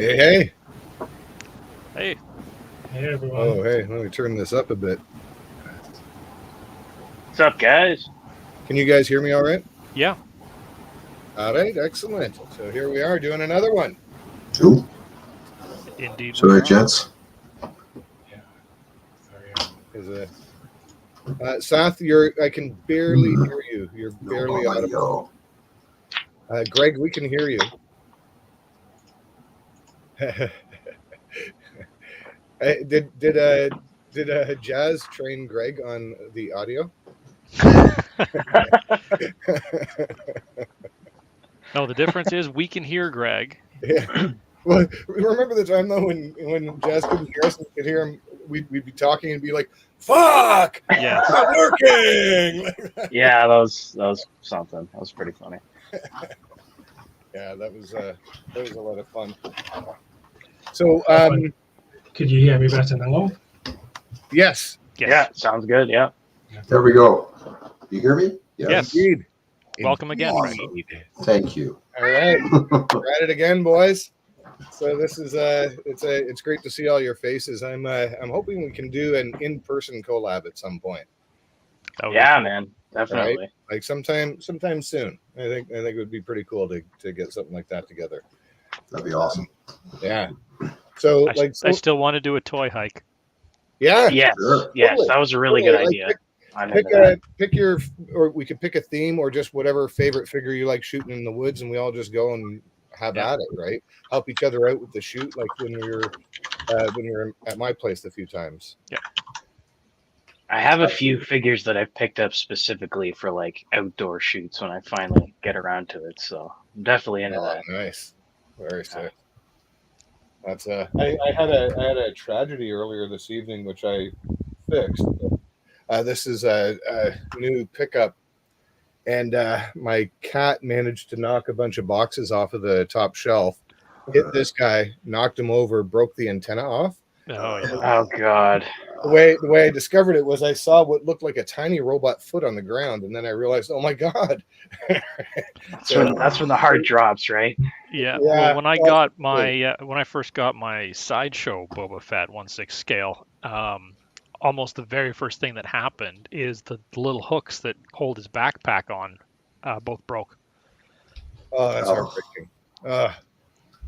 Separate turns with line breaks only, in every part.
Hey, hey.
Hey.
Hey, everyone.
Oh, hey, let me turn this up a bit.
What's up, guys?
Can you guys hear me all right?
Yeah.
All right, excellent. So here we are doing another one.
Two.
Indeed.
Sorry, gents.
Yeah. Sorry.
Is Sath, I can barely hear you. You're barely audible. Greg, we can hear you. Did Jazz train Greg on the audio?
No, the difference is we can hear Greg.
Yeah. Well, remember the time though when Jazz couldn't hear us and we could hear him, we'd be talking and be like, "Fuck,
Yes.
it's not working."
Yeah, that was something. That was pretty funny.
Yeah, that was a lot of fun. So,
Could you hear me better now?
yes.
Yeah, sounds good. Yeah.
There we go. You hear me?
Yes.
Indeed.
Welcome again.
Awesome. Thank you.
All right, we're at it again, boys. So this is it's great to see all your faces. I'm hoping we can do an in-person collab at some point.
Yeah, man, definitely.
Right? Like sometime soon. I think it would be pretty cool to get something like that together.
That'd be awesome.
Yeah. So
I still want to do a toy hike.
Yeah.
Yes,
Sure.
yes,
Totally.
that was a really good idea.
Pick your, or we could pick a theme or just whatever favorite figure you like shooting in the woods, and we all just go and have at it, right? Help each other out with the shoot, like when we were at my place a few times.
Yeah.
I have a few figures that I've picked up specifically for like outdoor shoots when I finally get around to it. So I'm definitely into that.
Nice, very sick. That's I had a tragedy earlier this evening, which I fixed. This is a new pickup, and my cat managed to knock a bunch of boxes off of the top shelf, hit this guy, knocked him over, broke the antenna off.
Oh, yeah.
Oh God.
The way I discovered it was I saw what looked like a tiny robot foot on the ground, and then I realized, oh my God.
That's when the heart drops, right?
Yeah. Well, when I first got my sideshow Boba Fett 1/6 scale, almost the very first thing that happened is the little hooks that hold his backpack on both broke.
Oh, that's heartbreaking.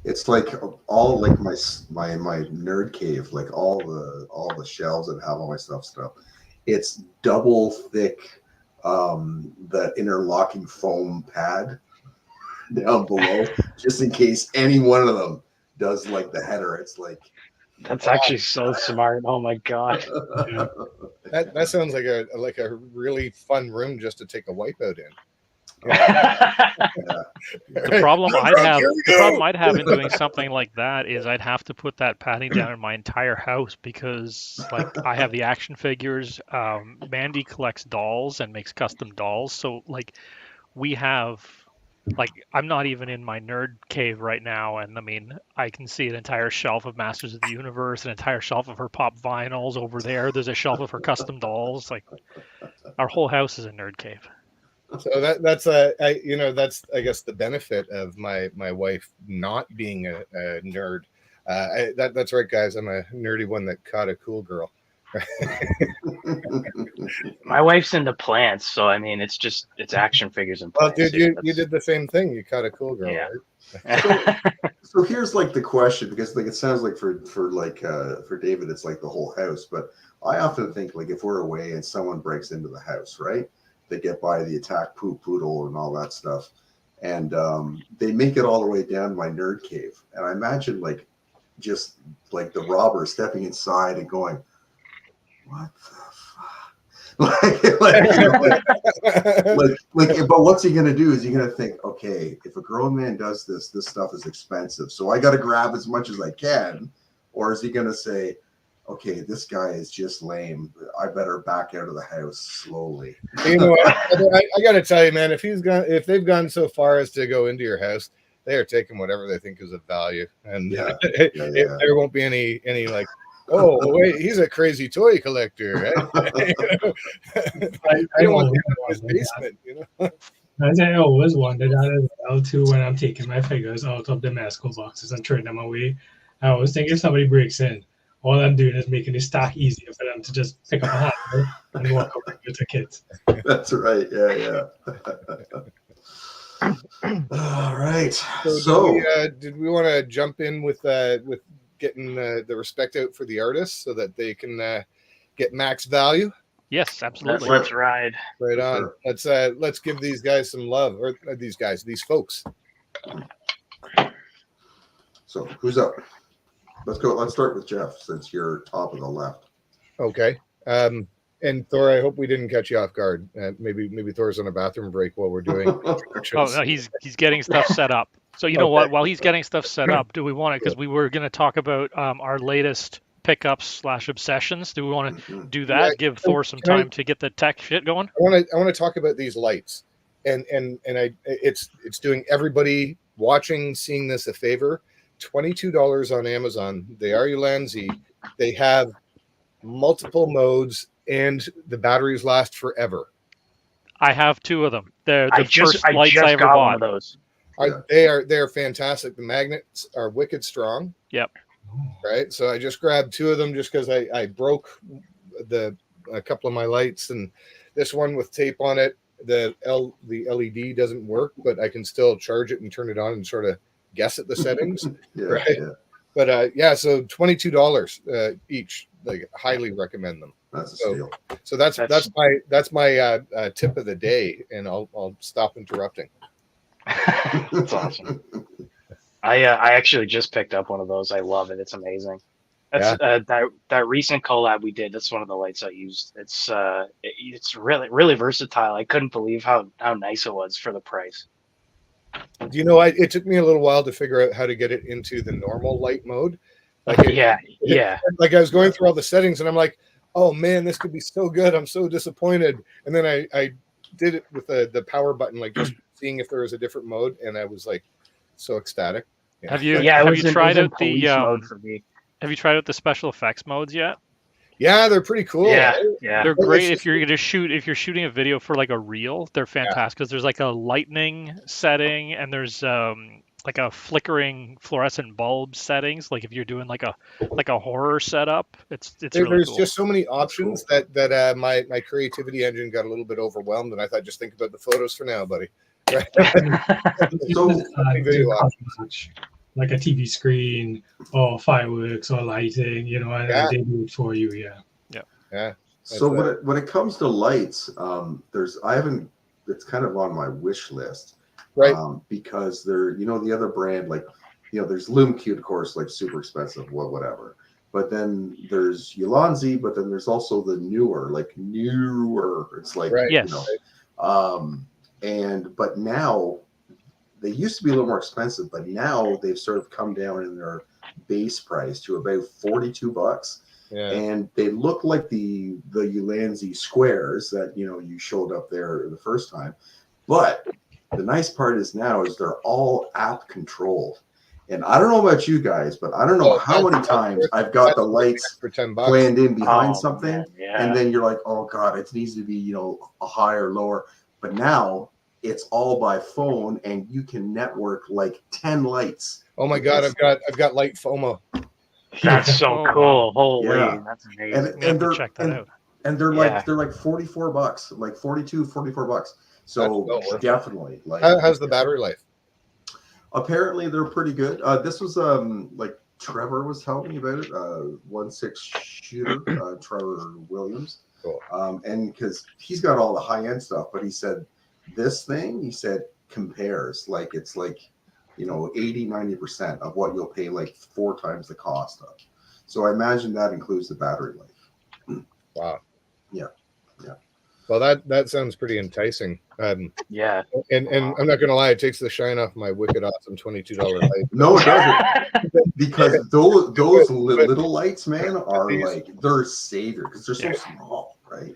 It's like all like my nerd cave, like all the shelves that have all my stuff. It's double thick, the interlocking foam pad down below, just in case any one of them does like the header. It's like
that's actually so smart. Oh my God.
That sounds like a really fun room just to take a wipeout in.
The problem I'd have in doing something like that is I'd have to put that padding down in my entire house because, like, I have the action figures. Mandy collects dolls and makes custom dolls, so like we have. Like, I'm not even in my nerd cave right now, and I mean, I can see an entire shelf of Masters of the Universe, an entire shelf of her pop vinyls over there. There's a shelf of her custom dolls. Like, our whole house is a nerd cave.
So that's I guess the benefit of my wife not being a nerd. That's right, guys. I'm a nerdy one that caught a cool girl.
My wife's into plants, so I mean, it's action figures and plants.
Well, dude, you did the same thing. You caught a cool girl,
yeah.
Right?
So here's like the question, because like it sounds like for David, it's like the whole house. But I often think like if we're away and someone breaks into the house, right? They get by the attack poodle and all that stuff, and they make it all the way down my nerd cave. And I imagine like just like the robber stepping inside and going, what the fuck? But what's he gonna do? Is he gonna think, okay, if a grown man does this stuff is expensive, so I gotta grab as much as I can? Or is he gonna say, okay, this guy is just lame, I better back out of the house slowly?
You know what? I gotta tell you, man, if they've gone so far as to go into your house, they are taking whatever they think is of value, and there won't be any like, oh wait, he's a crazy toy collector. Right? I don't want him in his basement, you know.
I always wonder that as well too when I'm taking my figures out of the Mesco boxes and throwing them away. I always think if somebody breaks in, all I'm doing is making the stack easier for them to just pick up a handle and walk away with the kit.
That's right. Yeah. All right.
So did we want to jump in with getting the respect out for the artists so that they can get max value?
Yes, absolutely.
Let's ride.
Right on.
Sure.
Let's give these guys some love, or these folks.
So who's up? Let's go. Let's start with Jeff since you're top of the left.
Okay. And Thor, I hope we didn't catch you off guard. Maybe Thor's on a bathroom break while we're doing.
Oh no, he's getting stuff set up. So you know what? While he's getting stuff set up, do we want to? Because we were going to talk about our latest pickups / obsessions. Do we want to do that?
Yeah,
give Thor some time to get the tech shit going.
I want to talk about these lights, and it's doing everybody watching, seeing this a favor. $22 on Amazon. They are Ulanzi. They have multiple modes, and the batteries last forever.
I have 2 of them. They're the first
I
lights
just
I ever
got
bought.
one of those.
They are fantastic. The magnets are wicked strong.
Yep.
Right. So I just grabbed 2 of them just because I broke a couple of my lights, and this one with tape on it. The LED doesn't work, but I can still charge it and turn it on and sort of guess at the settings. Right. Yeah. But so $22 each. Like, highly recommend them.
That's a steal.
So that's my tip of the day, and I'll stop interrupting.
That's awesome. I actually just picked up one of those. I love it. It's amazing. That's that recent collab we did. That's one of the lights I used. It's really versatile. I couldn't believe how nice it was for the price.
Do you know, it took me a little while to figure out how to get it into the normal light mode. Like like I was going through all the settings, and I'm like, oh man, this could be so good. I'm so disappointed. And then I did it with the power button, like just seeing if there was a different mode, and I was like so ecstatic.
Yeah. Have you tried out the special effects modes yet?
Yeah, they're pretty cool.
Yeah,
right?
yeah.
They're great if you're shooting a video for like a reel. They're fantastic because there's like a lightning setting, and there's like a flickering fluorescent bulb settings. Like if you're doing like a horror setup, it's really
there's
cool.
just so many options that my creativity engine got a little bit overwhelmed, and I thought, just think about the photos for now, buddy. Right?
Like a TV screen or fireworks or lighting, and they do it for you.
Yeah.
So when it comes to lights, it's kind of on my wish list.
Right.
Because they're, the other brand, like, there's LumeCube, of course, like super expensive, whatever. But then there's Ulanzi, but then there's also the newer. It's like,
yes.
But now they used to be a little more expensive, but now they've sort of come down in their base price to about $42.
Yeah.
And they look like the Ulanzi squares that, you showed up there the first time. But the nice part is they're all app controlled. And I don't know about you guys, but I don't know how many times I've got the lights
for $10
planned in behind something.
Man, yeah.
And then you're like, oh God, it needs to be, a higher, lower. But now it's all by phone, and you can network like 10 lights.
Oh my God, I've got light FOMO.
That's so cool. Holy, that's
And
amazing.
they're
check that out.
And they're like $44, like $44. So definitely, like,
how's the battery life?
Apparently they're pretty good. This was like Trevor was telling me about it. 1.6 shooter, Trevor Williams.
Cool.
And because he's got all the high end stuff, but he said this thing, compares like it's like 80-90% of what you'll pay like 4 times the cost of. So I imagine that includes the battery life.
Wow.
Yeah.
Well, that sounds pretty enticing.
Yeah.
And I'm not gonna lie, it takes the shine off my wicked awesome $22 light.
No, it doesn't. Because those little lights, man, are like they're savior because they're so small, right?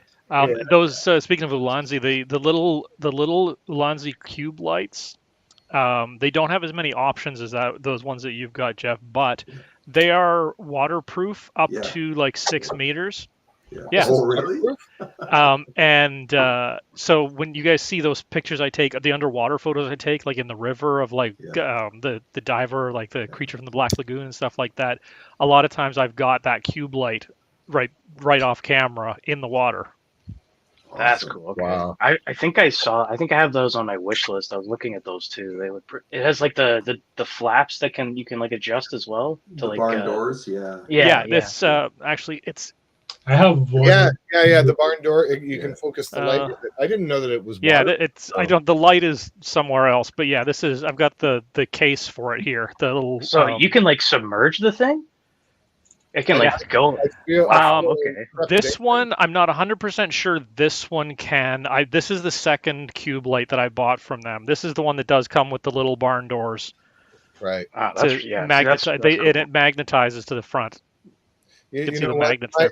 Those speaking of Ulanzi, the little Ulanzi cube lights, they don't have as many options as those ones that you've got, Jeff, but they are waterproof up to like 6 meters. Yeah.
Oh, really?
So when you guys see those pictures I take, the underwater photos I take, like in the river of like the diver, like the creature from the Black Lagoon and stuff like that, a lot of times I've got that cube light right off camera in the water.
That's
Awesome.
cool. Okay.
Wow.
I think I have those on my wish list. I was looking at those too. They look it has like the flaps that you can like adjust as well to
The
like
barn doors,
Yeah. This actually it's
I have one.
Yeah. The barn door. You can focus the light with it. I didn't know that it was.
Yeah,
water.
it's I don't. The light is somewhere else, but yeah, this is. I've got the case for it here. The little.
So you can like submerge the thing. It can like go.
Okay. This one, I'm not 100% sure. This one can. This is the second cube light that I bought from them. This is the one that does come with the little barn doors.
Right.
That's cool.
It magnetizes to the front.
You
can
know
see the
what?
magnets there.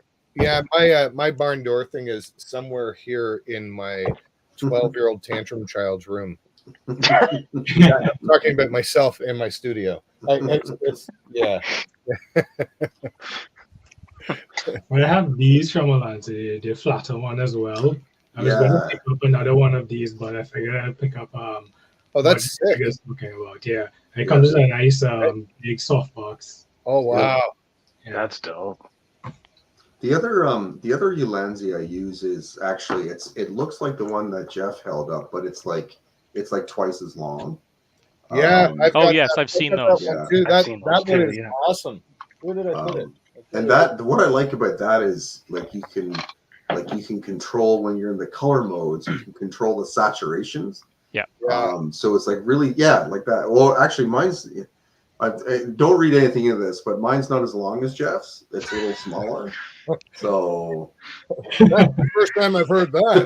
My barn door thing is somewhere here in my 12-year-old tantrum child's room. I'm talking about myself in my studio. Yeah.
I have these from Alante, the flatter one as well. I was going to pick up another one of these, but I figured I'd pick up.
Oh, that's sick.
I guess talking about it comes with a nice big soft box.
Oh wow,
that's dope.
The other Ulanzi I use is actually it looks like the one that Jeff held up, but it's like twice as long.
Yeah.
I've seen those.
That one is awesome. Where did I put it?
And what I like about that is you can control when you're in the color modes, you can control the saturations.
Yeah.
So it's like really like that. Well, actually, mine's. I don't read anything into this, but mine's not as long as Jeff's. It's a little smaller. So
that's the first time I've heard that.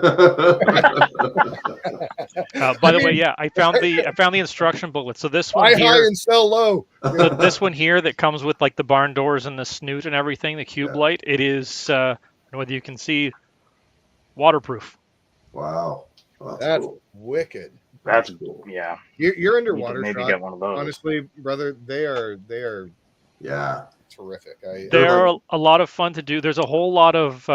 By the way, I found the instruction booklet. So this one
buy high and sell low.
This one here that comes with like the barn doors and the snoot and everything, the cube light. It is I don't know whether you can see, waterproof.
Wow,
that's
cool.
Wicked.
That's cool. Yeah.
Your underwater
maybe
shot,
get one of those.
Honestly, brother, they are terrific.
They're a lot of fun to do. There's a whole lot of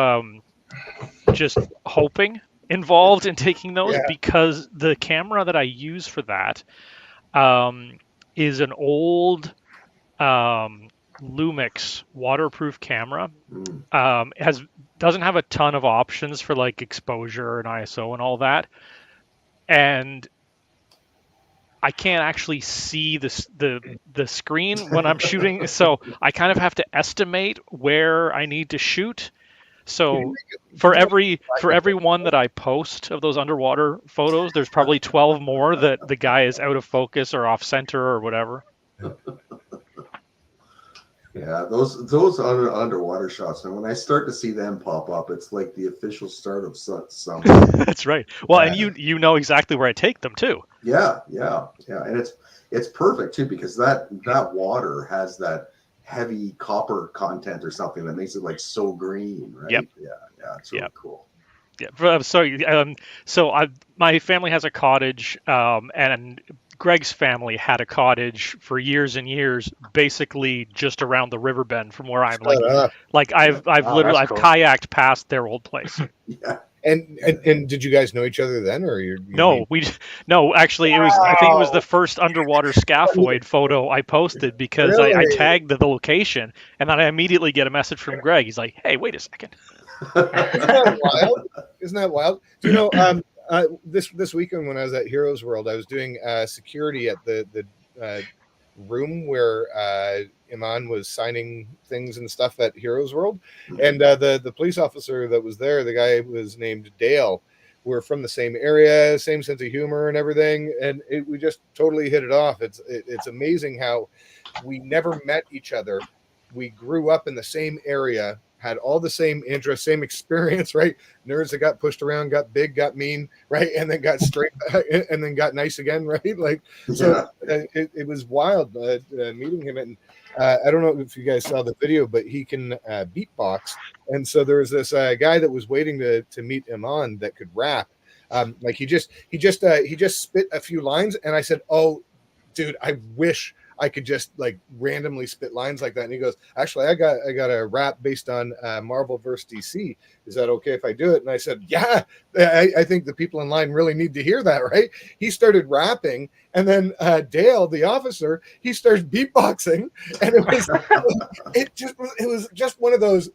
just hoping involved in taking those because the camera that I use for that is an old Lumix waterproof camera. Doesn't have a ton of options for like exposure and ISO and all that, and I can't actually see the screen when I'm shooting, so I kind of have to estimate where I need to shoot. So for every one that I post of those underwater photos, there's probably 12 more that the guy is out of focus or off center or whatever.
Yeah, those underwater shots, and when I start to see them pop up, it's like the official start of something.
That's right. Well, and you know exactly where I take them too.
Yeah, and it's perfect too because that water has that heavy copper content or something that makes it like so green, right?
Yep.
Yeah, it's really cool.
Yeah. So my family has a cottage, and Greg's family had a cottage for years and years, basically just around the river bend from where I'm. I've kayaked past their old place.
Yeah.
And did you guys know each other then, or
No, actually, it was. I think it was the first underwater scaphoid photo I posted because I tagged the location, and then I immediately get a message from Greg. He's like, "Hey, wait a second."
Isn't that wild? Do you know? This weekend when I was at Heroes World, I was doing security at the room where Iman was signing things and stuff at Heroes World, and the police officer that was there, the guy was named Dale. We're from the same area, same sense of humor and everything, and we just totally hit it off. It's amazing how we never met each other. We grew up in the same area, had all the same interests, same experience, right? Nerds that got pushed around, got big, got mean, right? And then got straight and then got nice again, right? Like, so it was wild meeting him. And I don't know if you guys saw the video, but he can beatbox. And so there was this guy that was waiting to meet Iman that could rap. Like he just spit a few lines. And I said, "Oh, dude, I wish I could just like randomly spit lines like that. And he goes, actually, I got a rap based on Marvel versus DC. Is that okay if I do it? And I said, yeah, I think the people in line really need to hear that, right? He started rapping, and then Dale, the officer, he starts beatboxing, and it was just one of those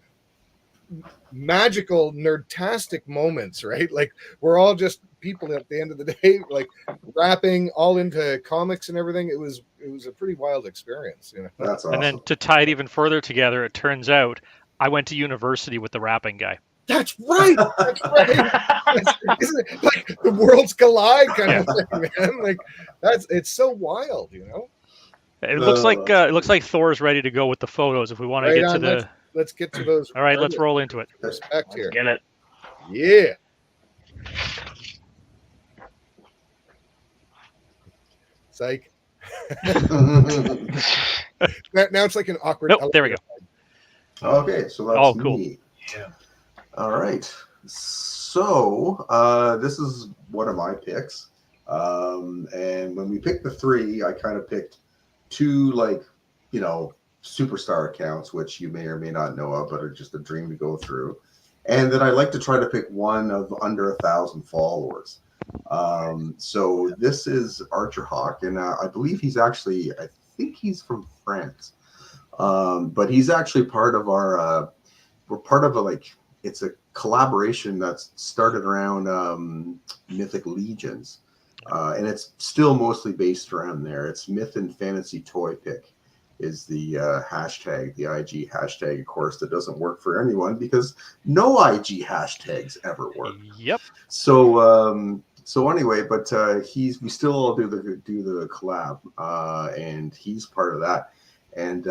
magical nerdtastic moments, right? Like we're all just people at the end of the day, like rapping, all into comics and everything. It was a pretty wild experience, you know.
That's awesome.
And then to tie it even further together, it turns out I went to university with the rapping guy.
That's right. That's right. Isn't it like the worlds collide kind of thing, man? Like it's so wild, you know.
It looks like Thor's ready to go with the photos. If we want to get to the,
let's get to those.
All right, let's roll into it.
Respect here.
Get it.
Yeah. Psych. Now it's like an awkward.
Nope, there we go.
Okay, so that's
cool.
me. Yeah. All right. So this is one of my picks. And when we picked the three, I kind of picked two, like, you know, superstar accounts, which you may or may not know of, but are just a dream to go through. And then I like to try to pick one of under 1,000 followers. So this is Archer Hawk, and I believe he's actually, I think he's from France. But he's actually part of our, we're part of it's a collaboration that's started around Mythic Legions. And it's still mostly based around there. It's Myth and Fantasy Toy Pick is the hashtag, the IG hashtag, of course, that doesn't work for anyone because no IG hashtags ever work.
Yep.
So anyway, but we still all do the collab, and he's part of that. And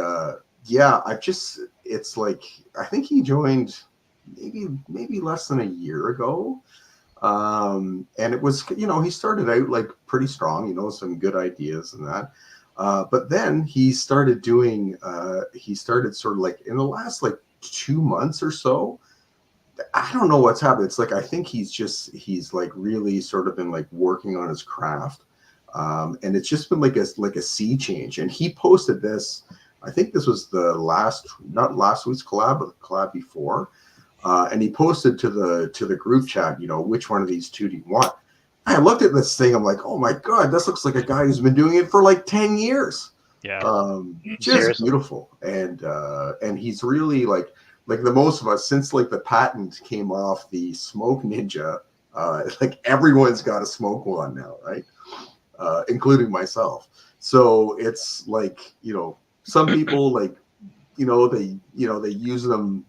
yeah, it's like, I think he joined maybe less than a year ago. And it was, you know, he started out like pretty strong, you know, some good ideas and that. But then he started sort of like in the last like 2 months or so, I don't know what's happened. It's like, I think he's like really sort of been like working on his craft. And it's just been like a sea change. And he posted this, I think this was not last week's collab, but the collab before. And he posted to the group chat, you know, which one of these two do you want? I looked at this thing, I'm like, oh my God, this looks like a guy who's been doing it for like 10 years.
Yeah.
Just seriously. Beautiful. And he's really like the most of us, since like the patent came off the Smoke Ninja, like everyone's got a smoke one now, right? Including myself. So it's like, you know, some people like, they use them,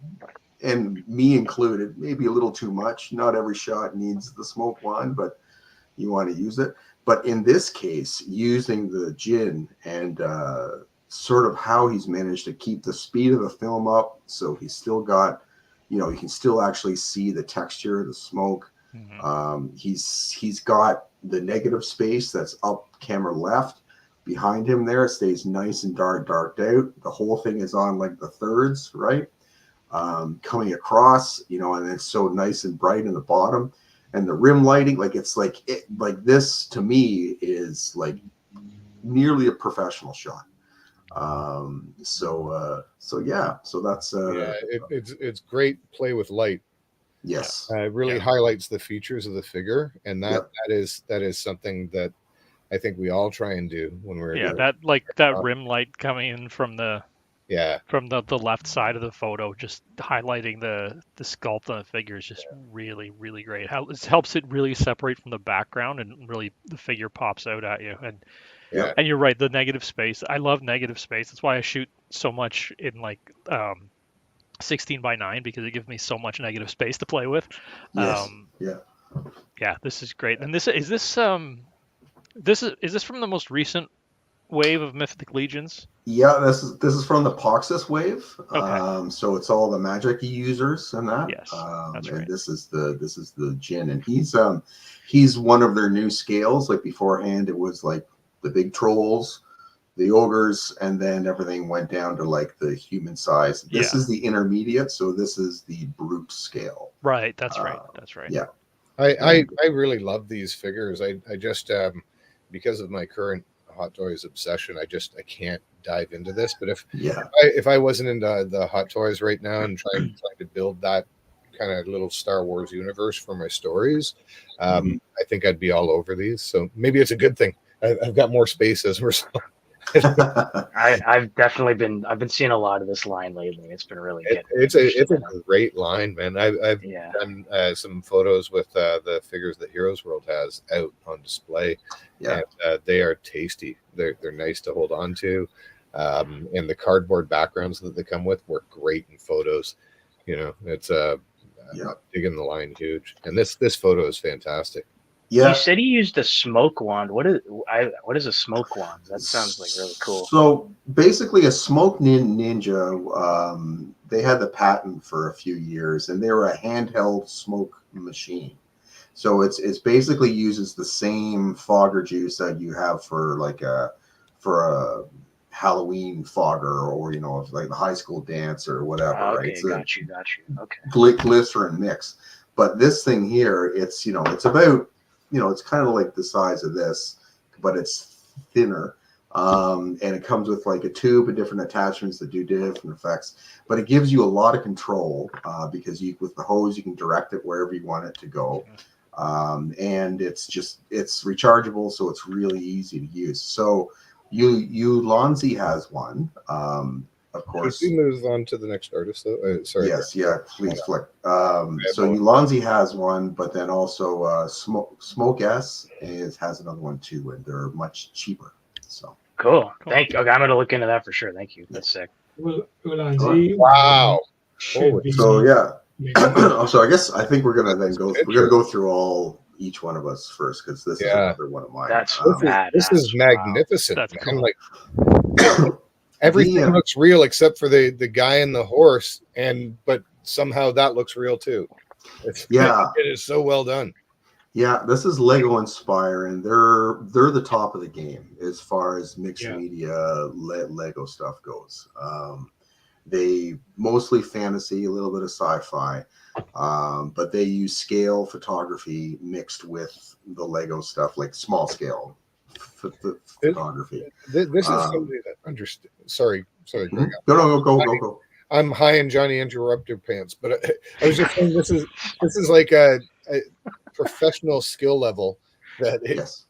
and me included, maybe a little too much. Not every shot needs the smoke wand, but you want to use it. But in this case, using the gin and sort of how he's managed to keep the speed of the film up, so he's still got, you can still actually see the texture of the smoke. Mm-hmm. He's got the negative space that's up camera left. Behind him there, it stays nice and darked out. The whole thing is on like the thirds, right? Coming across, and it's so nice and bright in the bottom, and the rim lighting, like it's like this to me is like nearly a professional shot. So that's
it's great play with light.
Yes,
it really highlights the features of the figure, and that is something that I think we all try and do when we're
that rim light coming in from the left side of the photo, just highlighting the sculpt on the figure is just really, really great. It helps it really separate from the background, and really the figure pops out at you. And you're right, the negative space. I love negative space. That's why I shoot so much in 16:9, because it gives me so much negative space to play with.
Yes.
This is great. And this is from the most recent wave of Mythic Legions?
Yeah, this is from the Poxus wave.
Okay.
So it's all the magic users and that.
Yes, that's
and
right.
This is the Jin, and he's one of their new scales. Like beforehand, it was like the big trolls, the ogres, and then everything went down to like the human size. This is the intermediate, so this is the brute scale.
Right. That's right. That's right.
Yeah.
I really love these figures. I just because of my current hot toys obsession. I can't dive into this. But
Yeah.
if I wasn't into the hot toys right now and trying to build that kind of little Star Wars universe for my stories, I think I'd be all over these. So maybe it's a good thing. I've got more space as a result.
I've been seeing a lot of this line lately. It's been really good.
It's a great line, man. I've done some photos with the figures that Heroes World has out on display.
Yeah.
And they are tasty. They're nice to hold on to. And the cardboard backgrounds that they come with work great in photos. You know, it's digging the line huge. And this photo is fantastic.
Yeah.
You said he used a smoke wand. What is a smoke wand? That sounds like really cool.
So basically, a smoke ninja. They had the patent for a few years, and they were a handheld smoke machine. So it's basically uses the same fogger juice that you have for a Halloween fogger, or like the high school dance or whatever.
Okay,
right? So
got you. Okay.
Glycerin mix. But this thing here, it's about. It's kind of like the size of this, but it's thinner. And it comes with like a tube and different attachments that do different effects. But it gives you a lot of control because with the hose, you can direct it wherever you want it to go. And it's rechargeable, so it's really easy to use. So Lonzi has one. Of course.
He moves on to the next artist, though. Sorry.
Yes, please flick. So Lonzi has one, but then also Smoke S has another one too, and they're much cheaper. So
cool. Thank you. Okay, I'm gonna look into that for sure. Thank you. That's sick.
Ulanzi,
wow.
So yeah. So I think we're gonna then go. We're gonna go through each one of us first, because this is another one of mine.
This is magnificent.
That's
cool. Like everything looks real except for the guy and the horse, but somehow that looks real too. It is so well done.
Yeah, this is Lego Inspire, and they're the top of the game as far as mixed media Lego stuff goes. They mostly fantasy, a little bit of sci-fi, but they use scale photography mixed with the Lego stuff, like small scale photography.
This is somebody that understood. Sorry, Greg.
Go.
I'm high in Johnny Interrupter pants, but I was just saying this is like a professional skill level that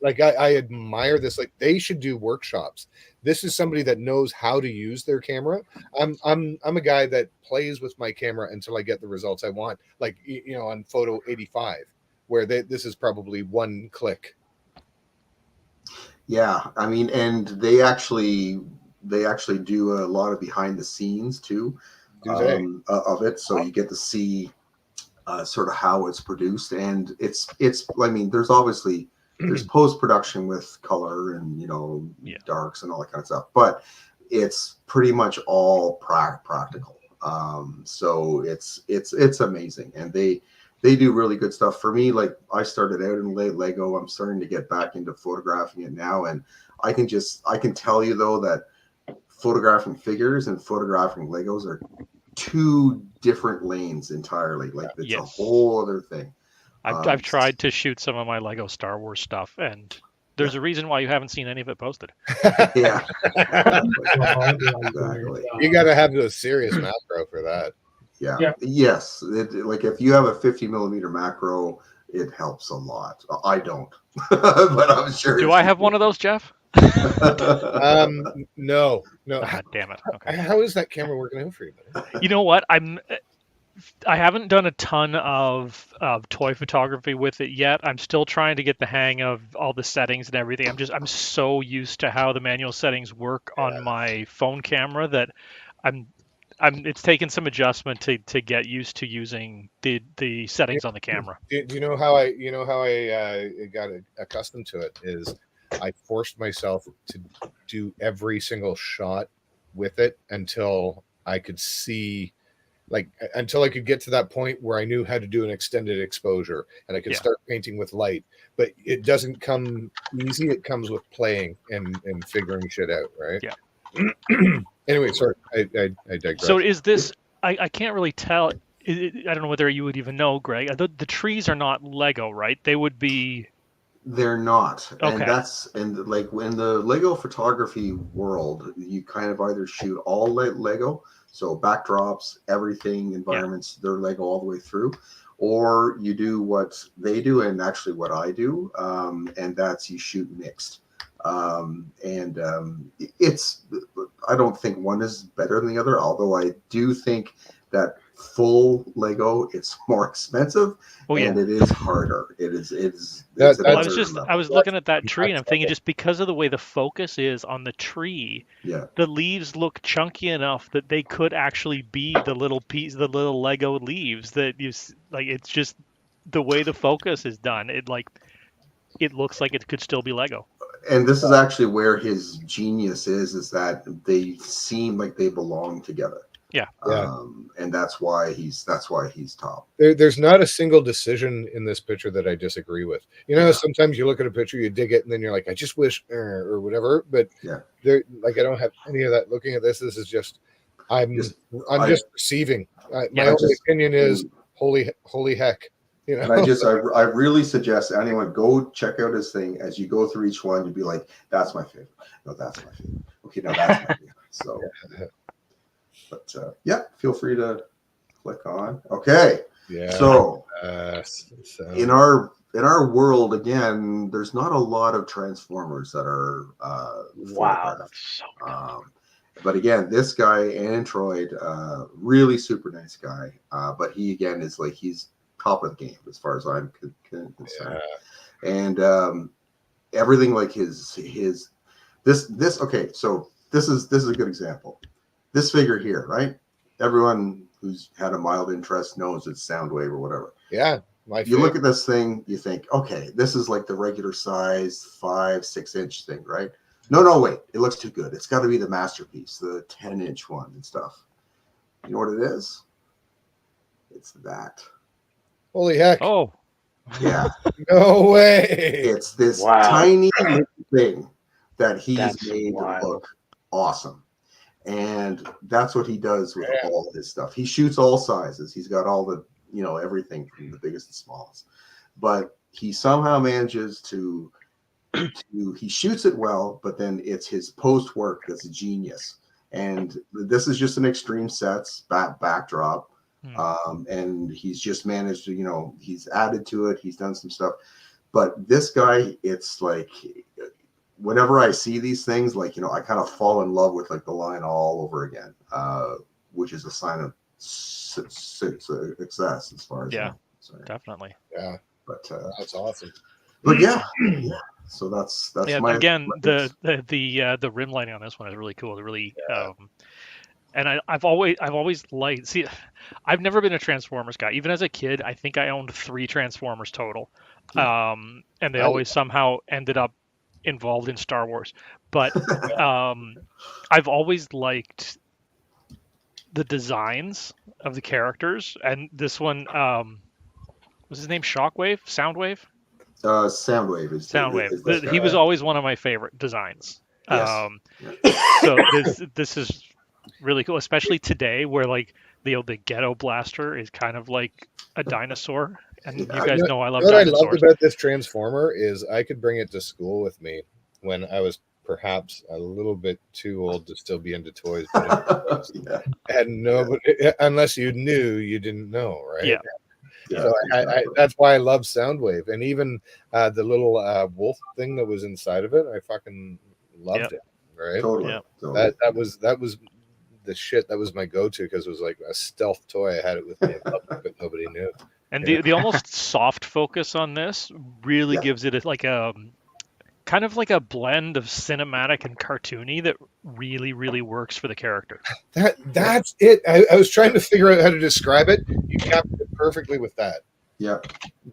like I admire this. Like they should do workshops. This is somebody that knows how to use their camera. I'm a guy that plays with my camera until I get the results I want. Like on photo 85, where this is probably one click.
Yeah, I mean, and they actually do a lot of behind the scenes too of it, so you get to see sort of how it's produced, and it's. I mean, there's post production with color and darks and all that kind of stuff, but it's pretty much all practical. So it's amazing, and they do really good stuff. For me, like I started out in Lego. I'm starting to get back into photographing it now, and I can tell you though that photographing figures and photographing Legos are two different lanes entirely. Like it's a whole other thing.
I've tried to shoot some of my Lego Star Wars stuff, and there's a reason why you haven't seen any of it posted.
Yeah,
exactly. You got to have a serious macro for that.
Yeah. Yes. Like if you have a 50 millimeter macro, it helps a lot. I don't, but I'm sure.
Do I have one of those, Jeff?
No.
God damn it. Okay.
How is that camera working out for you?
You know what? I haven't done a ton of toy photography with it yet. I'm still trying to get the hang of all the settings and everything. I'm so used to how the manual settings work on my phone camera that it's taken some adjustment to get used to using the settings on the camera.
Do you know how I got accustomed to it is I forced myself to do every single shot with it until I could see, until I could get to that point where I knew how to do an extended exposure and I could start painting with light. But it doesn't come easy. It comes with playing and figuring shit out, right?
Yeah.
Anyway, sorry, I digress.
So is this? I can't really tell. I don't know whether you would even know, Greg. The trees are not Lego, right? They would be.
They're not, and
Okay.
like in the Lego photography world, you kind of either shoot all Lego, so backdrops, everything, environments, they're Lego all the way through, or you do what they do and actually what I do, and that's you shoot mixed. It's I don't think one is better than the other, although I do think that full Lego it's more expensive and it is harder. It's
That-
Well,
another level.
I was looking at that tree and I'm thinking just because of the way the focus is on the tree,
Yeah.
the leaves look chunky enough that they could actually be the little Lego leaves that like. It's just the way the focus is done. It looks like it could still be Lego.
And this is actually where his genius is that they seem like they belong together.
Yeah.
And that's why he's top.
There's not a single decision in this picture that I disagree with. You know, sometimes you look at a picture, you dig it, and then you're like, I just wish, or whatever. But there, like, I don't have any of that. Looking at this is just, I'm just receiving. My only opinion is, holy heck. You know?
And I really suggest anyone go check out his thing. As you go through each one, you'd be like, that's my favorite. No, that's my favorite. Okay, no, that's my favorite. So, but feel free to click on. Okay.
Yeah.
So,
so
in our world, again, there's not a lot of Transformers that are
wow, that's so good.
But again, this guy, Android, really super nice guy. But he again is like he's top of the game as far as I'm concerned. And everything like his this okay. So this is a good example. This figure here, right? Everyone who's had a mild interest knows it's Soundwave or whatever.
Yeah.
You look at this thing, you think, okay, this is like the regular size 5-6 inch thing, right? No, wait, it looks too good. It's got to be the masterpiece, the 10-inch one and stuff. You know what it is? It's that.
Holy heck.
Oh.
Yeah.
No way.
It's this tiny little thing that he's made look awesome. And that's what he does with all his stuff. He shoots all sizes. He's got all the, everything from the biggest to smallest. But he somehow manages to he shoots it well, but then it's his post work that's a genius. And this is just an extreme sets backdrop. And he's just managed to, he's added to it. He's done some stuff. But this guy, it's like, whenever I see these things, like, I kind of fall in love with like the line all over again, which is a sign of success as far as
definitely.
Yeah,
but
that's awesome.
But yeah. So that's my
again the rim lighting on this one is really cool. It really and I've always liked. See, I've never been a Transformers guy. Even as a kid, I think I owned 3 Transformers total, and they always somehow ended up involved in Star Wars. But I've always liked the designs of the characters, and this one was his name Shockwave, Soundwave.
Soundwave is
Soundwave. He was always one of my favorite designs.
Yes.
So this is really cool, especially today where like the ghetto blaster is kind of like a dinosaur. And you guys know I love
what
dinosaurs.
I loved about this Transformer is I could bring it to school with me when I was perhaps a little bit too old to still be into toys. And nobody, unless you knew, you didn't know, right?
Yeah.
So that's why I love Soundwave, and even the little wolf thing that was inside of it, I fucking loved it. Right?
Totally.
Yep.
That was the shit. That was my go-to because it was like a stealth toy. I had it with me, but nobody knew.
And the almost soft focus on this really gives it like a kind of like a blend of cinematic and cartoony that really, really works for the character.
That's it. I was trying to figure out how to describe it. You captured it perfectly with that.
Yeah.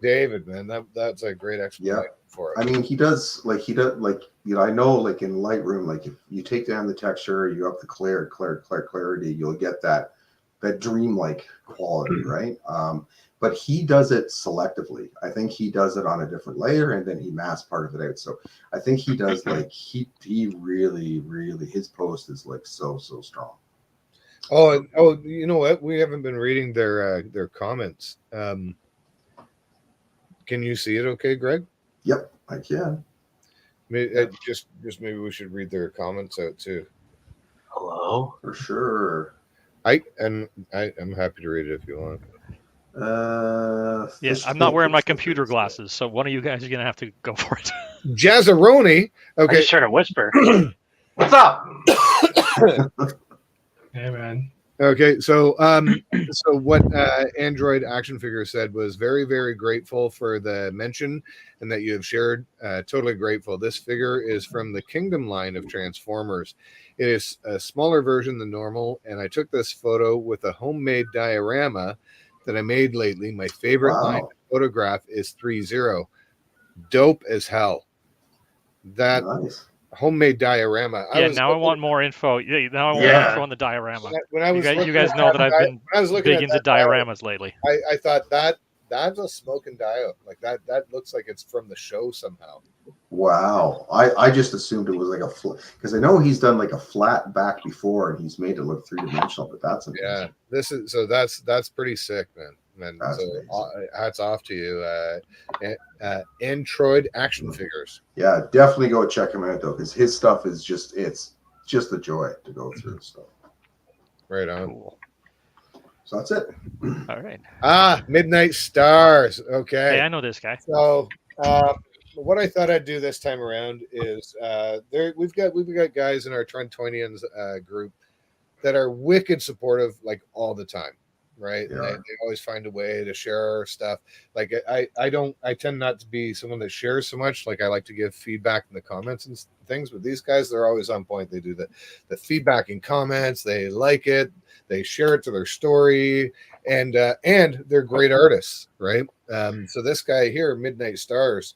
David, man, that's a great explanation for it.
I mean, he does like, I know like in Lightroom, like if you take down the texture, you up the clarity, you'll get that dreamlike quality, right? But he does it selectively. I think he does it on a different layer, and then he masks part of it out. So I think he does like he really his post is like so strong.
Oh, you know what? We haven't been reading their comments. Can you see it? Okay, Greg.
Yep. I can.
Maybe, just maybe we should read their comments out too.
Hello.
For sure.
I'm happy to read it if you want.
Yeah, I'm not wearing my computer glasses, so one of you guys is gonna have to go for it.
Jazzaroni.
I
Okay.
just heard a whisper. What's up?
Hey, man.
Okay, so so what Android Action Figure said was very, very grateful for the mention and that you have shared. Totally grateful. This figure is from the Kingdom line of Transformers. It is a smaller version than normal, and I took this photo with a homemade diorama that I made lately. My favorite line of photograph is 3-0. Dope as hell. That
nice.
Homemade diorama.
Yeah, now I want more info. Yeah, now I want more info on the diorama.
When I was
you guys know that I've been big into dioramas lately.
I thought that's a smoking diode. Like that looks like it's from the show somehow.
Wow. I just assumed it was like a flat, because I know he's done like a flat back before and he's made it look three-dimensional, but that's amazing.
Yeah. That's pretty sick, man.
That's
hats off to you, Android Action Figures.
Yeah, definitely go check him out though, because his stuff is just a joy to go through. So
right on.
Cool.
So that's it.
All right.
Midnight Stars. Okay.
Hey, I know this guy.
So what I thought I'd do this time around is we've got guys in our Torontoynians group that are wicked supportive like all the time. Right.
Yeah.
They always find a way to share our stuff. Like I tend not to be someone that shares so much. Like I like to give feedback in the comments and things, but these guys, they're always on point. They do the feedback in comments. They like it. They share it to their story, and they're great artists. Right. So this guy here, Midnight Stars,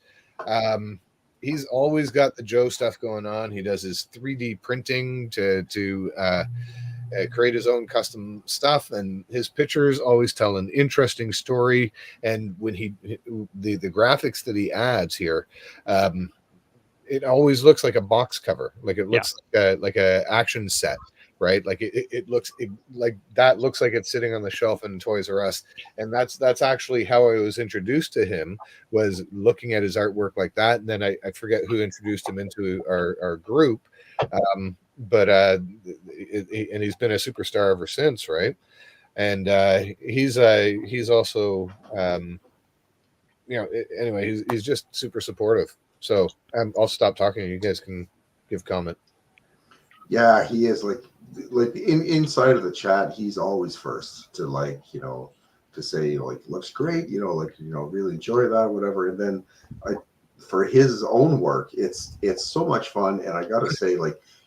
he's always got the Joe stuff going on. He does his 3D printing to create his own custom stuff, and his pictures always tell an interesting story. And when the graphics that he adds here, it always looks like a box cover, like it looks like a action set, right? Like it looks like it's sitting on the shelf in Toys R Us. And that's actually how I was introduced to him, was looking at his artwork like that. And then I forget who introduced him into our group. But he's been a superstar ever since, right? And he's also anyway, he's just super supportive. So I'll stop talking. You guys can give comment.
Yeah, he is like inside of the chat. He's always first to to say looks great. Really enjoy that, whatever. And then for his own work, it's so much fun. And I gotta say,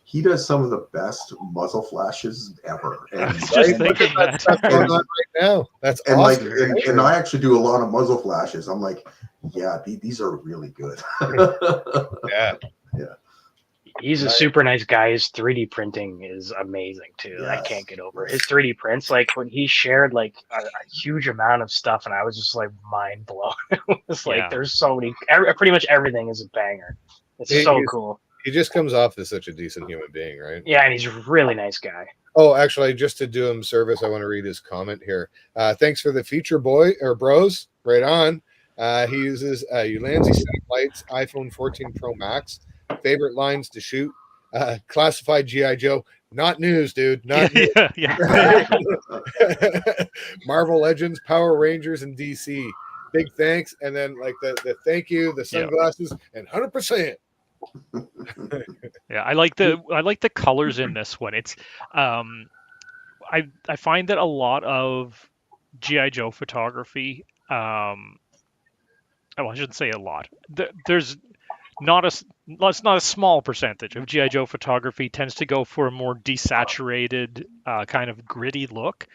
he does some of the best muzzle flashes ever. And
just thinking
that's going on right now. That's awesome.
And I actually do a lot of muzzle flashes. I'm like, yeah, these are really good.
Yeah.
He's a super nice guy. His 3D printing is amazing too.
Yes.
I can't get over his 3D prints. Like when he shared a huge amount of stuff, and I was just mind blown. It's there's so many. Pretty much everything is a banger. It's so cool.
He just comes off as such a decent human being, right?
Yeah, and he's a really nice guy.
Oh, actually, just to do him service, I want to read his comment here. Thanks for the feature, bros. Right on. He uses Ulanzi satellites, iPhone 14 Pro Max. Favorite lines to shoot: classified GI Joe. Not news, dude. Not news.
Yeah.
Marvel Legends, Power Rangers, and DC. Big thanks, and then the thank you, the sunglasses, and 100%.
Yeah, I like the colors in this one. It's I find that a lot of GI Joe photography, I shouldn't say a lot. There's it's not a small percentage of GI Joe photography tends to go for a more desaturated kind of gritty look.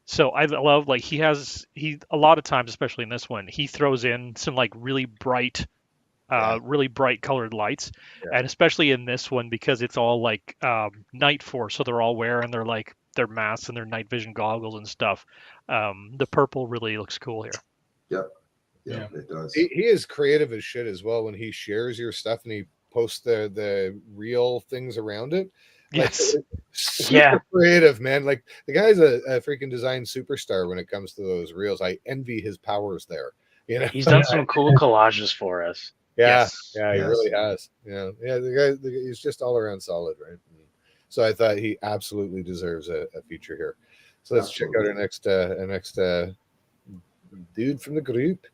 So I love he a lot of times, especially in this one, he throws in some really bright colored lights, and especially in this one because it's all Night Force, so they're all wearing their masks and their night vision goggles and stuff. The purple really looks cool here.
Yeah, it does.
He is creative as shit as well when he shares your stuff and he posts the real things around it.
Yes.
Super creative, man. The guy's a freaking design superstar when it comes to those reels. I envy his powers there.
He's done some cool collages for us.
Yeah,
Yes.
yeah, he
Yes.
really has. Yeah, yeah. The guy, he's just all around solid, right? So I thought he absolutely deserves a feature here. So let's check out our next dude from the group.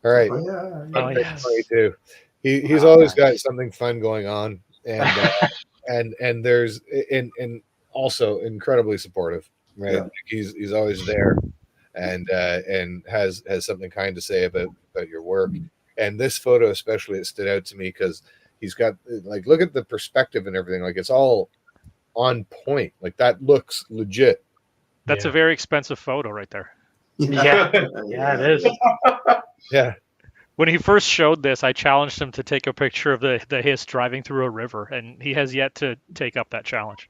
All right,
Oh,
Oh,
yeah.
yes.
22. He's
Oh,
always got
nice.
something fun going on, and there's and also incredibly supportive, right?
Yeah.
Like he's always there, and has something kind to say about your work. And this photo especially, it stood out to me because he's got, like, look at the perspective and everything. Like, it's all on point. Like, that looks legit.
That's a very expensive photo right there.
Yeah, it is.
Yeah.
When he first showed this, I challenged him to take a picture of the hiss driving through a river, and he has yet to take up that challenge.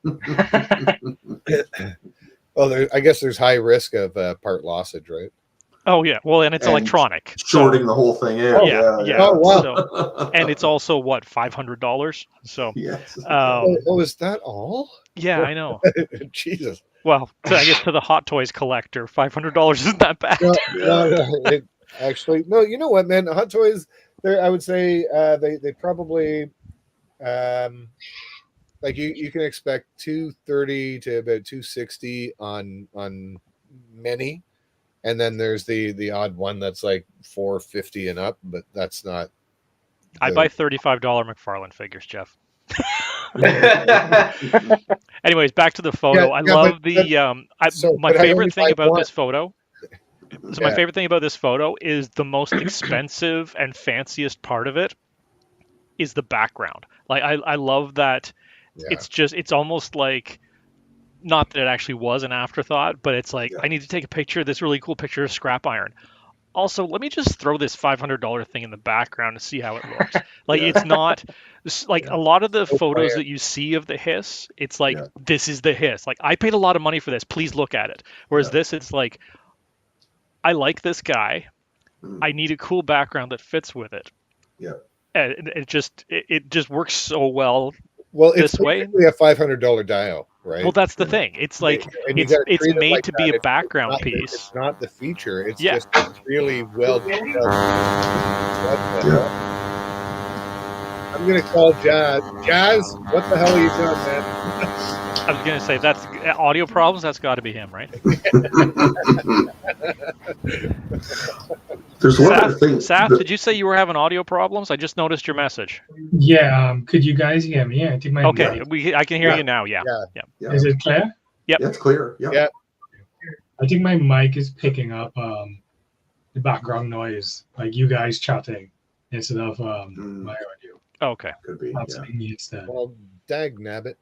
Well, I guess there's high risk of part lossage, right?
Oh yeah, well, and it's
And
electronic.
Shorting the whole thing out.
Yeah.
Oh, wow.
So, and it's also what, $500. So,
Yes.
Is that all?
yeah, I know.
Jesus.
Well, I guess to the Hot Toys collector, $500 isn't that bad.
No, actually, no. You know what, man? Hot Toys, I would say they probably like you can expect 230 to about 260 on many, and then there's the odd one that's like 450 and up, but that's not.
I buy $35 McFarlane figures, Jeff. Anyways, back to the photo.
Yeah,
I
yeah,
love
so,
my
but I only
favorite thing
buy
about
one.
this photo. So my favorite thing about this photo is the most expensive and fanciest part of it is the background. Like, I love that.
Yeah.
It's almost like, not that it actually was an afterthought, but it's like,
Yeah.
I need to take a picture, this really cool picture of scrap iron. Also, let me just throw this $500 thing in the background to see how it looks. Like,
Yeah.
it's not like a lot of the
So
photos
bland.
that you see of the hiss. It's like,
Yeah.
this is the hiss. Like, I paid a lot of money for this. Please look at it. Whereas
Yeah.
this, it's like, I like this guy.
Mm.
I need a cool background that fits with it.
Yeah.
And it just works so well.
Well, it's
this way?
basically a $500 dial, right?
Well, that's the thing. It's like,
And you
it's
gotta treat it
made
like
to
that.
be a
It's
background
not
piece.
It's not the feature. It's
Yeah.
just really well detailed. What the
Yeah.
hell? I'm gonna call Jazz. Jazz, what the hell are you doing, man?
I was gonna say, that's audio problems. That's got to be him, right?
There's one other thing.
Saf,
that-
did you say you were having audio problems? I just noticed your message.
Yeah, could you guys hear me? I think my
Okay,
mic,
I can hear
Yeah.
you now. Yeah.
Yeah.
is it clear?
Yep.
Yeah, it's clear. Yeah.
Yeah.
I think my mic is picking up the background noise, like you guys chatting instead of my audio.
Okay.
Could be.
That's
Yeah.
me instead.
Well, dag nabbit.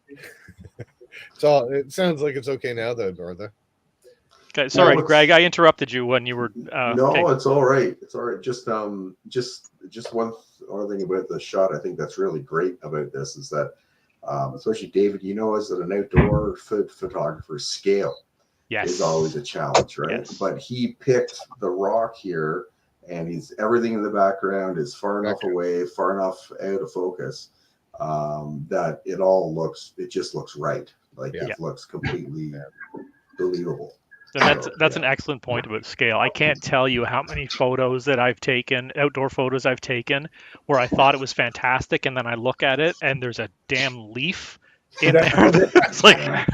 It sounds like it's okay now, though, Dorotha.
Okay. Sorry,
it's-
Greg. I interrupted you when you were.
No,
okay.
it's all right. It's all right. Just one other thing about the shot. I think that's really great about this is that, especially David, as an outdoor photographer, scale
Yes.
is always a challenge, right?
Yes.
But he picked the rock here, and everything in the background is far enough away, far enough out of focus, that it just looks right. Like it looks completely believable.
And that's an excellent point about scale. I can't tell you how many photos that I've taken, outdoor photos I've taken, where I thought it was fantastic, and then I look at it and there's a damn leaf in there. It's like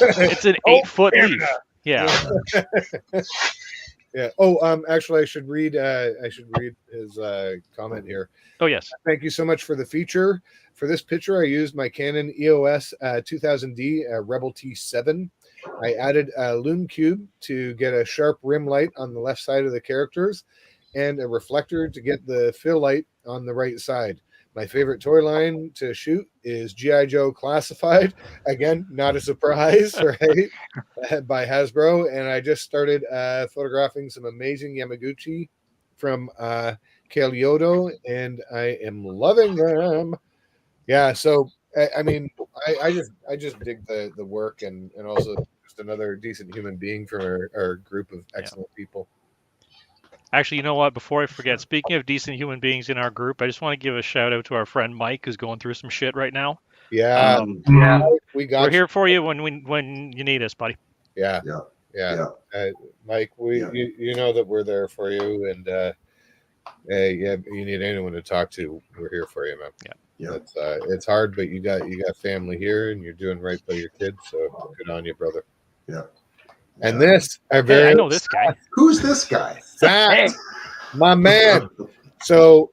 it's an 8-foot leaf. Yeah.
Yeah. Oh, actually, I should read his comment here.
Oh yes.
Thank you so much for the feature. For this picture, I used my Canon EOS 2000D Rebel T7. I added a lume cube to get a sharp rim light on the left side of the characters and a reflector to get the fill light on the right side. My favorite toy line to shoot is G.I. Joe Classified. Again, not a surprise, right? By Hasbro. And I just started photographing some amazing Yamaguchi from Kyoto, and I am loving them. Yeah, so I mean, I just dig the work and also just another decent human being from our group of excellent people.
Actually, you know what? Before I forget, speaking of decent human beings in our group, I just want to give a shout out to our friend Mike, who's going through some shit right now.
Yeah,
We're here for you when you need us, buddy.
Yeah. Mike, you know that we're there for you, and Hey, yeah, you need anyone to talk to, we're here for you, man.
Yeah.
It's hard, but you got family here, and you're doing right by your kids. So good on you, brother.
Yeah.
And
Yeah.
this, our
Hey,
very
I know this guy.
Who's this guy?
Sath,
Hey.
my man. So,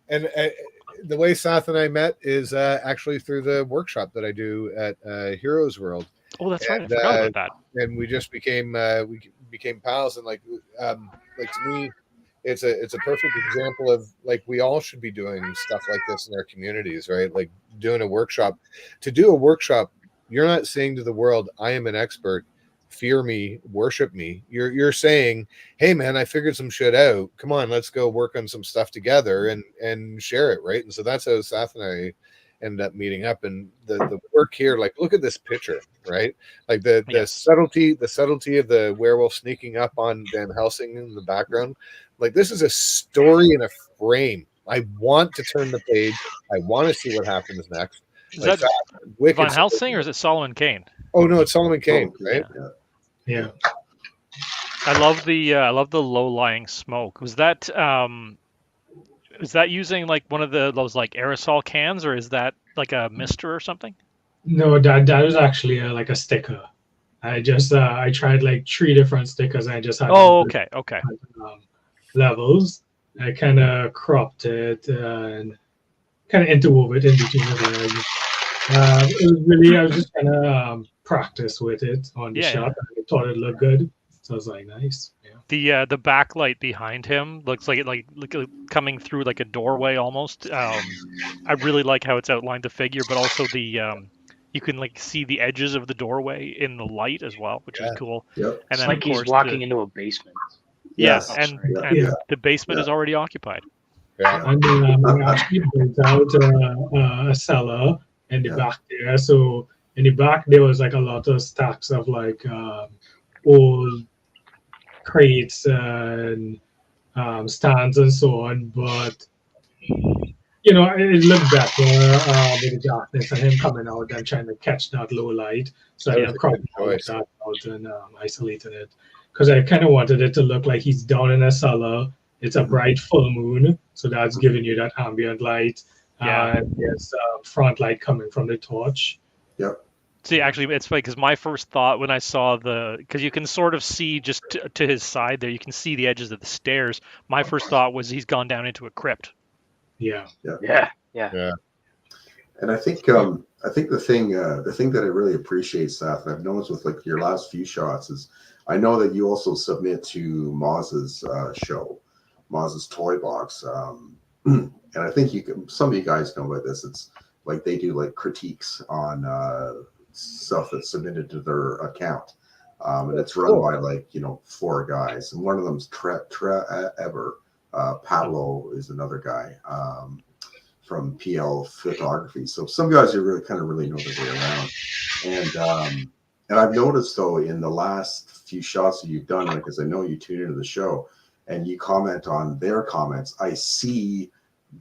and the way Sath and I met is actually through the workshop that I do at Heroes World.
Oh, that's right. I
And,
forgot about that.
And we just became pals, and like to me, it's a perfect example of like we all should be doing stuff like this in our communities, right? Like doing a workshop. To do a workshop, you're not saying to the world, I am an expert, fear me, worship me. You're saying, hey man, I figured some shit out, come on, let's go work on some stuff together and share it, right? And so that's how Seth and I ended up meeting up. And the work here, like look at this picture, right? Like the subtlety of the werewolf sneaking up on Van Helsing in the background. Like this is a story in a frame. I want to turn the page. I want to see what happens next.
Is
Like
that
wicked
Van Helsing or is it Solomon Kane?
Oh no, it's Solomon Kane, right?
Yeah.
I love the low-lying smoke. Was that using like one of those like aerosol cans, or is that like a mister or something?
No, that was actually like a sticker. I just I tried like 3 different stickers. And I just had
okay.
Levels. I kind of cropped it and kind of interwove it in between the legs. It was really, I was just kind of practice with it on the shot. I thought it looked good, so I was like, nice. Yeah.
The backlight behind him looks like it like coming through like a doorway almost. I really like how it's outlined the figure, but also the you can like see the edges of the doorway in the light as well, which is cool.
Yep.
And
It's
then
like
of course
he's walking into a basement.
Yes,
Yes.
and
Yeah.
the basement is already occupied.
Yeah.
And I actually built out a cellar in the back there. So in the back there was like a lot of stacks of like old crates and stands and so on. But you know, it looked better with the darkness and him coming out and trying to catch that low light. So I cropped that out and isolated it because I kind of wanted it to look like he's down in a cellar. It's a bright full moon, so that's giving you that ambient light. And there's front light coming from the torch.
Yep.
See, actually, it's funny because my first thought when I saw because you can sort of see just to his side there, you can see the edges of the stairs. My first thought was he's gone down into a crypt.
Yeah.
And I think the thing that I really appreciate, Seth, and I've noticed with like your last few shots is I know that you also submit to Moz's show, Moz's Toy Box, and I think some of you guys know about this. It's like they do like critiques on stuff that's submitted to their account, and it's run by like 4 guys, and one of them's Trevor. Pablo is another guy from PL Photography. So some guys who really know their way around. And I've noticed though in the last few shots that you've done, because I know you tune into the show and you comment on their comments, I see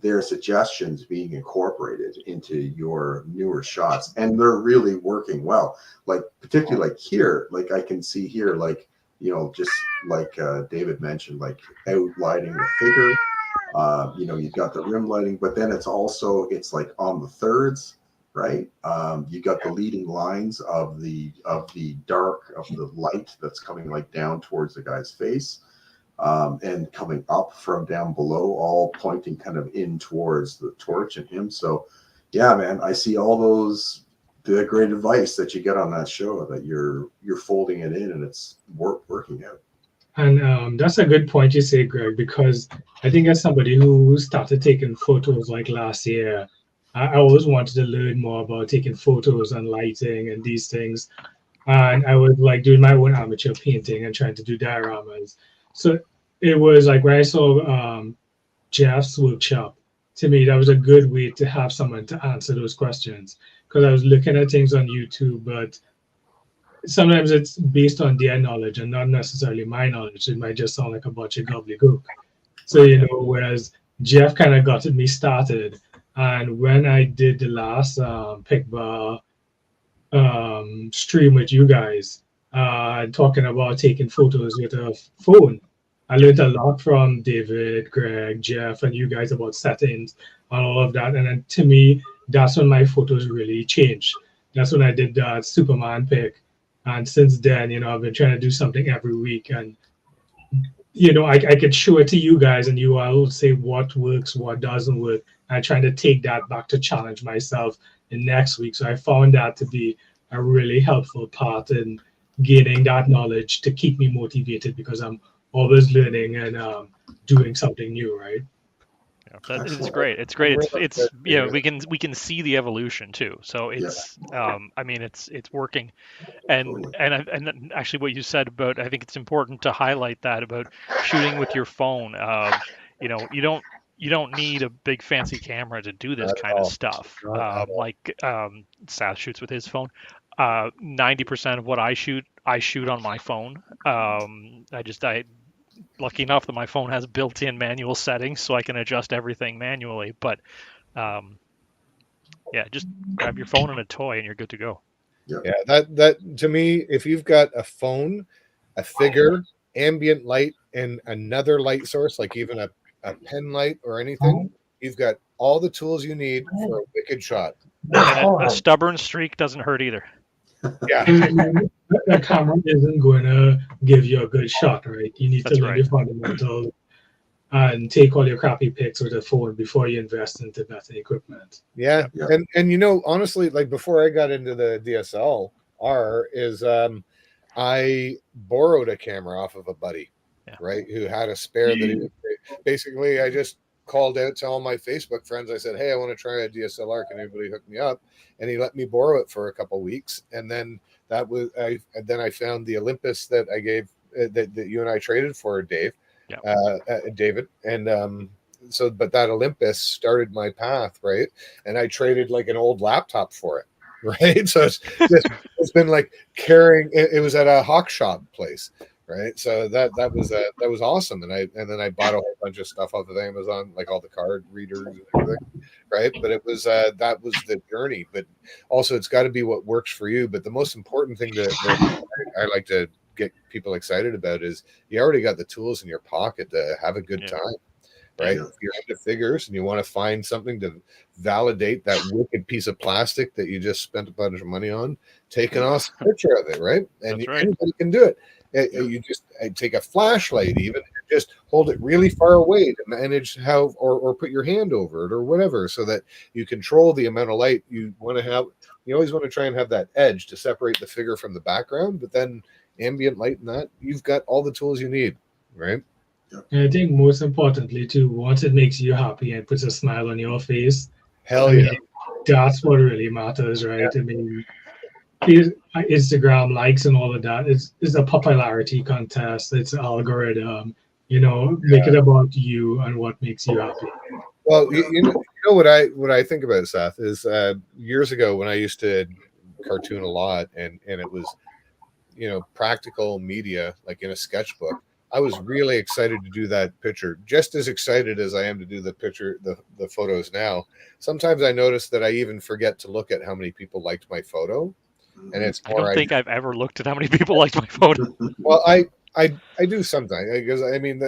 their suggestions being incorporated into your newer shots, and they're really working well. Like particularly like here, like I can see here, like just like David mentioned, like outlining the figure. You've got the rim lighting, but then it's like on the thirds, right? You got the leading lines of the light that's coming like down towards the guy's face, and coming up from down below, all pointing kind of in towards the torch and him. So, yeah, man, I see all the great advice that you get on that show, that you're folding it in and it's working out.
And that's a good point you say, Greg, because I think as somebody who started taking photos like last year, I always wanted to learn more about taking photos and lighting and these things. And I was like doing my own amateur painting and trying to do dioramas. So it was like when I saw Jeff's workshop, to me, that was a good way to have someone to answer those questions. Because I was looking at things on YouTube, but sometimes it's based on their knowledge and not necessarily my knowledge. It might just sound like a bunch of gobbledygook. So, whereas Jeff kind of got me started. And when I did the last Pic Bar stream with you guys, talking about taking photos with a phone, I learned a lot from David, Greg, Jeff, and you guys about settings and all of that. And then to me, that's when my photos really changed. That's when I did that Superman pick. And since then, I've been trying to do something every week. And, I could show it to you guys and you all will say what works, what doesn't work. I'm trying to take that back to challenge myself in next week. So I found that to be a really helpful part in gaining that knowledge to keep me motivated because I'm always learning and doing something new, right?
Yeah, it's great. It's great. It's we can see the evolution too. So it's I mean it's working, and actually what you said about, I think it's important to highlight that about shooting with your phone. You don't need a big fancy camera to do this kind of stuff. Seth shoots with his phone. 90% of what I shoot on my phone. I lucky enough that my phone has built-in manual settings, so I can adjust everything manually. But just grab your phone and a toy, and you're good to go.
Yeah, that to me, if you've got a phone, a figure, ambient light, and another light source, like even a pen light or anything, you've got all the tools you need for a wicked shot.
And a stubborn streak doesn't hurt either.
Yeah.
The camera isn't going to give you a good shot, right? You need to learn your fundamentals and take all your crappy pics with a phone before you invest into better equipment.
Yeah. And honestly, like before I got into the DSLR is I borrowed a camera off of a buddy, right, who had a spare that he basically I just called out to all my Facebook friends. I said, hey, I want to try a DSLR. Can anybody hook me up? And he let me borrow it for a couple of weeks. And then I found the Olympus that I gave that you and I traded for, David. And but that Olympus started my path, right? And I traded like an old laptop for it, right? So it's been like carrying. It was at a hawk shop place, right? So that was awesome. And then I bought a whole bunch of stuff off of Amazon, like all the card readers and everything, right? But it was that was the journey. But also, it's got to be what works for you. But the most important thing that I like to get people excited about is you already got the tools in your pocket to have a good time, right? If you're into figures and you want to find something to validate that wicked piece of plastic that you just spent a bunch of money on, take an awesome picture of it, right? And anybody can do it. You just take a flashlight even and just hold it really far away to manage how or put your hand over it or whatever, so that you control the amount of light you want to have. You always want to try and have that edge to separate the figure from the background, but then ambient light and that, you've got all the tools you need, right?
And I think most importantly too, once it makes you happy and puts a smile on your face, that's what really matters, right? I mean, Instagram likes and all of that, it's a popularity contest, it's an algorithm, make it about you and what makes you happy.
Well, you know what I think about, Seth, is years ago when I used to cartoon a lot and it was practical media, like in a sketchbook, I was really excited to do that picture, just as excited as I am to do the picture, the photos now. Sometimes I notice that I even forget to look at how many people liked my photo. And it's more,
I don't think I've ever looked at how many people liked my photo.
Well, I do sometimes, because I mean,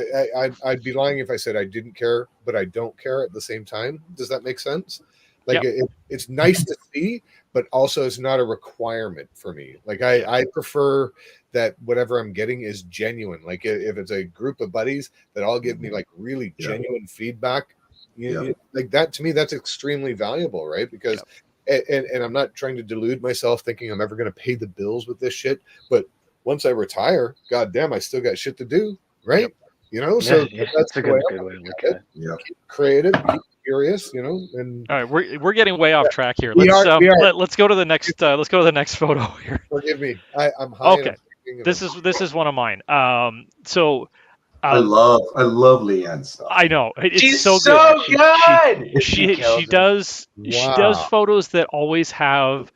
I'd be lying if I said I didn't care, but I don't care at the same time. Does that make sense? Like it's nice to see, but also it's not a requirement for me. Like I prefer that whatever I'm getting is genuine. Like if it's a group of buddies that all give me like really genuine feedback, like that, to me, that's extremely valuable, right? Because and I'm not trying to delude myself thinking I'm ever going to pay the bills with this shit, but once I retire, goddamn, I still got shit to do, right? So that's a good way to look at it. Keep creative, keep curious, and
all right, we're getting way off track here. Let's go to the next let's go to the next photo here.
Forgive me, I'm high.
Okay, this is one of mine.
I love Leanne's stuff.
I know, it's
She's
so
good.
She does photos that always have.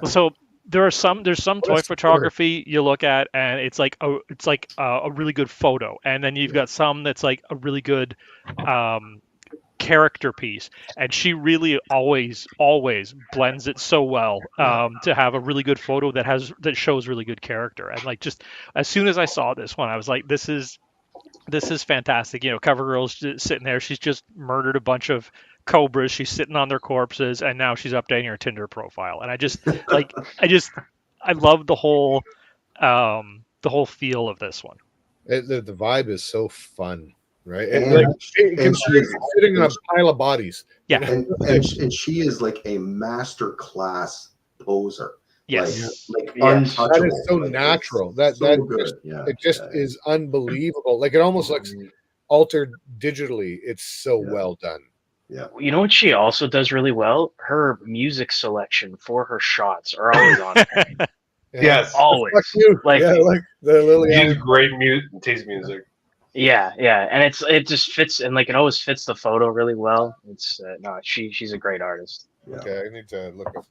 So there's some toy photography you look at and it's like a really good photo, and then you've got some that's like a really good character piece, and she really always blends it so well to have a really good photo that shows really good character. And like, just as soon as I saw this one, I was like, this is this is fantastic. You know, CoverGirl's just sitting there. She's just murdered a bunch of cobras. She's sitting on their corpses, and now she's updating her Tinder profile. And I just like, I love the whole feel of this one.
The vibe is so fun, right?
And,
Like
and
considering sitting on a pile of bodies.
Yeah.
And she is like a master class poser.
Yes.
Like
Yes.
untouchable.
That is so
Like,
natural.
it's
That
so good.
just,
Yeah.
it just is unbelievable. Like it almost looks altered digitally. It's so well done.
Yeah.
You know what she also does really well? Her music selection for her shots are always on point.
Yeah.
Yes.
Always.
Fuck you.
Like,
yeah, like the Lily
She has
Allen.
great taste music.
yeah, and it just fits, and like it always fits the photo really well. It's no, she's a great artist.
Yeah.
Okay, I need to look up.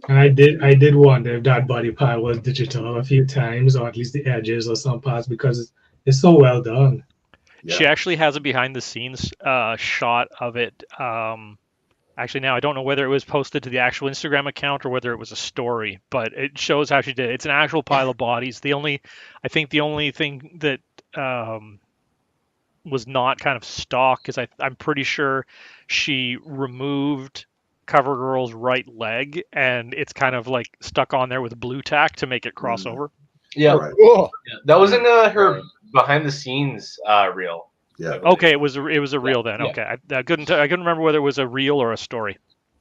And I did wonder if that body part was digital a few times, or at least the edges or some parts, because it's so well done.
Yeah.
She actually has a behind the scenes shot of it. Actually, now I don't know whether it was posted to the actual Instagram account or whether it was a story, but it shows how she did it. It's an actual pile of bodies. I think the only thing that was not kind of stock, because I'm pretty sure she removed CoverGirl's right leg, and it's kind of like stuck on there with blue tack to make it cross over.
Yeah,
Right.
Cool.
that was in her behind the scenes reel.
Yeah.
Okay, it was a reel then.
Yeah.
Okay, I couldn't remember whether it was a reel or a story.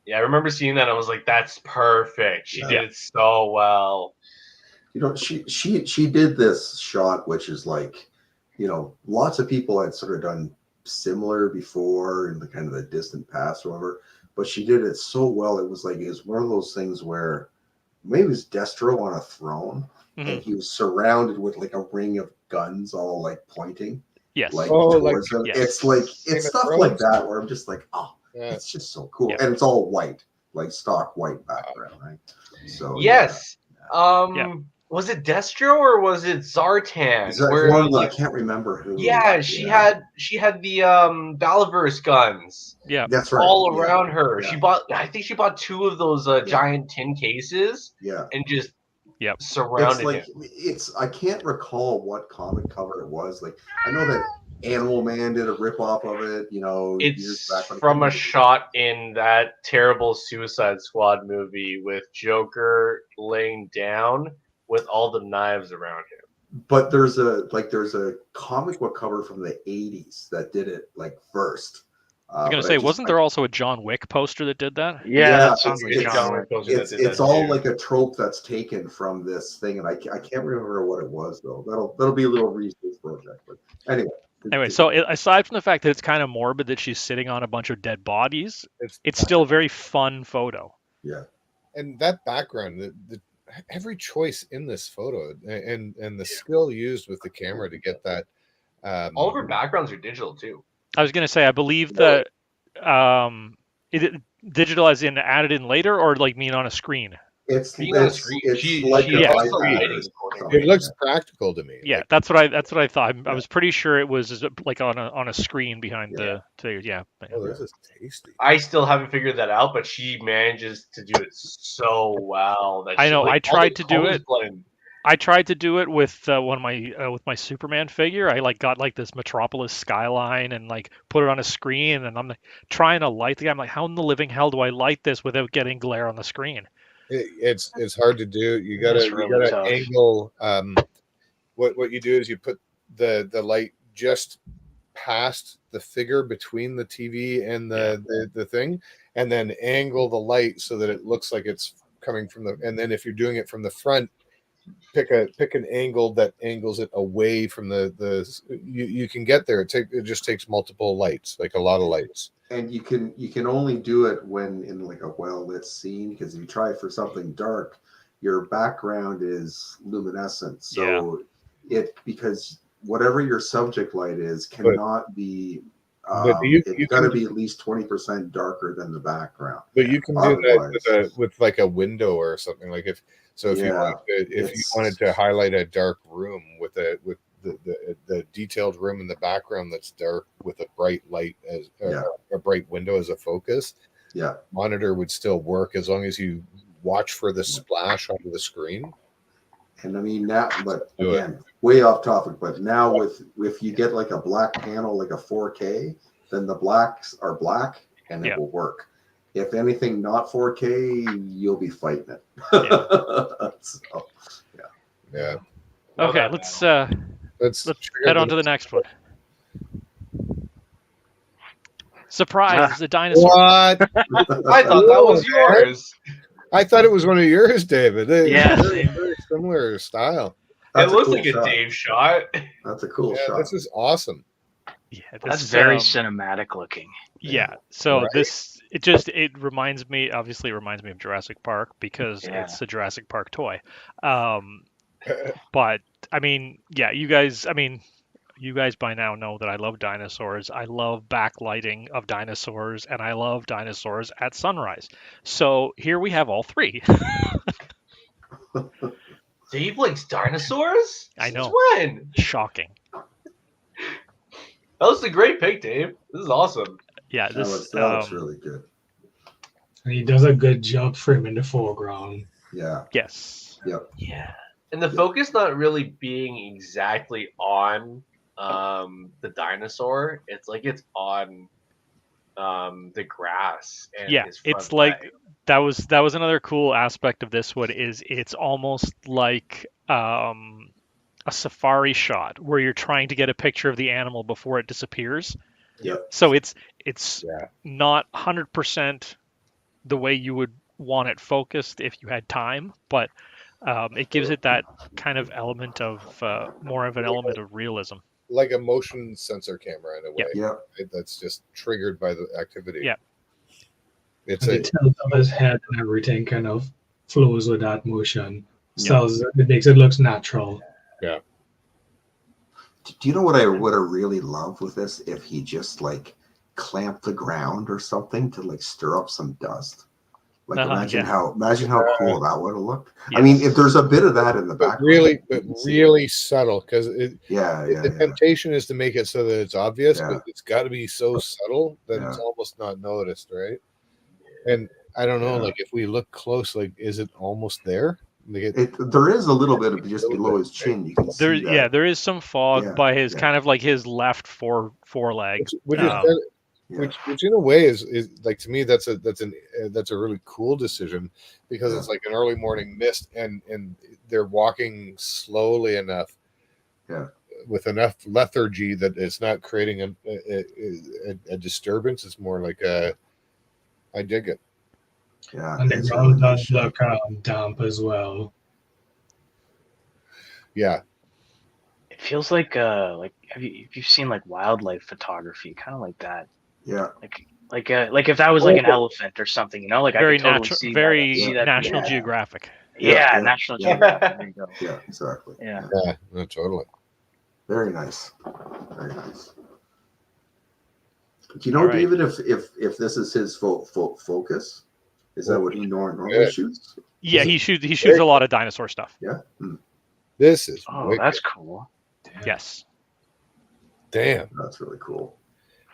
Yeah, I remember seeing that. I was like, "That's perfect. She
Yeah.
did it so well."
You know, she did this shot, which is like, you know, lots of people had sort of done similar before in the kind of the distant past or whatever, but she did it so well. It was one of those things where maybe it was Destro on a throne, and he was surrounded with like a ring of guns all like pointing.
Yes.
Like
like,
towards him.
yes.
It's stuff like that where I'm just like, oh,
Yeah.
it's just so cool.
Yeah.
And it's all white, like stock white background, right? So
Yes.
Yeah.
Was it Destro or was it Zartan?
Is that
Where
one, I can't remember who.
yeah, she had the Balaverse guns
That's right.
all around her.
Yeah.
I think she bought 2 of those giant tin cases
Yeah.
and just
Yep.
surrounded
It's like
him.
I can't recall what comic cover it was. Like I know that Animal Man did a rip off of it, you know, years
It's
back when it
from
came
a
out.
shot in that terrible Suicide Squad movie with Joker laying down with all the knives around him.
But there's a comic book cover from the 80s that did it like first.
I was gonna say, wasn't there also a John Wick poster that did that?
Yeah, that sounds like
it's
John
John
Wick.
Wick.
It's all like a trope that's taken from this thing, and I can't remember what it was though. That'll be a little research project. But anyway,
So aside from the fact that it's kind of morbid that she's sitting on a bunch of dead bodies, it's still a very fun photo.
yeah,
And that background, the every choice in this photo, and the skill used with the camera to get that.
All of her backgrounds are digital too.
I was gonna say, I believe that it digital as in added in later, or like mean on a screen.
it's
Being on the screen, she
like
adjusts
an
the
iPad
lighting
or
accordingly.
something,
It looks practical to me.
Yeah,
Like,
that's what I thought. I was pretty sure it was like on a screen behind the yeah.
oh, this is tasty.
I still haven't figured that out, but she manages to do it so well. That
I
she,
know,
like,
I tried
all the
to do
colors
it.
blend.
I tried to do it with one of my with my Superman figure. I like got like this Metropolis skyline and like put it on a screen, and I'm like, trying to light the. I'm like, how in the living hell do I light this without getting glare on the screen?
It's hard to do. You
It's
gotta
really tough.
angle. What you do is you put the light just past the figure between the TV and the thing, and then angle the light so that it looks like it's coming from the. And then if you're doing it from the front, pick an angle that angles it away from the. You can get there. It just takes multiple lights, like a lot of lights.
and you can only do it when in like a well lit scene, because if you try for something dark, your background is luminescent. So because whatever your subject light is cannot be. It's got to be at least 20% darker than the background.
But you can do that with like a window or something. Like if you wanted to highlight a dark room with the detailed room in the background that's dark with a bright light as a bright window as a focus, monitor would still work as long as you watch for the splash onto the screen.
And I mean now, but
Do it.
again, way off topic. But now if you get like a black panel, like a 4K, then the blacks are black and it will work. If anything not 4K, you'll be fighting it. So,
Yeah.
Okay, let's head on to the next one. Surprise! It's a dinosaur.
What?
I thought that was yours.
I thought it was one of yours, David.
Yeah,
Very,
same.
very similar style.
It looks
cool
like
shot.
a Dave shot.
That's a cool
Yeah,
shot.
this is awesome.
Yeah,
That's
this
very cinematic looking.
Yeah, so
Right?
it reminds me, obviously it reminds me of Jurassic Park because it's a Jurassic Park toy. But I mean, yeah, you guys by now know that I love dinosaurs. I love backlighting of dinosaurs, and I love dinosaurs at sunrise. So here we have all three.
Dave likes dinosaurs?
I know.
Since when?
Shocking.
That was a great pick, Dave. This is awesome.
Yeah,
That
this
looks really good.
And he does a good job framing the foreground.
Yeah.
yes.
Yep.
Yeah. And the focus not really being exactly on the dinosaur. It's like it's on the grass and
Yeah,
his front
it's like
leg.
that was another cool aspect of this one is it's almost like a safari shot where you're trying to get a picture of the animal before it disappears.
Yep.
So it's
Yeah.
not 100% the way you would want it focused if you had time, but it gives it that kind of element of more of an element of realism.
Like a motion sensor camera in a way.
Yep.
That's just triggered by the activity.
Yeah.
It's
And
a
the tilt of his head and everything kind of flows with that motion. So it makes it look natural.
yeah.
Do you know what I would have really loved with this? If he just like clamped the ground or something to like stir up some dust. Like imagine how cool that would have looked.
Yes.
I mean, if there's a bit of that in the
But
background,
really subtle because the
yeah.
temptation is to make it so that it's obvious,
Yeah.
but it's got to be so subtle that it's almost not noticed, right? And I don't know, like if we look close, like is it almost there? Like
there is a little bit of just below his chin. You can
There,
see that.
yeah, there is some fog by his kind of like his left foreleg.
which in a way is like to me that's a really cool decision because it's like an early morning mist and they're walking slowly enough with enough lethargy that it's not creating a disturbance. It's more like I dig it.
Yeah,
And the ground does look damp as well.
Yeah.
It feels like have you seen like wildlife photography, kind of like that.
Yeah.
Like if that was like an elephant or something, you know, like
Very
I could totally
natural,
see
very
see that.
National Geographic.
Yeah, National Geographic. There you go.
Yeah, exactly.
Yeah.
Yeah, no, totally.
Very nice. Very nice. Do you know, David, if this is his focus? Is that what he normally shoots?
Yeah, he shoots a lot of dinosaur stuff.
Yeah.
This is
that's cool.
Yes.
Damn.
That's really cool.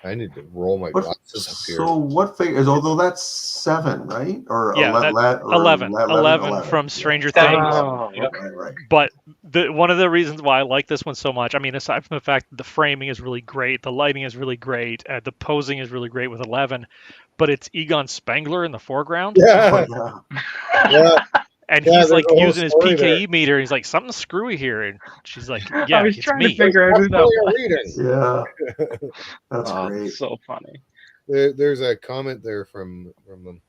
I need to roll my glasses up here.
So what figure is, although that's 7, right? Or
yeah, 11 from Stranger Things.
Oh,
right.
But one of the reasons why I like this one so much, I mean, aside from the fact that the framing is really great, the lighting is really great, the posing is really great with 11, but it's Egon Spengler in the foreground.
Yeah.
Yeah.
And he's like using his PKE meter. He's like, something's screwy here. And she's like, yeah,
I was
it's
trying
me.
to figure out who that was.
Yeah. That's great.
So funny.
There's a comment there from them.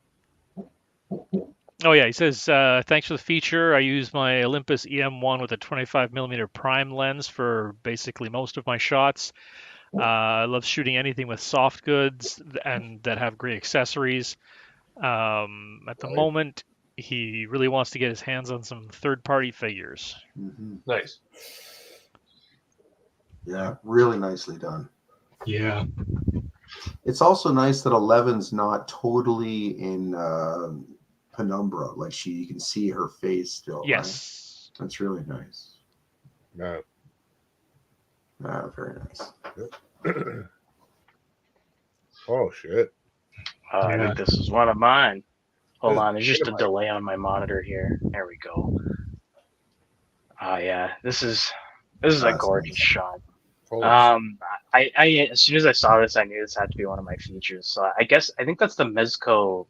Oh, yeah. He says, thanks for the feature. I use my Olympus EM1 with a 25mm prime lens for basically most of my shots. I love shooting anything with soft goods and that have great accessories. At the moment, he really wants to get his hands on some third-party figures.
Mm-hmm.
Nice.
Yeah, really nicely done.
Yeah.
It's also nice that 11's not totally in penumbra. Like you can see her face still.
Yes.
Right? That's really nice.
No.
Very nice.
Oh shit.
I think this is one of mine. Hold on, there's just a delay on my monitor here. There we go. Oh yeah, this is a
That's
gorgeous
amazing.
shot.
Holy
I as soon as I saw this, I knew this had to be one of my features. So I think that's the Mezco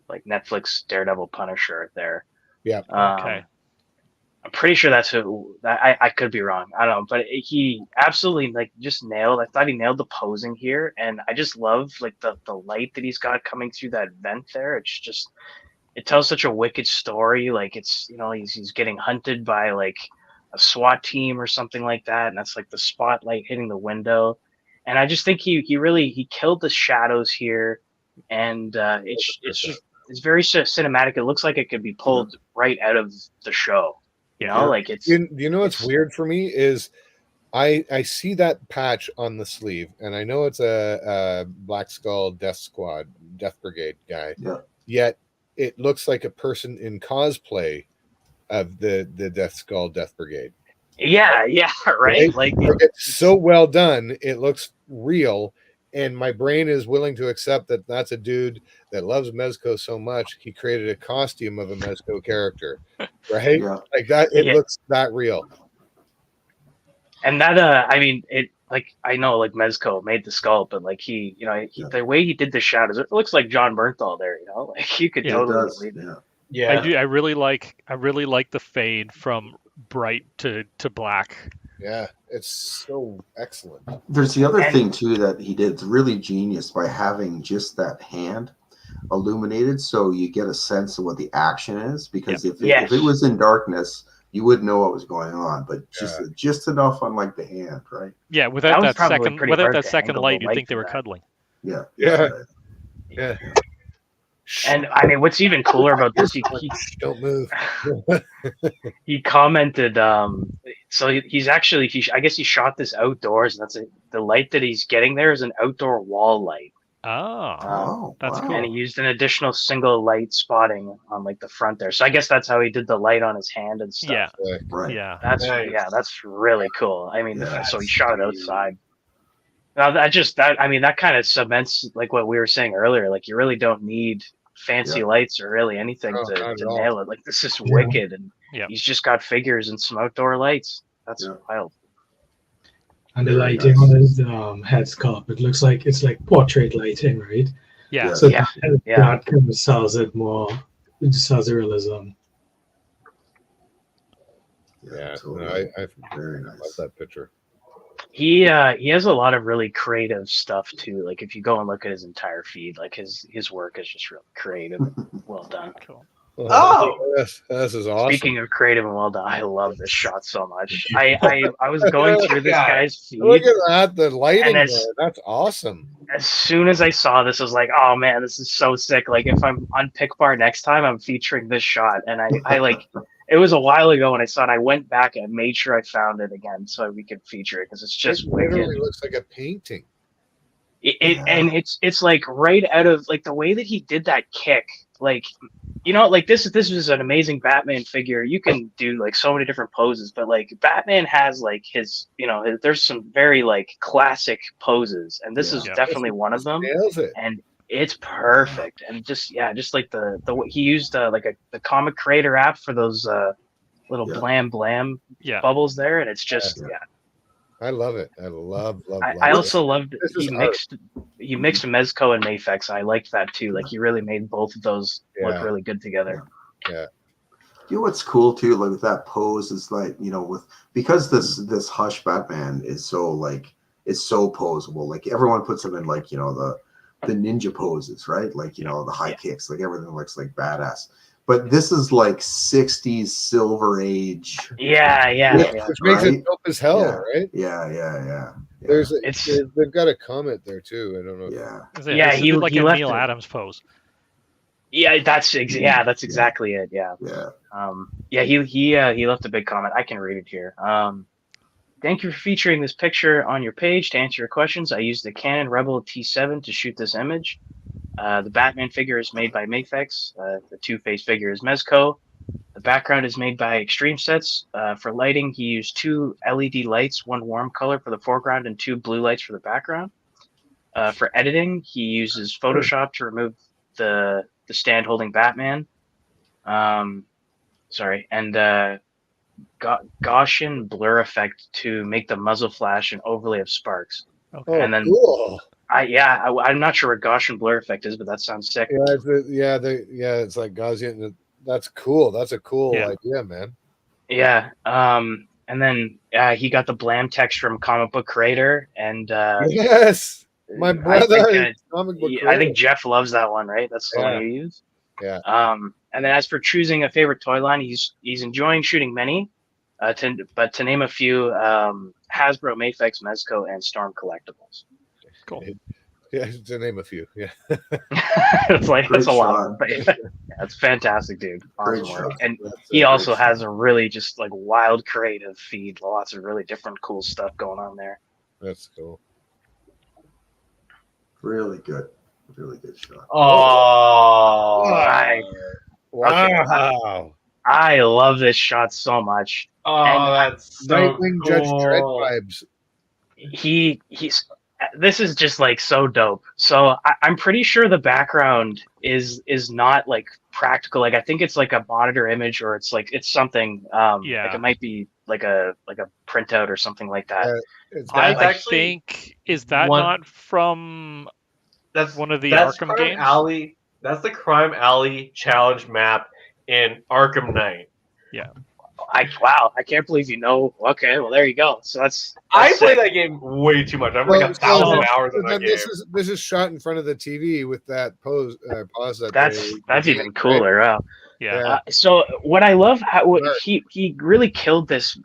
like Netflix Daredevil Punisher right there.
Yeah.
Okay.
I'm pretty sure that's who. I could be wrong. I don't know, but he absolutely like just nailed. I thought he nailed the posing here, and I just love like the light that he's got coming through that vent there. It's just it tells such a wicked story. Like it's he's getting hunted by like a SWAT team or something like that, and that's like the spotlight hitting the window. And I just think he killed the shadows here, and it's very cinematic. It looks like it could be pulled right out of the show. Like it's
You know what's weird for me is I see that patch on the sleeve, and I know it's a Black Skull Death Brigade guy.
Yeah.
Yet it looks like a person in cosplay of the Death Skull Death Brigade.
yeah, right. Like
It's so well done. It looks real, and my brain is willing to accept that that's a dude that loves Mezco so much he created a costume of a Mezco character, right?
Yeah.
Like that. It
Yeah.
looks that real.
And that I mean it like I know like Mezco made the skull, but like he the way he did the shadows, it looks like John Bernthal there. Like you could
Yeah,
totally
It does.
believe it.
Yeah.
Yeah.
I do. I really like the fade from bright to black.
Yeah, it's so excellent.
There's the other
And-
thing too that he did. It's really genius by having just that hand illuminated, so you get a sense of what the action is. Because if it was in darkness, you wouldn't know what was going on. But just enough on like the hand, right?
Yeah, without
was
that
probably
second
pretty hard to
second
angle
light,
the
you'd
light
think they
for
were
that.
cuddling.
Yeah.
Yeah. Yeah.
And I mean, what's even cooler about this,
Don't move.
he commented. So he's actually I guess he shot this outdoors, and the light that he's getting there is an outdoor wall light.
Oh, that's cool.
And he used an additional single light spotting on like the front there. So I guess that's how he did the light on his hand and stuff.
Yeah,
Right.
yeah.
That's
Nice.
that's really cool. I mean,
Yeah,
so he
that's
shot it
crazy.
outside. Now that kind of cements like what we were saying earlier. Like you really don't need fancy lights or really anything
No,
to
not at all.
nail it. Like this is
Yeah.
wicked, and
Yeah.
he's just got figures and some outdoor lights. That's
Yeah.
wild.
And the
Very
lighting
nice.
on his head sculpt, it looks like it's like portrait lighting, right?
Yeah.
So
Yeah, yeah.
that kind of sells it more. It just sells the realism.
Yeah,
Totally.
no, I
Very
love
nice.
that picture.
He has a lot of really creative stuff too. Like if you go and look at his entire feed, like his work is just really creative and well done.
Cool.
Oh!
This is awesome.
Speaking of creative and well done, I love this shot so much. I was going through this guy's feed.
Look at that, the lighting
And
there.
as-
That's awesome.
As soon as I saw this, I was like, "Oh man, this is so sick!" Like if I'm on Pic Bar next time, I'm featuring this shot. And I like it was a while ago when I saw it. I went back and made sure I found it again so we could feature it because it's just
It
wicked.
literally looks like a painting.
And it's like right out of like the way that he did that kick, like like this is an amazing Batman figure. You can do like so many different poses, but like Batman has like his there's some very like classic poses, and this is
Yeah.
definitely one of them,
Nails it.
and it's perfect. And just like the he used like the comic creator app for those little blam
Yeah.
bubbles there, and it's just
I love it. I love
I also loved
This
he
is
mixed Mezco and Mafex. I liked that too. Like he really made both of those look
Yeah.
really good together.
You know what's cool too, like with that pose is like, because this Hush Batman is so like it's so posable. Like everyone puts him in like, the ninja poses, right? Like, the high kicks, like everything looks like badass. But this is like 60s Silver Age.
Yeah.
Which makes
Right?
it dope as hell,
Yeah.
right?
Yeah.
They've got a comment there too. I don't know.
Yeah.
Yeah,
This
he-
is like
he
a
left
Neil
it.
Adams pose.
Yeah, that's exactly it. Yeah.
Yeah.
He left a big comment. I can read it here. Thank you for featuring this picture on your page. To answer your questions, I used the Canon Rebel T7 to shoot this image. The Batman figure is made by Mafex. The Two-Face figure is Mezco. The background is made by Extreme Sets. For lighting, he used 2 LED lights, one warm color for the foreground and 2 blue lights for the background. For editing, he uses Photoshop to remove the stand holding Batman. And Gaussian blur effect to make the muzzle flash an overlay of sparks.
Okay.
Oh,
And then
cool.
I'm not sure what Gaussian blur effect is, but that sounds sick.
Yeah, it's like Gaussian. That's cool. That's a cool
Yeah.
idea, man.
Yeah. And then he got the bland text from Comic Book Creator, and
Yes, my brother. Comic book
I think
creator.
Jeff loves that one, right? That's the one you use.
Yeah.
And then as for choosing a favorite toy line, he's enjoying shooting many, but to name a few, Hasbro, Mafex, Mezco, and Storm Collectibles.
Cool.
Yeah, to name a few. Yeah.
It's like
Great
that's a lot,
shot.
but yeah, it's fantastic, dude.
Great
Awesome work.
shot.
And
That's
he
a
also
great
has a really just like wild creative feed, lots of really different cool stuff going on there.
That's cool.
Really good. Really good shot.
Oh,
Wow.
I love this shot so much.
that's so
Nightwing Judge Dredd
cool.
vibes.
He's this is just like so dope. So I'm pretty sure the background is not like practical. Like I think it's like a monitor image, or it's something.
Yeah.
Like it might be like a printout or something like that.
It's
I
got
actually
think is that
one-
not from
That's
one of the
that's
Arkham
Crime
games?
Alley. That's the Crime Alley challenge map in Arkham Knight.
Wow, I can't believe you know. Okay, well there you go. So that's
I play
sick.
that game way too much. I'm like 1,000 hours in that game.
This is shot in front of the TV with that pause that
That's even cooler. Wow.
Yeah.
So what I love
Right.
he really killed this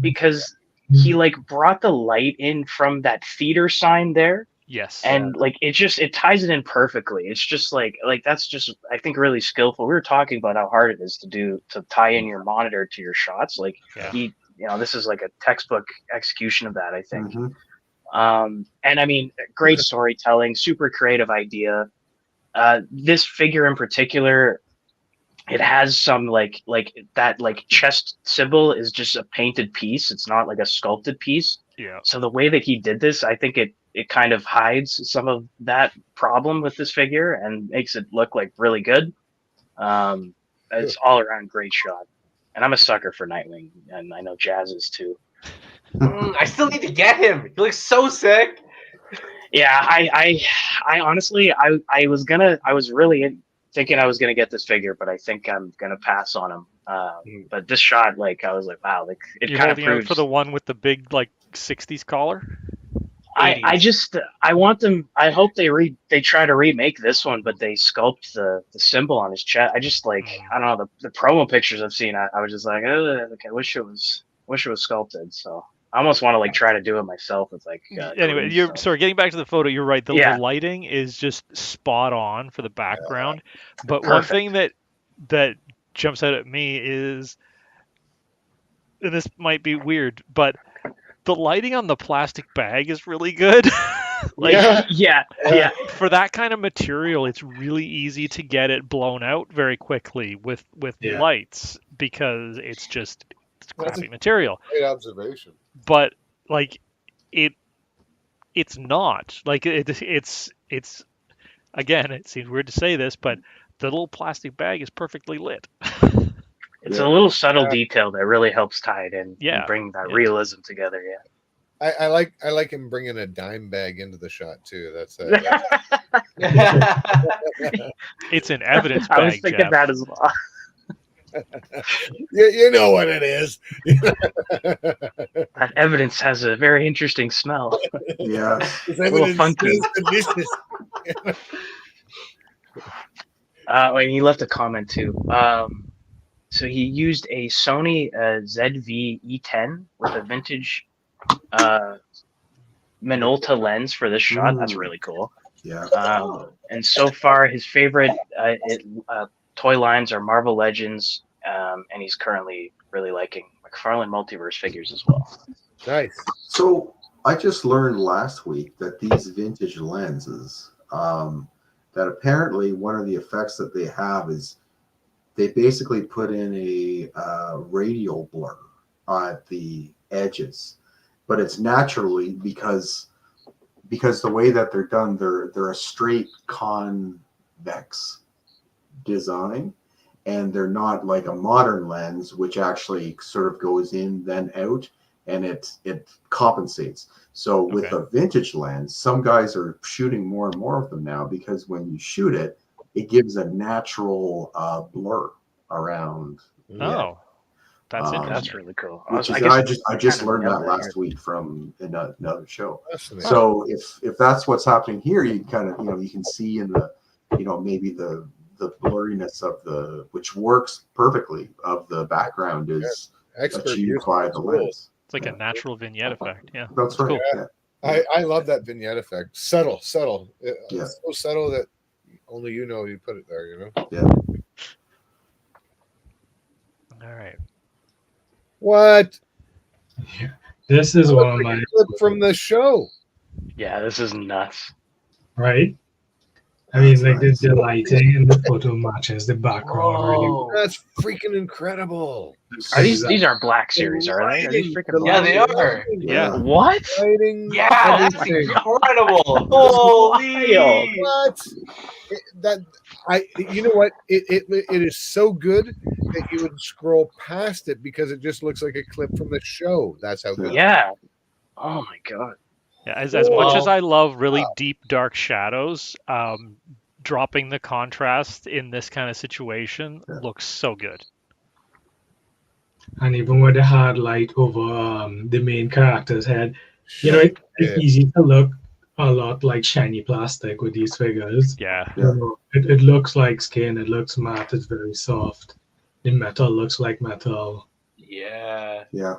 because he like brought the light in from that theater sign there,
Yes.
and like it ties it in perfectly. It's just like that's just I think really skillful. We were talking about how hard it is to tie in your monitor to your shots. Like this is like a textbook execution of that, I think.
Mhm.
And I mean, great storytelling, super creative idea. This figure in particular, it has some like that like chest symbol is just a painted piece. It's not like a sculpted piece.
Yeah.
So the way that he did this, I think it kind of hides some of that problem with this figure and makes it look like really good. It's all around great shot. And I'm a sucker for Nightwing, and I know Jazz is too.
I still need to get him. He looks so sick.
Yeah, I honestly, I was really thinking I was gonna get this figure, but I think I'm gonna pass on him. But this shot, like, I was like, wow, like it
You're
kind of
holding out
proves.
for the one with the big like 60s collar?
I want them. I hope they try to remake this one, but they sculpt the symbol on his chest. I just like I don't know the promo pictures I've seen. I was just like, okay, I wish it was sculpted. So I almost want to like try to do it myself with like.
Anyway,
glue, so.
sorry. Getting back to the photo, you're right. The lighting is just spot on for the background. But one thing that jumps out at me is, and this might be weird, but the lighting on the plastic bag is really good.
Yeah.
For that kind of material, it's really easy to get it blown out very quickly with lights because it's crappy material.
Great observation.
But like it's not like it's again. It seems weird to say this, but the little plastic bag is perfectly lit.
It's a little subtle detail that really helps tie it in and bring that realism together. Yeah.
I like him bringing a dime bag into the shot too. That's
it's an evidence bag.
I was thinking that as well.
You know what it is.
That evidence has a very interesting smell.
Yeah,
This
a little funky. And he left a comment too. So he used a Sony ZV E10 with a vintage Minolta lens for this shot. That's really cool.
Yeah.
And so far, his favorite toy lines are Marvel Legends, and he's currently really liking McFarlane Multiverse figures as well.
Nice.
So I just learned last week that these vintage lenses, that apparently one of the effects that they have is they basically put in a radial blur at the edges, but it's naturally because the way that they're done, they're a straight convex design, and they're not like a modern lens, which actually sort of goes in then out, and it compensates. So with
Okay.
a vintage lens, some guys are shooting more and more of them now because when you shoot it, it gives a natural blur around.
Oh, that's interesting.
That's really cool.
Which is, I just learned that last week from another show. So if that's what's happening here, you kind of you can see in the maybe the blurriness of which works perfectly of the background is achieved by the lens.
It's like a natural vignette effect. Yeah,
that's right.
Cool.
Yeah.
I love that vignette effect. Subtle.
Yeah.
It's so subtle that only you put it there.
Yeah.
All right.
What?
Yeah. This is one of my
clip from the show.
Yeah, this is nuts.
Right? I mean, like the lighting and the photo matches the background really well.
That's freaking incredible.
Are these are Black Series, are they? Are these freaking
Yeah,
Black
they
Series?
are.
Yeah.
What?
Lighting,
Yeah, that's
everything.
incredible. Holy!
What? You know what? It is so good that you would scroll past it because it just looks like a clip from the show. That's how good.
Yeah. Oh my god.
Yeah, as much as I love really deep dark shadows, dropping the contrast in this kind of situation looks so good.
And even with the hard light over the main character's head, it's easy to look a lot like shiny plastic with these figures.
Yeah.
It looks like skin. It looks matte. It's very soft. The metal looks like metal.
Yeah.
Yeah.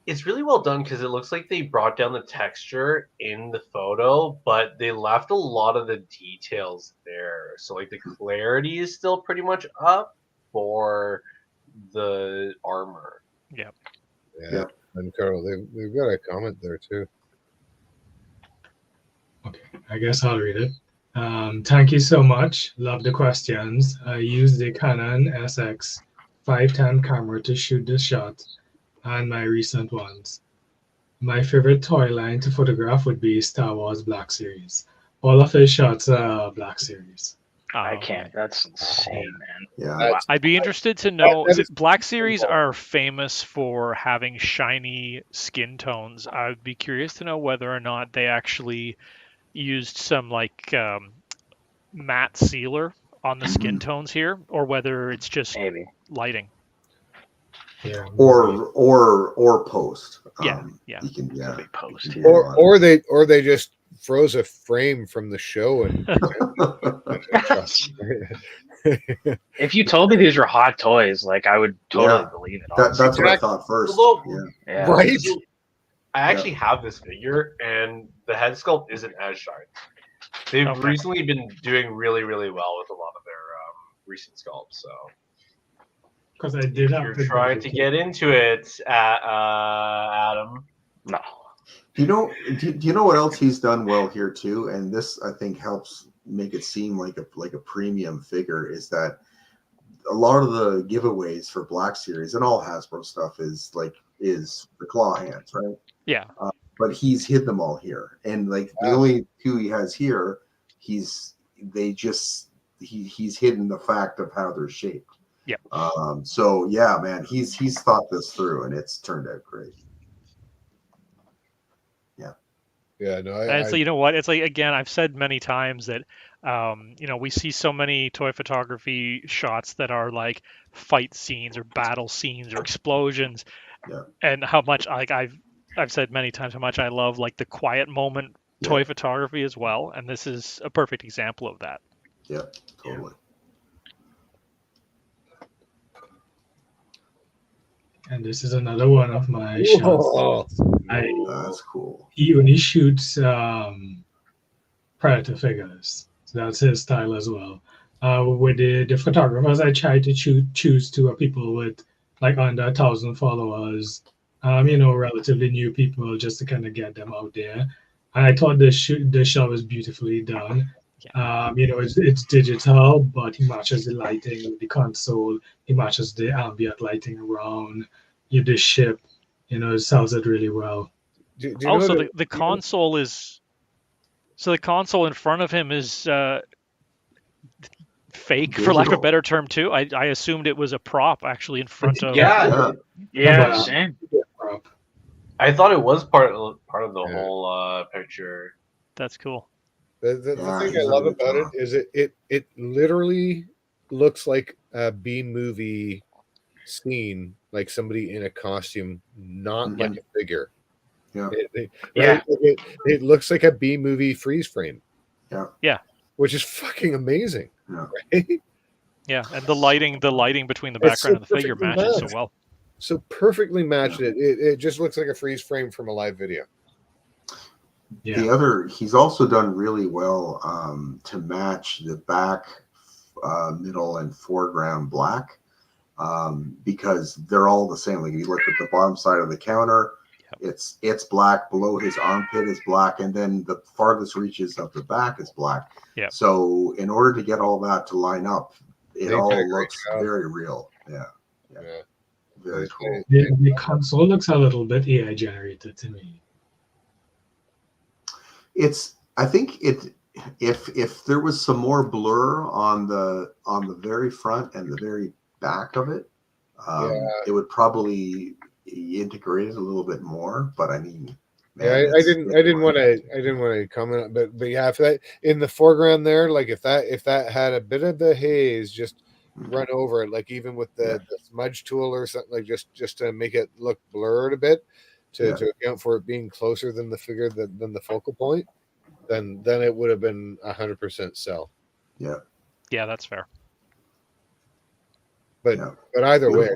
It's really well done because it looks like they brought down the texture in the photo, but they left a lot of the details there. So like the clarity is still pretty much up for the armor.
Yep.
Yeah. And Carol, they've got a comment there too.
Okay, I guess I'll read it. Thank you so much. Love the questions. I used the Canon SX 510 camera to shoot this shot and my recent ones. My favorite toy line to photograph would be Star Wars Black Series. All of his shots are Black Series.
I can't. That's insane, man.
Yeah.
I'd be interested to know. Black Series are famous for having shiny skin tones. I'd be curious to know whether or not they actually used some like matte sealer on the skin tones here, or whether it's just lighting.
Yeah.
Or post.
Yeah.
You can
be post.
Or they just froze a frame from the show and
if you told me these were hot toys, like I would totally believe it.
That's what I thought first.
Yeah.
Right.
I actually have this figure, and the head sculpt isn't as sharp. They've recently been doing really, really well with a lot of their recent sculpts. So,
because I did have.
You're trying to get into it, Adam.
No.
Do you know what else he's done well here too? And this I think helps make it seem like a premium figure is that a lot of the giveaways for Black Series and all Hasbro stuff is the claw hands, right?
Yeah.
But he's hid them all here, and like the only two he has here, he's hidden the fact of how they're shaped.
Yeah.
So yeah, man, he's thought this through, and it's turned out great.
Yeah, no,
and so you know what? It's like, again, I've said many times that we see so many toy photography shots that are like fight scenes or battle scenes or explosions, and how much I've said many times how much I love like the quiet moment toy photography as well, and this is a perfect example of that.
Yeah, totally.
And this is another one of my shots.
That's cool.
He only shoots Predator figures. So that's his style as well. With the photographers I try to choose to are people with like under 1,000 followers, relatively new people, just to kind of get them out there. And I thought the shot was beautifully done. It's digital, but he matches the lighting with the console. He matches the ambient lighting around the ship. It sells it really well.
Also, the console is. So the console in front of him is. fake, for lack of a
Digital.
better term, too. I assumed it was a prop actually in front of.
Yeah,
Yeah.
Same.
Prop.
I thought it was part of the
Yeah.
whole picture.
That's cool.
The
Yeah,
thing
he's
I
done a
love
good
about it
job.
is it literally looks like a B movie scene, like somebody in a costume, not like a figure.
Yeah.
Yeah.
It looks like a B movie freeze frame.
Yeah.
Yeah.
Which is fucking amazing.
Yeah.
Right?
Yeah, and the lighting between the
It's
background
so
and the figure
perfectly
matches so
matched.
well.
So perfectly matched. It just looks like a freeze frame from a live video.
Yeah.
He's also done really well to match the back, middle, and foreground black because they're all the same. Like if you look at the bottom side of the counter, it's black. Below his armpit is black, and then the farthest reaches of the back is black.
Yeah.
So in order to get all that to line up, it
They
all
did a great
looks
job.
very real. Yeah. Very cool.
The console looks a little bit AI generated to me.
I think if there was some more blur on the very front and the very back of it, it would probably integrate it a little bit more. But I mean, man,
I didn't want to comment on, but yeah, if that in the foreground there, like if that had a bit of the haze just run over it, like even with the smudge tool or something, like just to make it look blurred a bit to account for it being closer than the figure than the focal point, then it would have been 100% sell.
Yeah.
Yeah, that's fair.
But either way,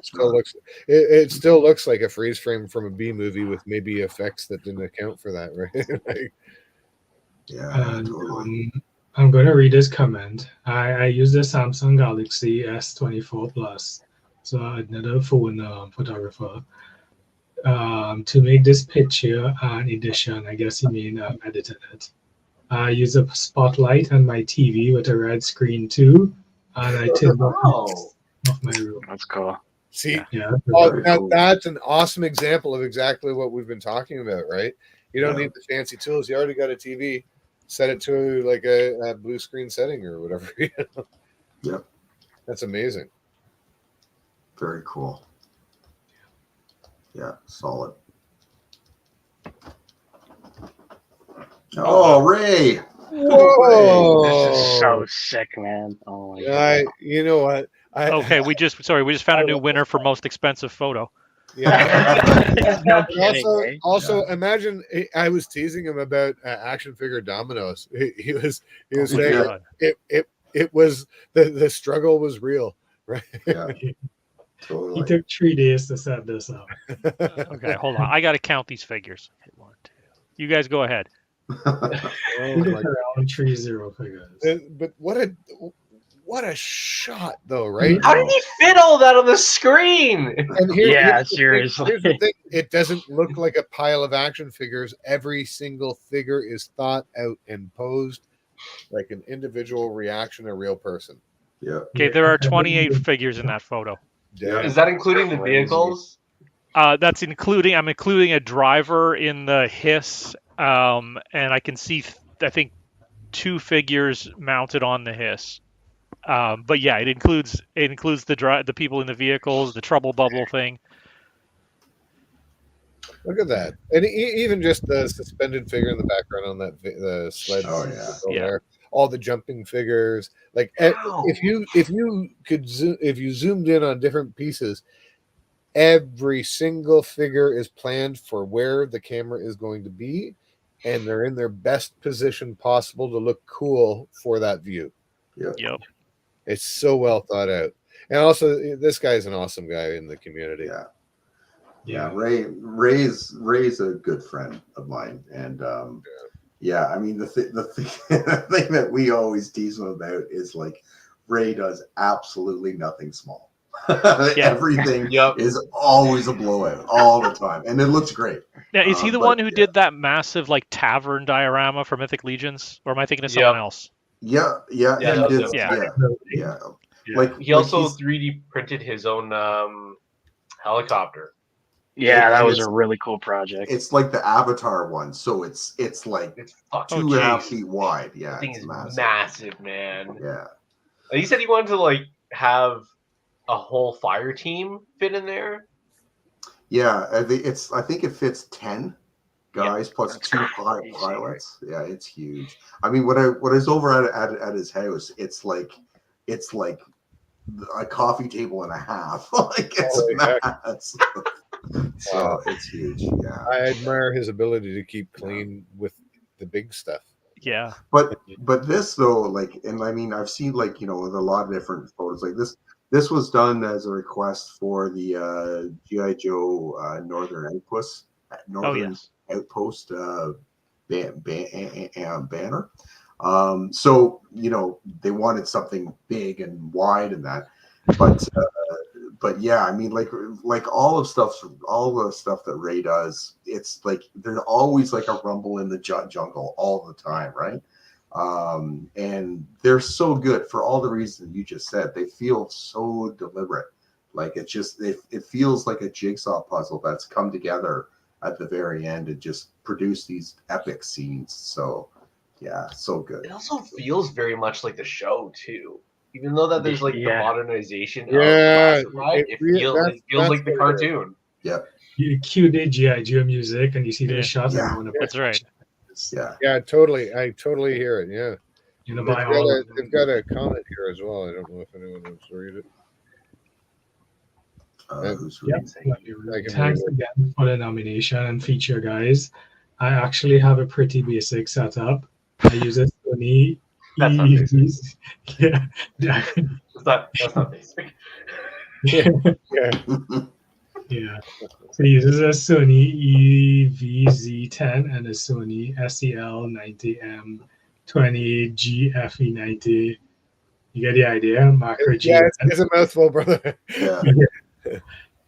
it still looks like a freeze frame from a B movie with maybe effects that didn't account for that, right? Like,
And
totally.
I'm going to read this comment. I use the Samsung Galaxy S24 Plus, so another phone photographer, to make this picture an edition. I guess you mean edited it. I use a spotlight on my TV with a red screen too, and I turned off my room.
That's cool.
See,
cool.
That's an awesome example of exactly what we've been talking about, right? You don't need the fancy tools. You already got a TV. Set it to like a blue screen setting or whatever. You know?
Yep.
That's amazing.
Very cool. Yeah, solid. Oh, Ray!
Whoa!
This is so sick, man. Oh my god.
You know what?
Okay, we just found a new winner for most expensive photo.
Yeah.
No kidding,
also, imagine I was teasing him about action figure dominoes. He was saying it was the struggle was real, right?
Yeah. Totally.
He took 3 days to set this up.
Okay, hold on. I got to count these figures. Okay, 1, 2. You guys go ahead.
Around 30 figures.
But what a shot, though, right?
How did he fit all that on the screen?
And
seriously.
Here's the thing. It doesn't look like a pile of action figures. Every single figure is thought out and posed like an individual reaction, a real person.
Yeah.
Okay, there are 28 figures in that photo.
Yeah.
Is that including the vehicles?
I'm including a driver in the hiss, and I can see I think 2 figures mounted on the hiss. But yeah, it includes the people in the vehicles, the trouble bubble thing.
Look at that, and even just the suspended figure in the background on the sled.
Oh yeah.
There. All the jumping figures. Like if you zoomed in on different pieces, every single figure is planned for where the camera is going to be, and they're in their best position possible to look cool for that view.
Yep.
It's so well thought out. And also, this guy's an awesome guy in the community.
Yeah. Ray's a good friend of mine, and I mean the thing that we always tease him about is like Ray does absolutely nothing small. Everything is always a blowout all the time, and it looks great.
Now, is he the one who did that massive like tavern diorama for Mythic Legions, or am I thinking of someone else?
Yeah. Like
he also 3D printed his own helicopter.
Yeah, that was a really cool project.
It's like the Avatar one, so it's like 2.5 feet wide. Yeah,
the thing is massive, man.
Yeah.
You said you wanted to like have a whole fire team fit in there.
Yeah, I think it fits 10 guys plus
that's
2
crazy.
pilots. Yeah, it's huge. I mean, when I was over at his house, it's like a coffee table and a half. Like it's
Holy heck.
massive. So it's huge. Yeah.
I admire his ability to keep clean with the big stuff.
Yeah.
But this though, like, and I mean, I've seen like a lot of different photos like this. This was done as a request for the GI Joe Northern Outpost Outpost banner. So they wanted something big and wide and that, but yeah, I mean, like all the stuff that Ray does, it's like there's always like a rumble in the jungle all the time, right? And they're so good for all the reasons you just said. They feel so deliberate. Like it feels like a jigsaw puzzle that's come together at the very end and just produce these epic scenes. So yeah, so good.
It also feels very much like the show too. Even though that there's like the modernization
Yeah,
of classified, it feels like the cartoon.
Yep.
You cue the GI Joe music and you see the shots.
Yeah.
That's right.
Yeah, totally. I totally hear it. Yeah.
They've
got a comment here as well. I don't know if anyone wants to read it.
Who's reading?
Thanks again for the nomination and feature, guys. I actually have a pretty basic setup. I use a Sony.
That's not basic.
Yeah.
That's not basic.
Yeah.
Yeah. So it uses a Sony EVZ10 and a Sony SEL90M 20 GFE90. You get the idea? Macro
Yeah, it's a mouthful, brother.
Yeah.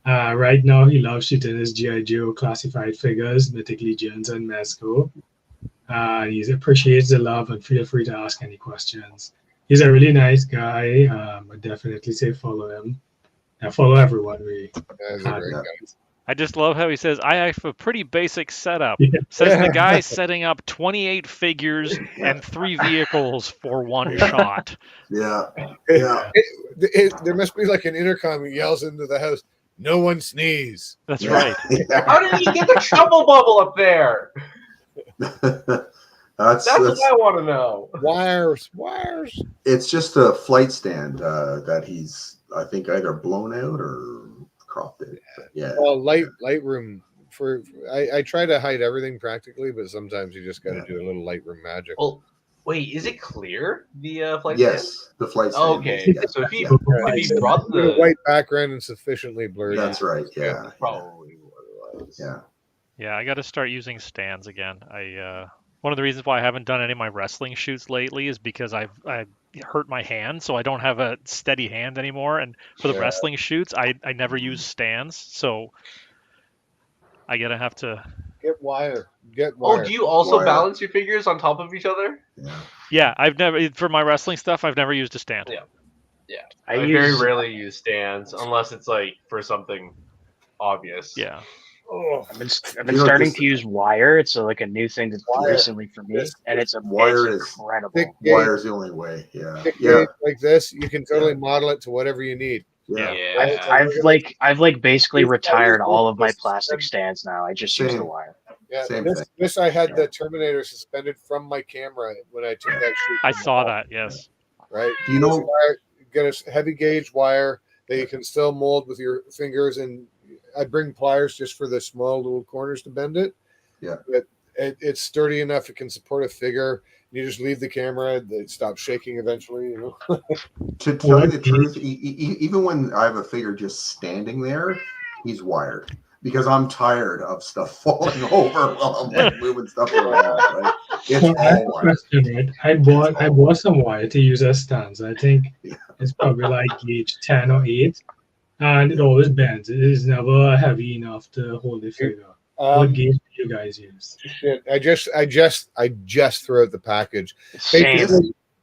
Right now, he loves shooting his GI Joe classified figures, Mythic Legions and Mezco. He appreciates the love and feel free to ask any questions. He's a really nice guy. I definitely say follow him. And follow everyone.
I just love how he says, I have a pretty basic setup. Says the guy setting up 28 figures and 3 vehicles for one shot.
Yeah.
There must be like an intercom who yells into the house, no one sneeze.
That's right.
How did he get the trouble bubble up there? That's what I want to know.
Wires.
It's just a flight stand that he's, I think, either blown out or cropped it. Yeah.
Well, Lightroom I try to hide everything practically, but sometimes you just got to do a little Lightroom magic.
Well, wait, is it clear the flight stand?
Yes, the flight stand.
Okay, so if he brought the
white background and sufficiently blurred.
That's right. Yeah.
Probably what it was.
Yeah.
Yeah, I got to start using stands again. One of the reasons why I haven't done any of my wrestling shoots lately is because I've hurt my hand, so I don't have a steady hand anymore. And for the wrestling shoots, I never use stands, so I gotta have to
get wire.
Oh, do you also balance your figures on top of each other?
Yeah, I've never for my wrestling stuff. I've never used a stand.
Yeah. I very rarely use stands unless it's like for something obvious.
Yeah.
Oh, I've been starting to use wire. It's like a new thing that's recently for me, and it's incredible.
Wire is the only way. Yeah.
Like this, you can totally model it to whatever you need.
I've basically retired all of my plastic stands now. I just use the wire.
Yeah, this I had the Terminator suspended from my camera when I took that shoot.
I saw that. Yes.
Right.
Do you know?
Get a heavy gauge wire that you can still mold with your fingers, and I bring pliers just for the small little corners to bend it.
Yeah.
But it's sturdy enough; it can support a figure. You just leave the camera; it stops shaking eventually.
To tell you the truth, even when I have a figure just standing there, he's wired. Because I'm tired of stuff falling over while I'm like moving stuff around. Right? It's all
wire. I bought some wire to use as stands. I think it's probably like gauge 10 or 8, and it always bends. It is never heavy enough to hold the figure. What gauge do you guys use?
Shit, I just threw out the package.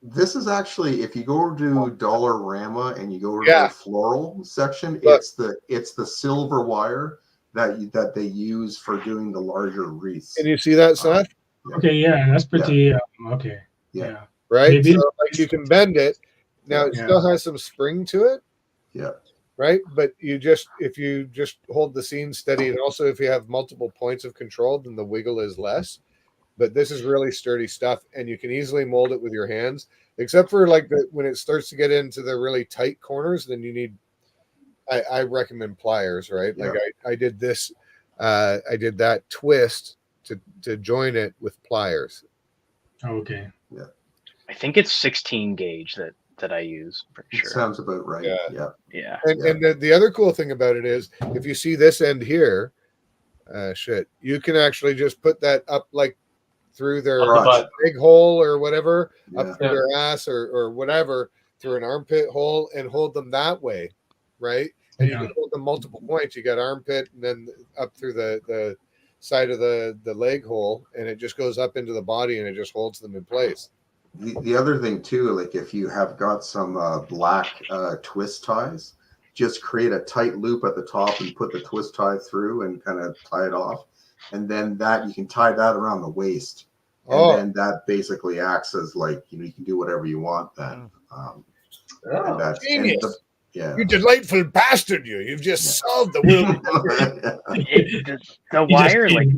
This is actually, if you go to Dollarama and you go to the floral section, it's the silver wire that they use for doing the larger wreaths.
Can you see that stuff?
Okay, yeah, that's pretty okay.
Yeah.
Right? So like you can bend it, Now it still has some spring to it.
Yeah.
Right, but if you just hold the scene steady, and also if you have multiple points of control, then the wiggle is less. But this is really sturdy stuff, and you can easily mold it with your hands. Except for like when it starts to get into the really tight corners, then you need. I recommend pliers, right? Like I did this, I did that twist to join it with pliers.
Okay.
Yeah.
I think it's 16 gauge that I use. Pretty sure.
Sounds about right. Yeah.
And the other cool thing about it is, if you see this end here, you can actually just put that up like through their big hole or whatever, up through their ass or whatever, through an armpit hole, and hold them that way, right? And you can hold them multiple points. You got armpit and then up through the side of the leg hole, and it just goes up into the body and it just holds them in place.
The other thing too, like if you have got some black twist ties, just create a tight loop at the top and put the twist tie through and kind of tie it off, and then that you can tie that around the waist, and then that basically acts as like, you can do whatever you want then. And that's
genius. You delightful bastard! You've just solved the world.
The wire, like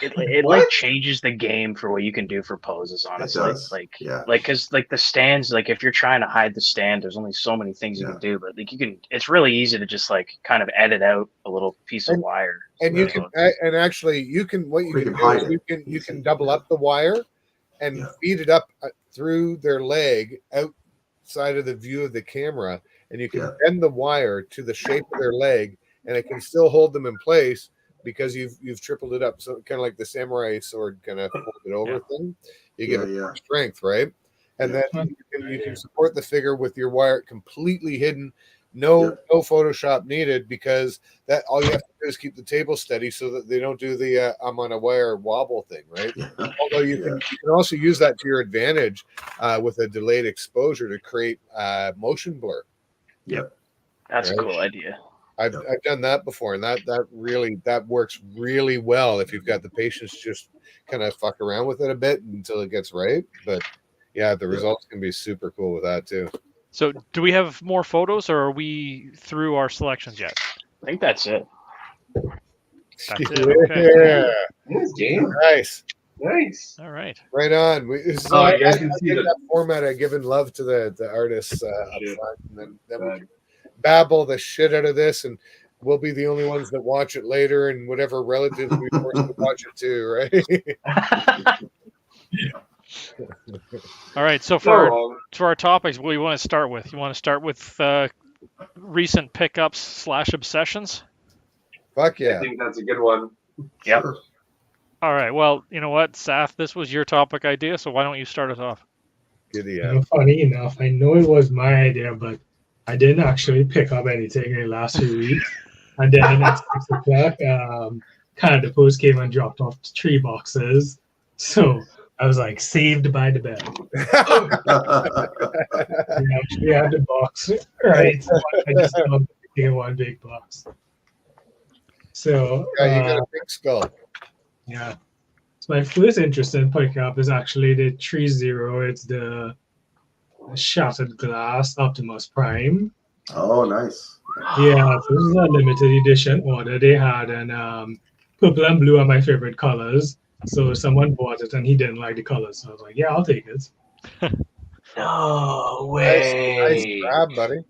it like changes the game for what you can do for poses. Honestly, because like the stands, like if you're trying to hide the stand, there's only so many things you can do. But like it's really easy to just like kind of edit out a little piece of wire.
And you can, and actually you can you can double up the wire and feed it up through their leg outside of the view of the camera. And you can bend the wire to the shape of their leg, and it can still hold them in place because you've tripled it up. So kind of like the samurai sword kind of folded over thing. You get more strength, right? And then you can support the figure with your wire completely hidden. No Photoshop needed, because that all you have to do is keep the table steady so that they don't do the I'm on a wire wobble thing, right? Although you can also use that to your advantage with a delayed exposure to create motion blur.
Yep, that's a cool idea.
I've done that before, and that works really well if you've got the patience to just kind of fuck around with it a bit until it gets right. But the results can be super cool with that too.
So, do we have more photos, or are we through our selections yet?
I think that's it.
That's it. Okay.
Nice.
All right.
Right on. I can see that format of giving love to the artists up front, and then we can babble the shit out of this, and we'll be the only ones that watch it later, and whatever relatives we force to watch it too, right?
All right. So for our topics, what do you want to start with? You want to start with recent pickups / obsessions?
Fuck yeah!
I think that's a good one.
Yep.
Sure.
All right. Well, you know what, Saf, this was your topic idea, so why don't you start us off?
Giddy
Funny enough, I know it was my idea, but I didn't actually pick up anything in the last few weeks. And then at 6 o'clock, Canada Post came and dropped off 3 boxes. So I was like, saved by the bell. We actually had the box, right? So I just dumped everything in one big box. So
you got a big skull.
Yeah. So my first interest in picking up is actually the 3.0. It's the Shattered Glass Optimus Prime.
Oh, nice.
Yeah, so this is a limited edition order. They had purple and blue are my favorite colors. So someone bought it and he didn't like the colors. So I was like, yeah, I'll take it.
No way.
Nice grab, buddy.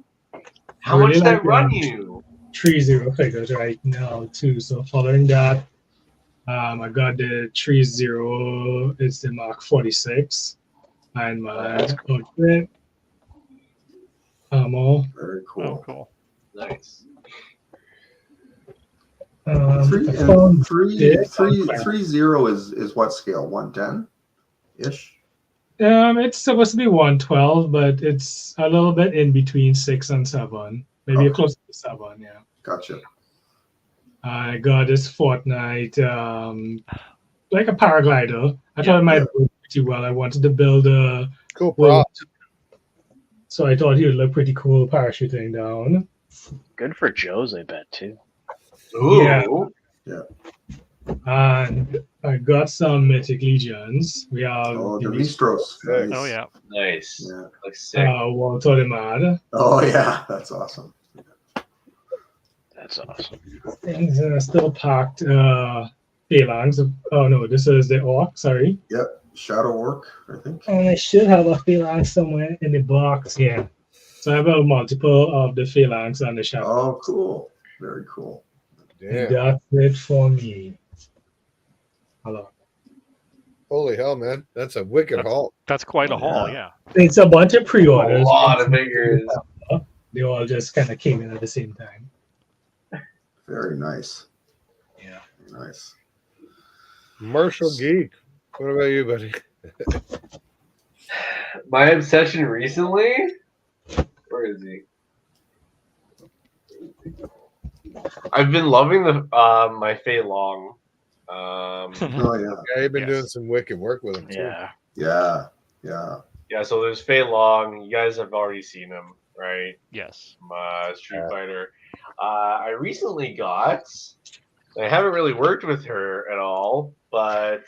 How much did that run you?
3.0 figures right now, too. So following that, I got the 3.0. It's the Mark 46. And my outfit.
Very cool.
Oh, cool.
Nice.
3.0 is what scale? 110-ish?
It's supposed to be 112, but it's a little bit in between 6 and 7. Maybe close to 7, yeah.
Gotcha.
I got this Fortnite, like a paraglider. I thought it might work pretty well. I wanted to build a
cool prop.
So I thought he would look pretty cool parachuting down.
Good for Joe's, I bet, too.
Ooh.
Yeah. And I got some Mythic Legions. We have
Oh, the Mistros. Nice.
Oh yeah.
Nice.
Yeah.
Looks sick.
Walter the Mad.
Oh yeah, that's awesome.
That's awesome.
Things still packed. Phalanx. Oh no, this is the Orc. Sorry.
Yep, Shadow Orc, I think.
And I should have a Phalanx somewhere in the box. Yeah. So I have a multiple of the Phalanx and the Shadow.
Oh, cool. Very cool.
And that's it for me. Hello.
Holy hell, man. That's a wicked haul.
That's quite a haul, yeah.
It's a bunch of pre-orders.
A lot of figures.
They all just kind of came in at the same time.
Very nice.
Yeah.
Very nice.
Marshall Geek. What about you, buddy?
My obsession recently? Where is he? I've been loving the my Fei Long.
Oh yeah.
Yeah, you've been doing some wicked work with him too.
Yeah.
Yeah. Yeah.
Yeah, so there's Fei Long. You guys have already seen him, right?
Yes.
Street Fighter. I recently got. I haven't really worked with her at all, but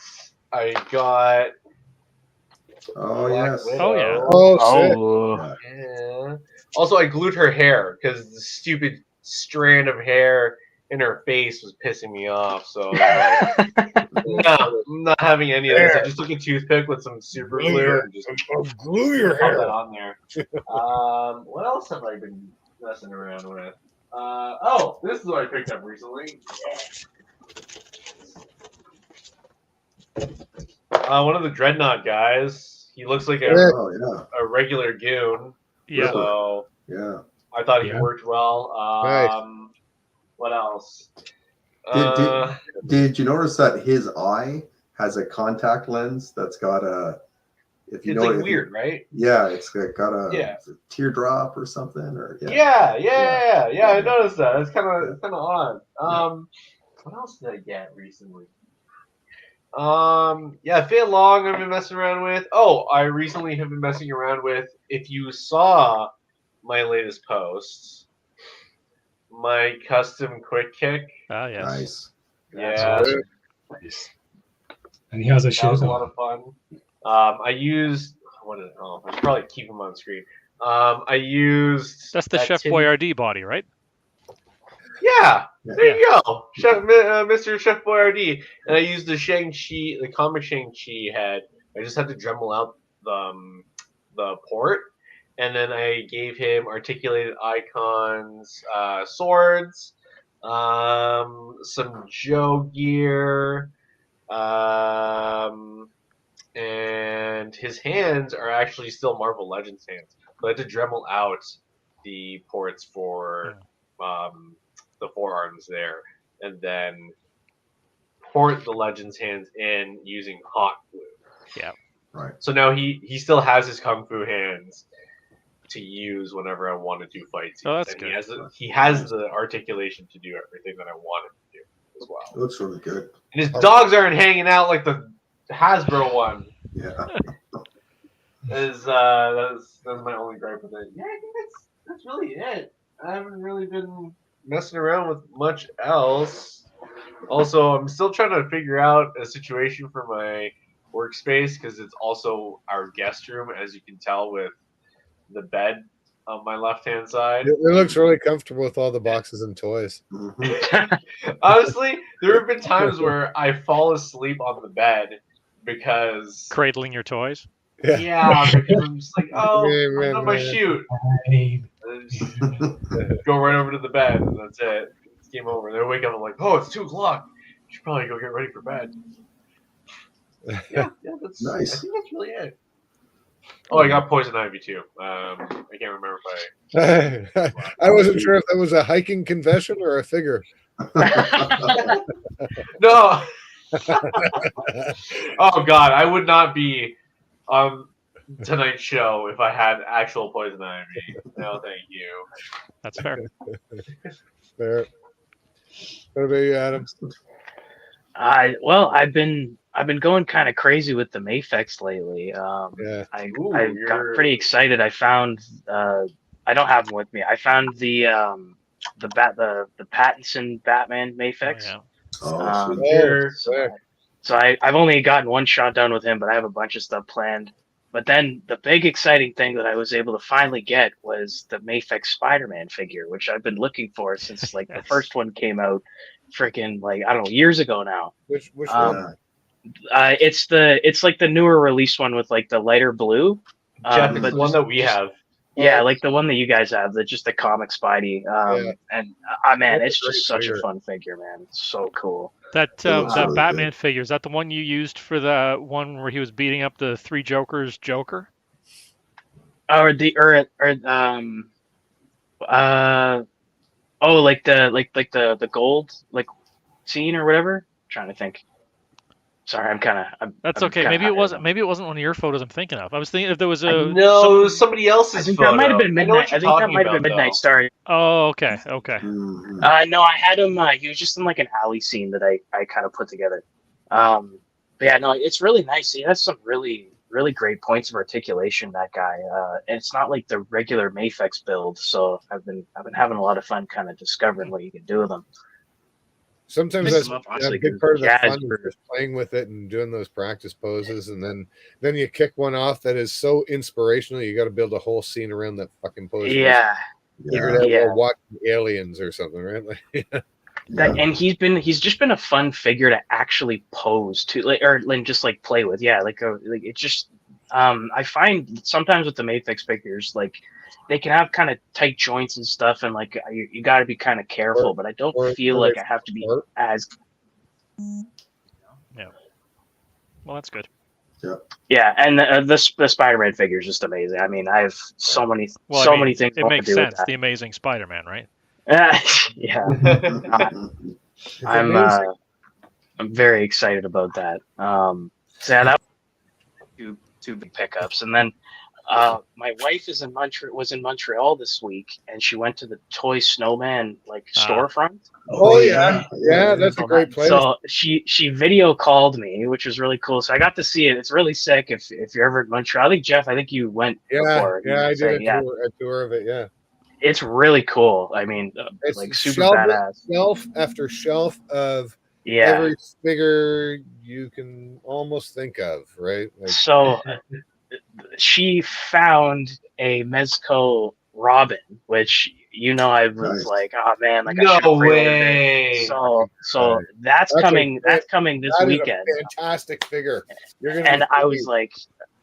I got.
Oh
Black
yes.
Widow.
Oh yeah.
Oh, shit.
Yeah. Also, I glued her hair because the stupid strand of hair in her face was pissing me off. So, no, I'm not having any of this. I just took a toothpick with some super glue and just
glue your
pop that
hair
on there. What else have I been messing around with? Oh, this is what I picked up recently. One of the Dreadnought guys. He looks like a regular goon.
Yeah.
So
yeah.
I thought he worked well.
Nice.
What else?
Did you notice that his eye has a contact lens that's got a? If you
it's
know,
like weird, right?
Yeah, it's got a teardrop or something, or
Yeah. I noticed that. It's kind of odd. What else did I get recently? Fei Long I've been messing around with. Oh, I recently have been messing around with. If you saw my latest posts, my custom quick kick.
Ah, yes.
Nice.
Yeah.
Nice. And he has a
That was a lot of fun. I used. I should probably keep him on screen. I used.
That's the Chef Boyardee body, right?
Yeah, there you go, Mr. Chef Boyardee. And I used the Shang-Chi, the comic Shang-Chi head. I just had to Dremel out the port, and then I gave him articulated icons, swords, some Joe gear, and his hands are actually still Marvel Legends hands. So I had to Dremel out the ports for the forearms there, and then port the Legends hands in using hot glue.
Yeah.
Right.
So now he still has his kung fu hands to use whenever I want to do fight scenes.
Oh, that's
and
good.
He has the articulation to do everything that I want him to do as well.
It looks really good.
And his dogs aren't hanging out like the Hasbro one.
Yeah.
That's my only gripe with it. Yeah, I think that's really it. I haven't really been messing around with much else. Also, I'm still trying to figure out a situation for my workspace because it's also our guest room, as you can tell with the bed on my left-hand side.
It looks really comfortable with all the boxes and toys.
Mm-hmm.
Honestly, there have been times where I fall asleep on the bed because
cradling your toys.
Yeah, because I'm just like, I'm on my shoot. Go right over to the bed, and that's it. It's game over. They wake up and like, oh, it's 2:00. You should probably go get ready for bed. Yeah, that's
nice.
I think that's really it. Oh, I got poison ivy too. I can't remember if
I wasn't sure if that was a hiking confession or a figure.
No. Oh God, I would not be on tonight's show if I had actual poison ivy. No, thank you.
That's fair.
Fair. What about you, Adam?
Well, I've been going kind of crazy with the Mafex lately. I got pretty excited. I found I don't have them with me. I found the Pattinson Batman Mafex. So I've only gotten one shot done with him, but I have a bunch of stuff planned. But then the big exciting thing that I was able to finally get was the Mafex Spider-Man figure, which I've been looking for since like the first one came out, freaking like I don't know, years ago now.
Which one?
It's like the newer release one with like the lighter blue.
Jeff, it's the one that we have.
Yeah, like the one that you guys have, just the comic Spidey. And man, it's just such a fun figure, man. It's so cool.
That
really
Batman
good.
figure, is that the one you used for the one where he was beating up the Three Jokers Joker?
Like the gold like scene or whatever. I'm trying to think. Sorry,
That's okay. Maybe it wasn't one of your photos I'm thinking of. I was thinking if there was
No, it was somebody else's
I think
photo.
that might have been Midnight.
I think that might have been
Midnight Star.
Oh, okay.
Mm-hmm.
No, I had him. He was just in like an alley scene that I kind of put together. But yeah, no, it's really nice. He has some really great points of articulation. That guy, and it's not like the regular Mafex build. So I've been having a lot of fun kind of discovering what you can do with them.
Sometimes that's a big part of the fun is just playing with it and doing those practice poses, and then you kick one off that is so inspirational. You got to build a whole scene around that fucking pose.
Yeah.
Figured out while watching Aliens or something, right? Like,
and he's just been a fun figure to actually pose to, like, or just like play with. Yeah, like it just. I find sometimes with the Mafex figures, like they can have kind of tight joints and stuff, and like you got to be kind of careful. But I don't feel like I have to be as.
Yeah. Well, that's good.
Yeah.
Yeah, and the Spider-Man figure is just amazing. I mean, I have so many things.
It makes sense. The Amazing Spider-Man, right?
Yeah. I'm very excited about that. So yeah, that two big pickups, and then my wife was in Montreal this week, and she went to the Toy Snowman storefront.
Oh yeah, that's a great place.
So she video called me, which was really cool. So I got to see it. It's really sick. If you're ever in Montreal, I think you went before.
Yeah, I did a tour of it. Yeah,
it's really cool. I mean,
it's
like super badass.
Shelf after shelf of every figure you can almost think of, right? Like,
so she found a Mezco Robin, which I was like, oh man, like
no way.
So that's coming. That's coming this weekend.
Fantastic figure.
And I was like,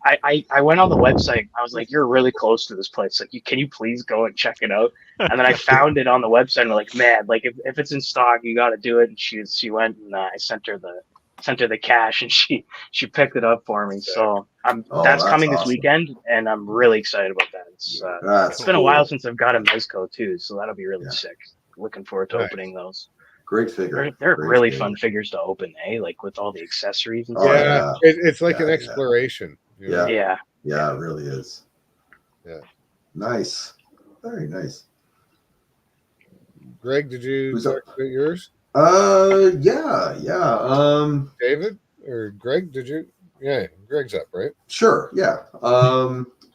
I went on the website. I was like, you're really close to this place. Like, can you please go and check it out? And then I found it on the website. And I'm like, man, like if it's in stock, you got to do it. And she went, and I sent her the cash, and she picked it up for me. So that's coming this weekend, and I'm really excited about that. It's been a while since I've got a Mezco too, so that'll be really sick. Looking forward to opening those.
Great figure.
They're really fun figures to open, like with all the accessories and
stuff. It's like an exploration.
Yeah, it really is.
Yeah,
nice, very nice.
Greg, did you talk about yours?
Yeah.
David or Greg, did you? Yeah, Greg's up, right?
Sure. Yeah.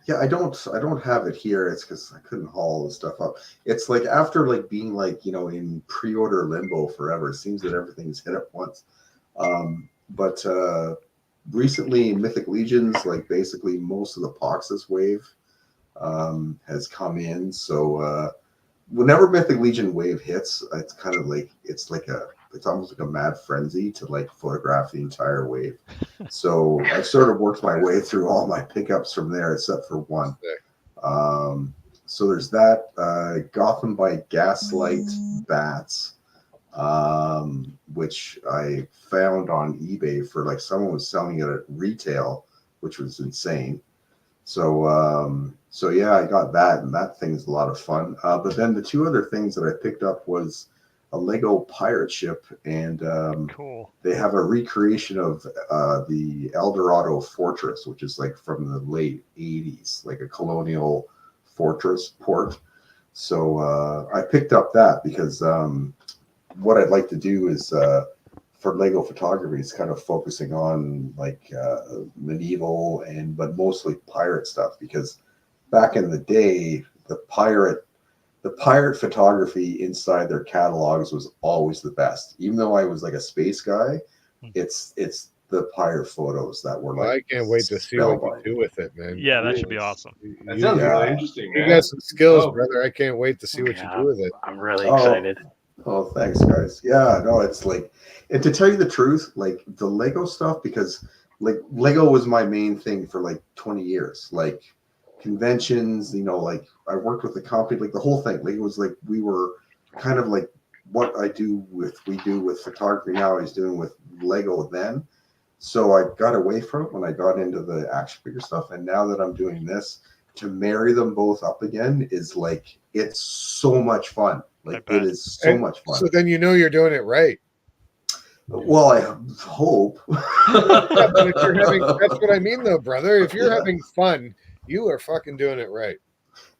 Yeah. I don't have it here. It's because I couldn't haul the stuff up. It's like after like being like in pre-order limbo forever. It seems that everything's hit at once. But recently, Mythic Legions, like basically most of the Poxus wave has come in. So whenever Mythic Legion wave hits, it's kind of like it's almost like a mad frenzy to like photograph the entire wave. So I've sort of worked my way through all my pickups from there, except for one. So there's that Gotham by Gaslight Bats, which I found on eBay for like someone was selling it at retail, which was insane. So yeah, I got that, and that thing's a lot of fun. But then the two other things that I picked up was a Lego pirate ship, and
cool.
They have a recreation of the El Dorado Fortress, which is like from the late 80s, like a colonial fortress port. So I picked up that because what I'd like to do is for Lego photography is kind of focusing on like medieval but mostly pirate stuff, because back in the day, the pirate the pirate photography inside their catalogs was always the best. Even though I was like a space guy, it's the pirate photos that were like.
I can't wait to see what you do with it, man.
Yeah, that should be awesome.
That sounds really interesting, man.
You got some skills, brother. I can't wait to see what you do with it.
I'm really excited.
Oh, thanks, guys. Yeah, no, it's like, and to tell you the truth, like the Lego stuff, because like Lego was my main thing for like 20 years. Like conventions, you know, like I worked with the company, like the whole thing. Like it was like we were kind of like what we do with photography now, I was doing with Lego then. So I got away from it when I got into the action figure stuff. And now that I'm doing this, to marry them both up again is like, it's so much fun. Like it is so much fun.
So then you know you're doing it right.
Well, I hope.
Yeah, but if you're having, that's what I mean though, brother. If you're having fun, you are fucking doing it right.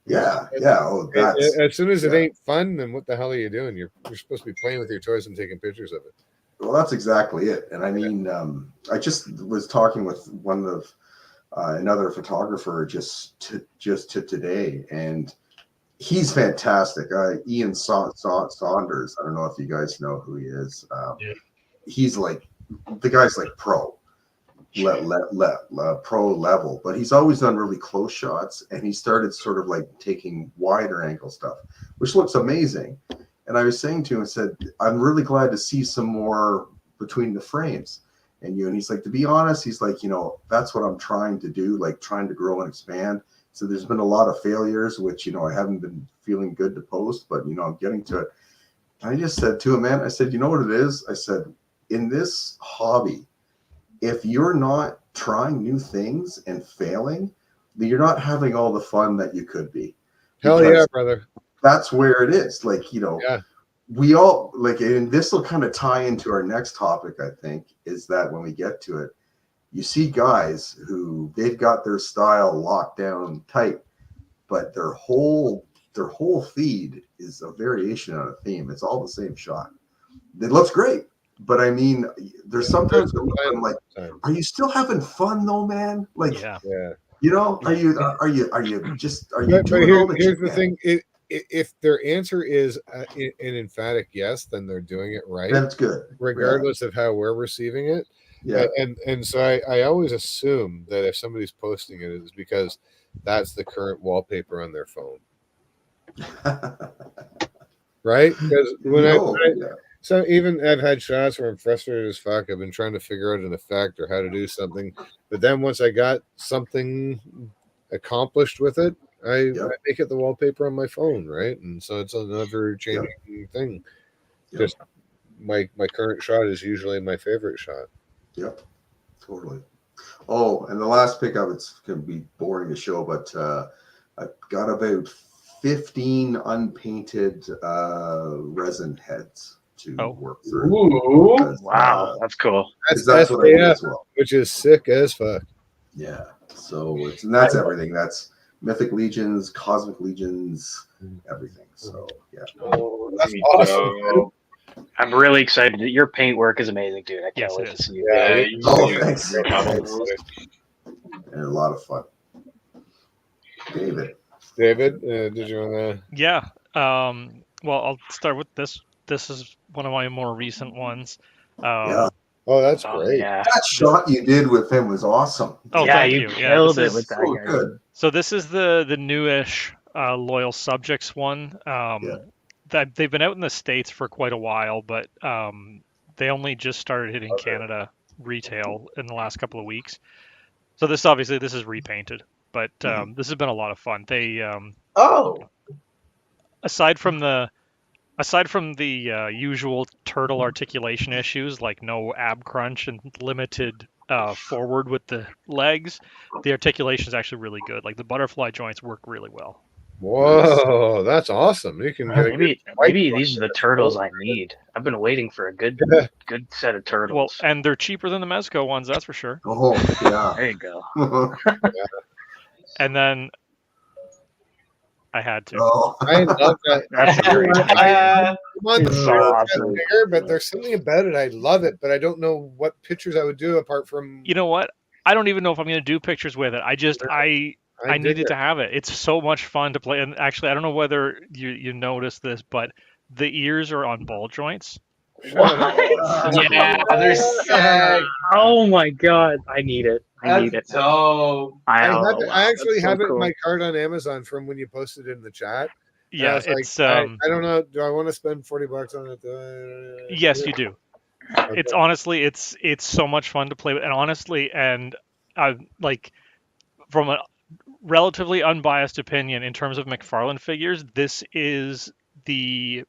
Yeah, yeah. Oh, that's,
as soon as it ain't fun, then what the hell are you doing? You're supposed to be playing with your toys and taking pictures of it.
Well, that's exactly it. And I mean, I just was talking with one of another photographer just today, and he's fantastic. Ian Saunders. I don't know if you guys know who he is. He's like, the guy's like pro level, but he's always done really close shots, and he started sort of like taking wider angle stuff, which looks amazing. And I was saying to him, I said, I'm really glad to see some more between the frames and you. And he's like, to be honest, he's like, you know, that's what I'm trying to do, like trying to grow and expand. So there's been a lot of failures, which, you know, I haven't been feeling good to post, but, you know, I'm getting to it. And I just said to him, man, I said, you know what it is? I said, in this hobby, if you're not trying new things and failing, then you're not having all the fun that you could be.
Hell yeah, brother.
That's where it is. Like, you know, we all like, and this will kind of tie into our next topic, I think, is that when we get to it, you see guys who they've got their style locked down tight, but their whole feed is a variation on a theme. It's all the same shot. It looks great, but I mean, there's sometimes I'm like, are you still having fun though, man? Like, you know, are you doing all that?
Here's the thing. If their answer is an emphatic yes, then they're doing it right.
That's good,
regardless of how we're receiving it.
Yeah,
and so I always assume that if somebody's posting it, it's because that's the current wallpaper on their phone, right? Because so even I've had shots where I'm frustrated as fuck. I've been trying to figure out an effect or how to do something, but then once I got something accomplished with it, I make it the wallpaper on my phone, right? And so it's another changing thing. Just my current shot is usually my favorite shot.
Yep, totally. Oh, and the last pickup, it's going to be boring to show, but I got about 15 unpainted resin heads to work through.
Ooh, wow, that's cool.
That's what I do as well.
Which is sick as fuck.
Yeah, so that's everything. That's Mythic Legions, Cosmic Legions, everything. So yeah,
that's awesome.
I'm really excited. Your paint work is amazing, dude. I can't wait to see you.
Thanks. And a lot of fun. David,
did you want to?
Yeah. Well, I'll start with this. This is one of my more recent ones.
Yeah.
Oh, that's great.
Yeah.
That shot you did with him was awesome.
Oh,
yeah,
thank
you
you.
killed it with that
so
guy.
Good.
So this is the newish Loyal Subjects one. That they've been out in the States for quite a while, but they only just started hitting Canada retail in the last couple of weeks. So this is repainted, but this has been a lot of fun. They aside from the usual turtle articulation issues like no ab crunch and limited forward with the legs, the articulation is actually really good. Like the butterfly joints work really well.
Whoa, that's awesome! You can get
maybe these are the turtles I need. I've been waiting for a good set of turtles.
Well, and they're cheaper than the Mezco ones, that's for sure.
Oh yeah,
there you go.
And then I had to.
Oh.
I love that.
That's a great
I want the
It's so
turtles
awesome.
bigger, but there's something about it. I love it, but I don't know what pictures I would do apart from.
You know what? I don't even know if I'm going to do pictures with it. I needed to have it. It's so much fun to play. And actually, I don't know whether you noticed this, but the ears are on ball joints.
What?
Yeah.
They're sick.
Oh my god, I need it. I need it.
That's dope.
I
Wow,
actually
that's so
have it in
cool.
my card on Amazon from when you posted it in the chat.
Yeah,
I was
it's
like, I don't know. Do I want to spend $40 on it?
Yes, you do.
Okay.
It's honestly, it's so much fun to play with, and honestly, and like from a relatively unbiased opinion in terms of McFarlane figures, this is the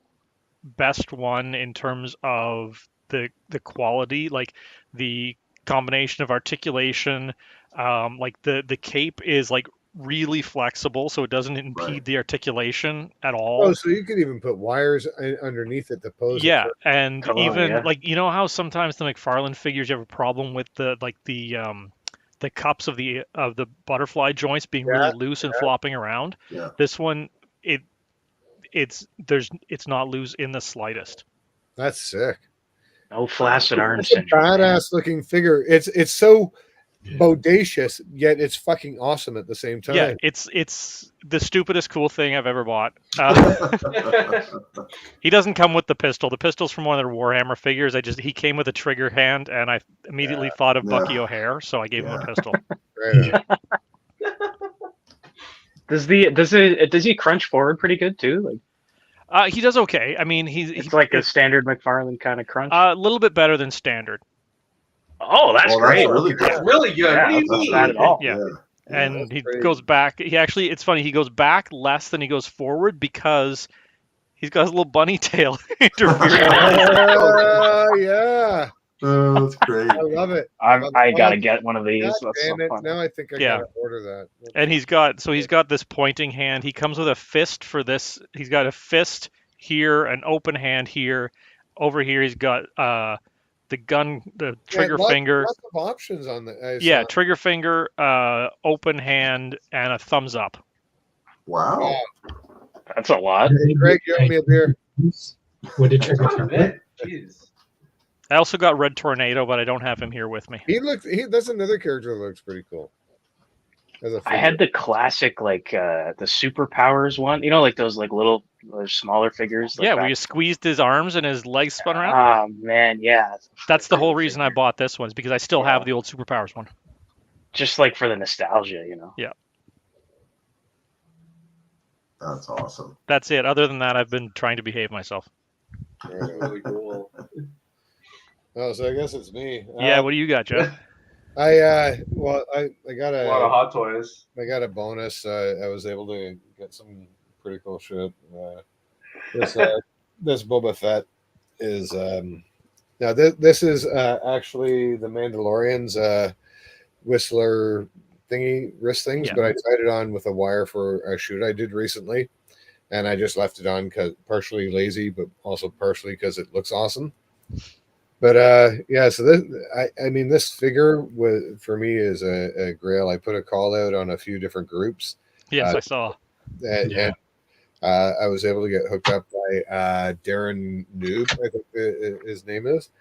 best one in terms of the quality, like the combination of articulation, like the cape is like really flexible, so it doesn't impede the articulation at all.
Oh, so you could even put wires underneath it to pose it.
Yeah, and
Come on,
even
yeah.
like you know how sometimes the McFarlane figures you have a problem with the cups of the butterfly joints being really loose and flopping around.
Yeah.
This one, it's not loose in the slightest.
That's sick.
No flaccid arm
It's a
syndrome.
badass looking figure. It's so bodacious, yet it's fucking awesome at the same time.
Yeah, it's the stupidest cool thing I've ever bought. He doesn't come with the pistol. The pistol's from one of their Warhammer figures. He came with a trigger hand, and I immediately thought of Bucky O'Hare, so I gave him a pistol.
Right.
Does he crunch forward pretty good too? Like
he does okay. I mean,
it's like a standard McFarlane kind of crunch.
A little bit better than standard.
Oh, that's great.
That's really good.
That's really good.
Yeah,
What do you
that's not
mean?
bad at all.
Yeah. And
that's
he
great.
goes back. It's funny. He goes back less than he goes forward because he's got his little bunny tail interfering.
Yeah.
Oh, that's great.
I love it.
I gotta get one of these.
God
That's
damn
so
it.
fun.
Now I think I gotta order that.
And he's got this pointing hand. He comes with a fist for this. He's got a fist here, an open hand here. Over here, he's got the gun, the trigger finger.
Lots of options on the.
Yeah, trigger finger, open hand, and a thumbs up.
Wow.
That's a lot.
Greg, you owe me a beer.
With the trigger finger.
Jeez.
I also got Red Tornado, but I don't have him here with me.
That's another character that looks pretty cool.
I had the classic the superpowers one. You know, like those little smaller figures.
Yeah, where you squeezed his arms and his legs spun around.
Oh man, yeah.
That's the whole reason I bought this one, is because I still have the old superpowers one.
Just like for the nostalgia, you know.
Yeah.
That's awesome.
That's it. Other than that, I've been trying to behave myself.
Really cool.
Oh, so I guess it's me.
Yeah, what do you got, Jeff?
I got
A lot of Hot Toys.
I got a bonus. I was able to get some pretty cool shit. This Boba Fett is now this is actually the Mandalorian's Whistler wrist things, but I tied it on with a wire for a shoot I did recently, and I just left it on because partially lazy, but also partially because it looks awesome. But so this, I mean, this figure for me is a grail. I put a call out on a few different groups.
Yes, I saw.
And I was able to get hooked up by Darren Noob, I think his name is.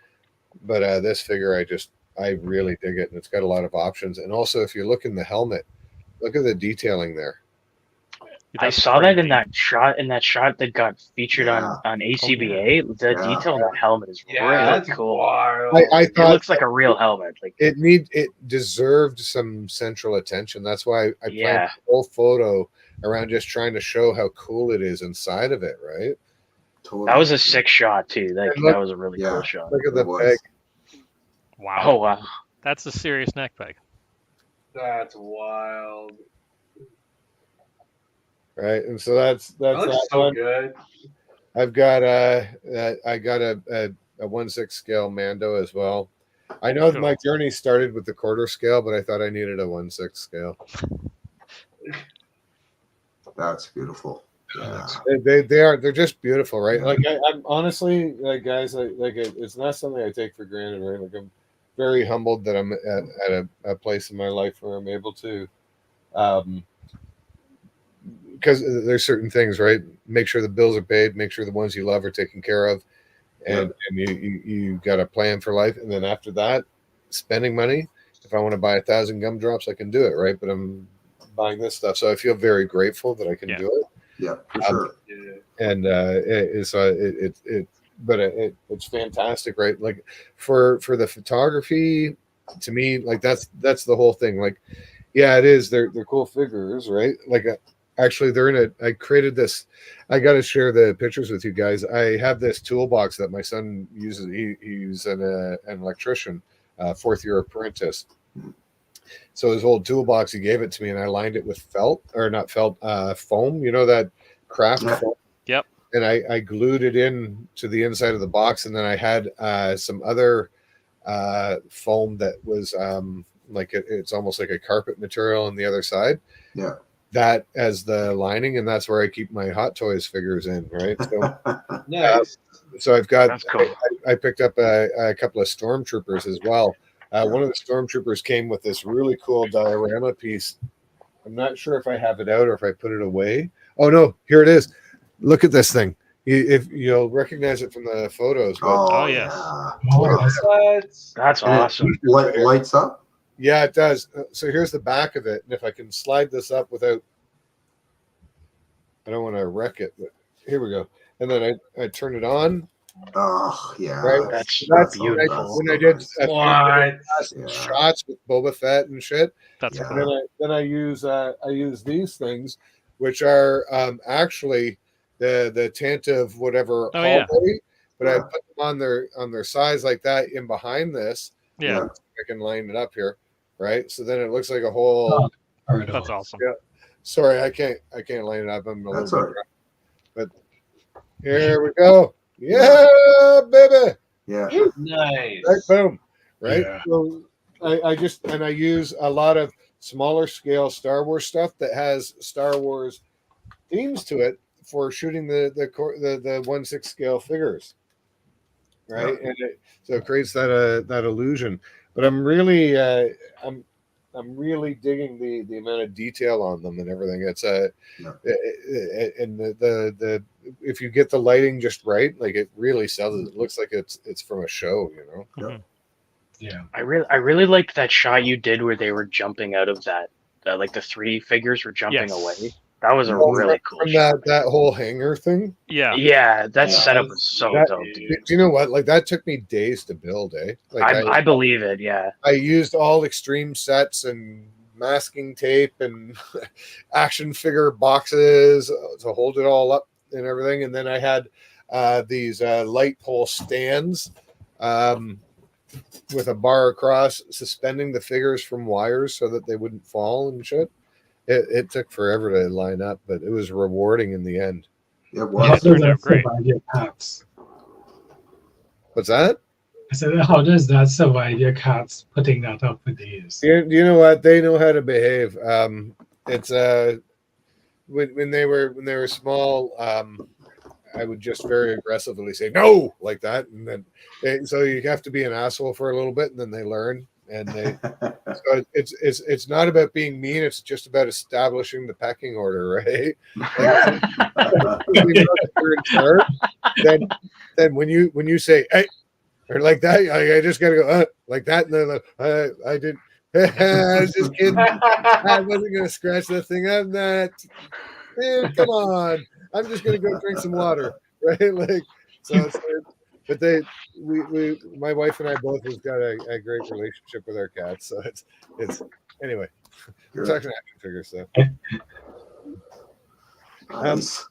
But this figure, I really dig it, and it's got a lot of options. And also, if you look in the helmet, look at the detailing there.
I saw that in that shot that got featured on ACBA. The detail on that helmet is really cool.
I thought
it looks like a real helmet. Like
it deserved some central attention. That's why I planned the whole photo around just trying to show how cool it is inside of it, right?
Totally.
That was a sick shot too. That was a really cool shot.
Look at the peg.
Wow.
Oh wow.
That's a serious neck peg.
That's wild.
Right, and so that's
that so one. Good.
I've got a 1/6 scale Mando as well. I know my journey started with the quarter scale, but I thought I needed a 1/6 scale.
That's beautiful.
Yeah. They're just beautiful, right? Like I'm honestly, like guys, like it's not something I take for granted, right? Like I'm very humbled that I'm at a place in my life where I'm able to, because there's certain things, right? Make sure the bills are paid, make sure the ones you love are taken care of, and you got a plan for life. And then after that, spending money. If I want to buy 1,000 gumdrops, I can do it, right? But I'm buying this stuff. So I feel very grateful that I can do it.
Yeah, for sure.
And it's fantastic, right? Like for the photography, to me, like that's the whole thing. Like, yeah, it is. They're cool figures, right? Like, actually, they're in a. I created this. I got to share the pictures with you guys. I have this toolbox that my son uses. He's an electrician, fourth year apprentice. So his old toolbox, he gave it to me, and I lined it with foam. You know, that craft foam.
Yep.
And I glued it in to the inside of the box, and then I had some other foam that was it's almost like a carpet material on the other side.
Yeah.
That as the lining, and that's where I keep my Hot Toys figures in, right? So,
Nice.
so I've got.
That's cool.
I picked up a couple of stormtroopers as well. One of the stormtroopers came with this really cool diorama piece. I'm not sure if I have it out or if I put it away. Oh no, here it is. Look at this thing. If you'll recognize it from the photos. But
Oh, yes.
That's awesome.
Lights up.
yeah, it does. So here's the back of it, and if I can slide this up without, I don't want to wreck it, but here we go. And then I turn it on.
Oh yeah,
Right.
That's
beautiful.
When I did
What?
shots with Boba Fett and shit.
That's
Yeah.
And then I use these things, which are actually the Tantive whatever
Oh, yeah.
hallway, but I
Yeah.
put them on their sides like that in behind this.
yeah.
I can line it up here, right? So then it looks like a whole.
That's awesome.
Yeah. Sorry, I can't line it up. I'm a
That's
little
all
bit,
right.
but here we go. Yeah, baby.
Yeah.
Nice.
Right, boom. Right.
Yeah.
So I use a lot of smaller scale Star Wars stuff that has Star Wars themes to it for shooting the 1/6 scale figures. Right.
Yeah.
And so it creates that illusion. But I'm really I'm really digging the amount of detail on them and everything. It's and the if you get the lighting just right, like it really sells it. It looks like it's from a show, you know.
Mhm.
Yeah.
I really liked that shot you did where they were jumping out of that, like the three figures were jumping
Yes.
away. That was a
Well,
really cool
from
shot.
that whole hanger thing.
Yeah.
Yeah, that
Yeah,
setup was so
that-
dope,
Do
dude.
you know what? Like that took me days to build, eh? Like
I believe it. Yeah.
I used all extreme sets and masking tape and action figure boxes to hold it all up and everything. And then I had these light pole stands with a bar across, suspending the figures from wires so that they wouldn't fall and shit. It took forever to line up, but it was rewarding in the end.
It
How
was.
does
turned out
that
great.
survive your cats?
What's that?
I said, how does that survive your cats putting that up for days?
You know what? They know how to behave. It's when they were small, I would just very aggressively say no like that, and then so you have to be an asshole for a little bit, and then they learn. And so it's not about being mean. It's just about establishing the pecking order, right? Then when you say hey or like that, I just gotta go like that, and then I did. I was just kidding. I wasn't gonna scratch that thing. I'm not. Dude, come on. I'm just gonna go drink some water, right? Like so. But my wife and I both have got a great relationship with our cats. So it's anyway. We're talking action figures stuff.
Nice.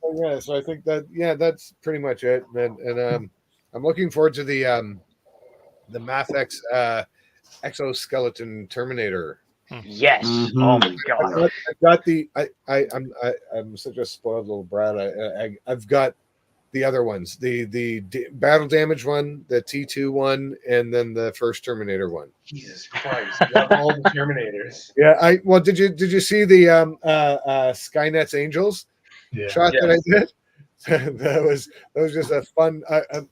So I think that's pretty much it. And I'm looking forward to the Mathex exoskeleton Terminator.
Yes.
Mhm.
Oh my god.
I've got the I'm such a spoiled little brat. I've got the other ones, the battle damage one, the T2 one, and then the first Terminator one.
Jesus Christ! You have all the Terminators.
Yeah, did you see the Skynet's Angels
Yeah.
shot that I
Yes.
did? that was just a fun.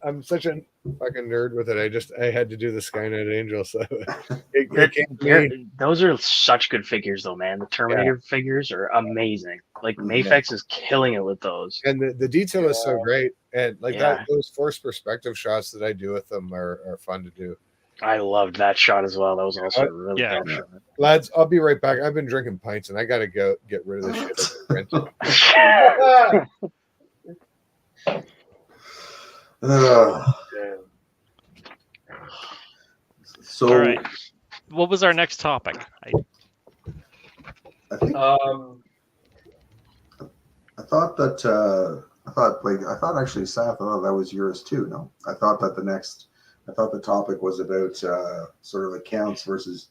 I'm such a fucking nerd with it. I had to do the Skynet Angel, so it came to me.
Those are such good figures, though, man. The Terminator figures are amazing. Like Mafex is killing it with those.
And the detail is so great, and like
Yeah.
those forced perspective shots that I do with them are fun to do.
I loved that shot as well. That was also a really
Yeah.
dope shot.
Lads, I'll be right back. I've been drinking pints and I gotta go get rid of this shit.
So,
all right. What was our next topic?
I think I thought that I thought actually, Seth, I thought that was yours too. No, I thought that the topic was about sort of accounts versus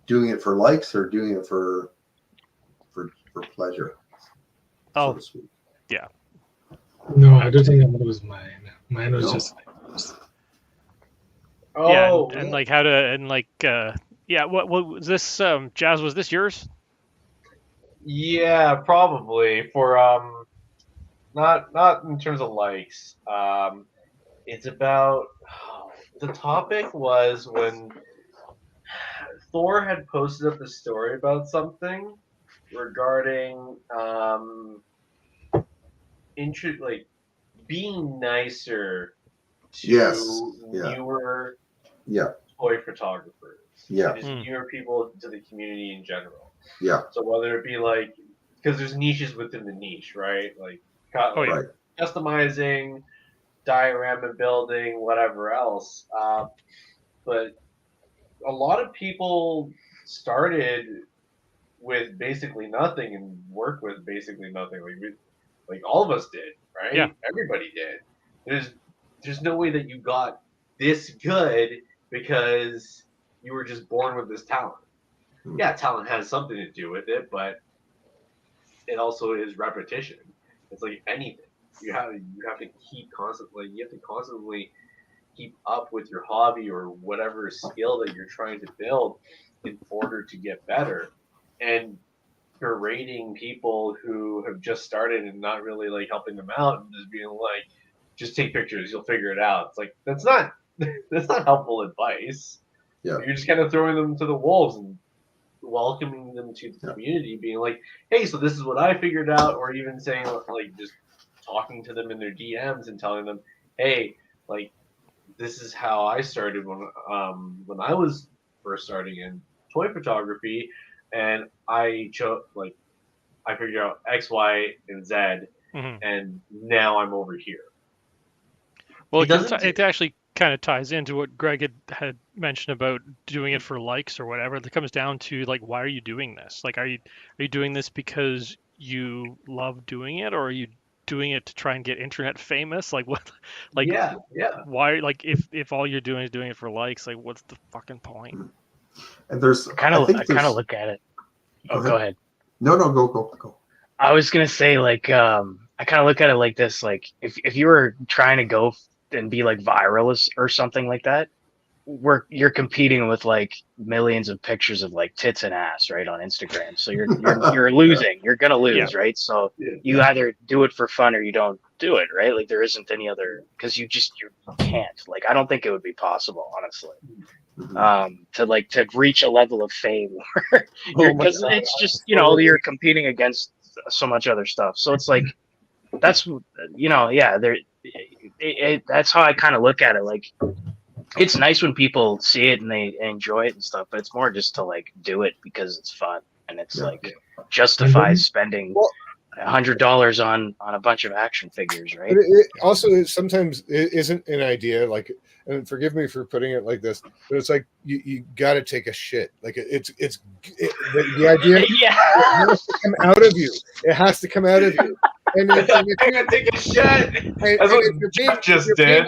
doing it for likes or doing it for pleasure.
Oh,
so to speak.
Yeah.
No, I don't think that was mine. Mine was just.
Yeah, and like how to what was this? Jazz, was this yours?
Yeah, probably for not in terms of likes. It's about the topic was when Thor had posted up a story about something regarding like being nicer to newer toy photographers.
Yeah.
Just newer people to the community in general.
Yeah.
So whether it be like, because there's niches within the niche, right? Like,
right.
Customizing, diorama building, whatever else. But a lot of people started with basically nothing and worked with basically nothing. Like all of us did, right?
Yeah.
Everybody did. There's no way that you got this good because you were just born with this talent. Yeah, talent has something to do with it, but it also is repetition. It's like anything. You have to keep constantly keep up with your hobby or whatever skill that you're trying to build in order to get better. And berating people who have just started and not really like helping them out and just being like, just take pictures, you'll figure it out. It's like that's not helpful advice.
Yeah.
You're just kind of throwing them to the wolves and welcoming them to the community, being like, hey, so this is what I figured out, or even saying like just talking to them in their DMs and telling them, hey, like this is how I started when I was first starting in toy photography, and I figured out X, Y, and Z, and now I'm over here.
Well, it actually kind of ties into what Greg had mentioned about doing it for likes or whatever. It comes down to like, why are you doing this? Like, are you doing this because you love doing it, or are you doing it to try and get internet famous? Like what? Like why? Like if all you're doing is doing it for likes, like what's the fucking point?
And there's
I kind of look at it. Go ahead.
No, go.
I was gonna say like I kind of look at it like this. Like if you were trying to go and be like viral or something like that, you're competing with like millions of pictures of like tits and ass right on Instagram. So you're losing. You're gonna lose, right? So you either do it for fun or you don't do it, right? Like there isn't any other, because you can't. Like I don't think it would be possible, honestly. To reach a level of fame because it's just you're competing against so much other stuff. So it's like that's that's how I kind of look at it. Like it's nice when people see it and they enjoy it and stuff, but it's more just to like do it because it's fun and it's justifies spending $100 on a bunch of action figures, right?
But it also sometimes it isn't an idea, like, and forgive me for putting it like this, but it's like you got to take a shit. Like the idea has to come out of you. It has to come out of you. And
I'm gonna take a shit. That's what Jeff just did.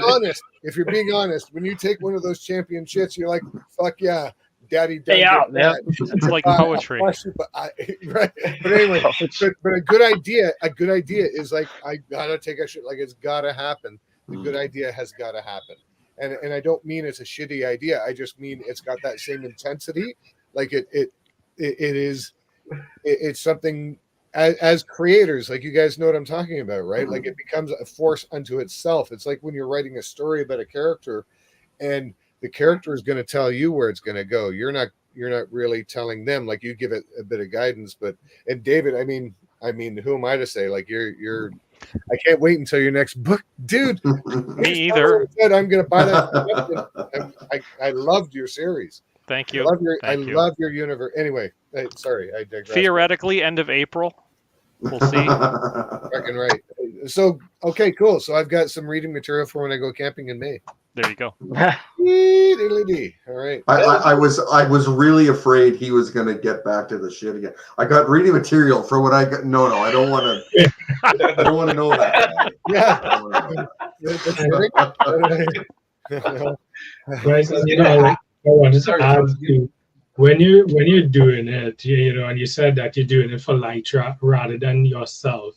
If you're being honest, when you take one of those champion shits, you're like, "Fuck yeah, Daddy done
that." It's like poetry,
right? But anyway, but a good idea is like, I gotta take a shit. Like it's gotta happen. The good idea has gotta happen. And I don't mean it's a shitty idea. I just mean it's got that same intensity. Like it's something. As creators, like you guys know what I'm talking about, right? Like it becomes a force unto itself. It's like when you're writing a story about a character and the character is going to tell you where it's going to go. You're not really telling them. Like you give it a bit of guidance, and David, I mean, who am I to say? Like you're I can't wait until your next book, dude.
Me either.
Said I'm going to buy that. I loved your series.
Thank you.
I love your universe. Anyway, sorry, I digress.
Theoretically, end of April. We'll see.
Fucking right. So, okay, cool. So I've got some reading material for when I go camping in May.
There you go.
All right.
I was really afraid he was going to get back to the shit again. I got reading material for what I got. No, I don't want to. I don't want to know that.
Yeah.
I don't want to know that.
Right, so, I wanted to add to when you're doing it, and you said that you're doing it for light rather than yourself,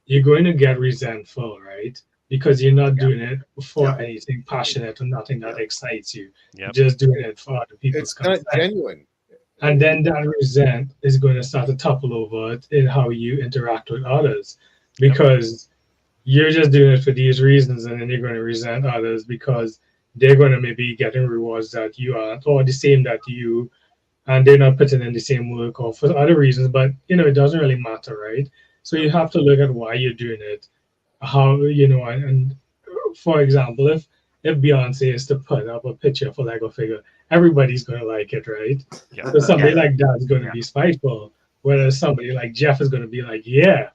you're going to get resentful, right? Because you're not doing it for anything passionate or nothing that excites you. You're just doing it for other people's
It's not genuine.
And then that resent is going to start to topple over in how you interact with others, because you're just doing it for these reasons, and then you're going to resent others because they're going to maybe getting rewards that you aren't, or the same that you, and they're not putting in the same work, or for other reasons. But it doesn't really matter, right? So you have to look at why you're doing it, how and for example, if Beyonce is to put up a picture of a Lego figure, everybody's going to like it, right?
Yeah.
So somebody like that is going to be spiteful, whereas somebody like Jeff is going to be like, yeah.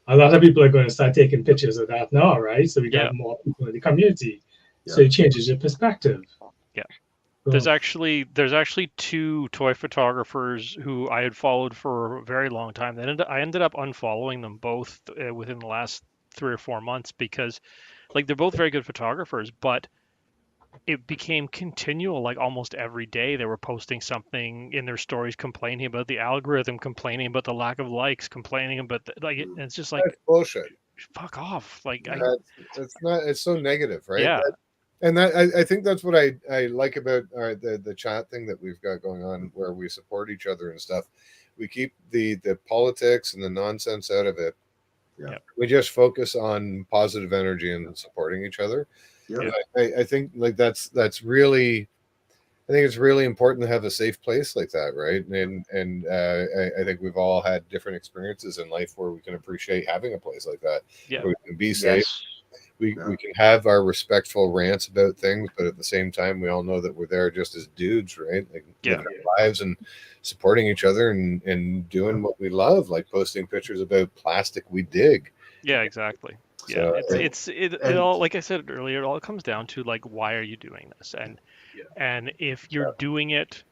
A lot of people are going to start taking pictures of that now, right? So we got more people in the community. So it changes your perspective.
Yeah. There's actually 2 toy photographers who I had followed for a very long time. I ended up unfollowing them both within the last 3 or 4 months because, they're both very good photographers, but it became continual. Like almost every day, they were posting something in their stories, complaining about the algorithm, complaining about the lack of likes, complaining about it's just like
that's bullshit.
Fuck off!
It's so negative, right?
Yeah.
And I think that's what I like about the chat thing that we've got going on, where we support each other and stuff. We keep the politics and the nonsense out of it.
Yeah.
We just focus on positive energy and supporting each other.
Yeah.
I think that's really, I think it's really important to have a safe place like that, right? And I think we've all had different experiences in life where we can appreciate having a place like that.
Yeah.
Where we can be safe. We can have our respectful rants about things, but at the same time, we all know that we're there just as dudes, right? Living our lives and supporting each other and doing what we love, like posting pictures about plastic we dig.
Yeah, exactly.
So,
it all, like I said earlier, it all comes down to why are you doing this? And if you're doing it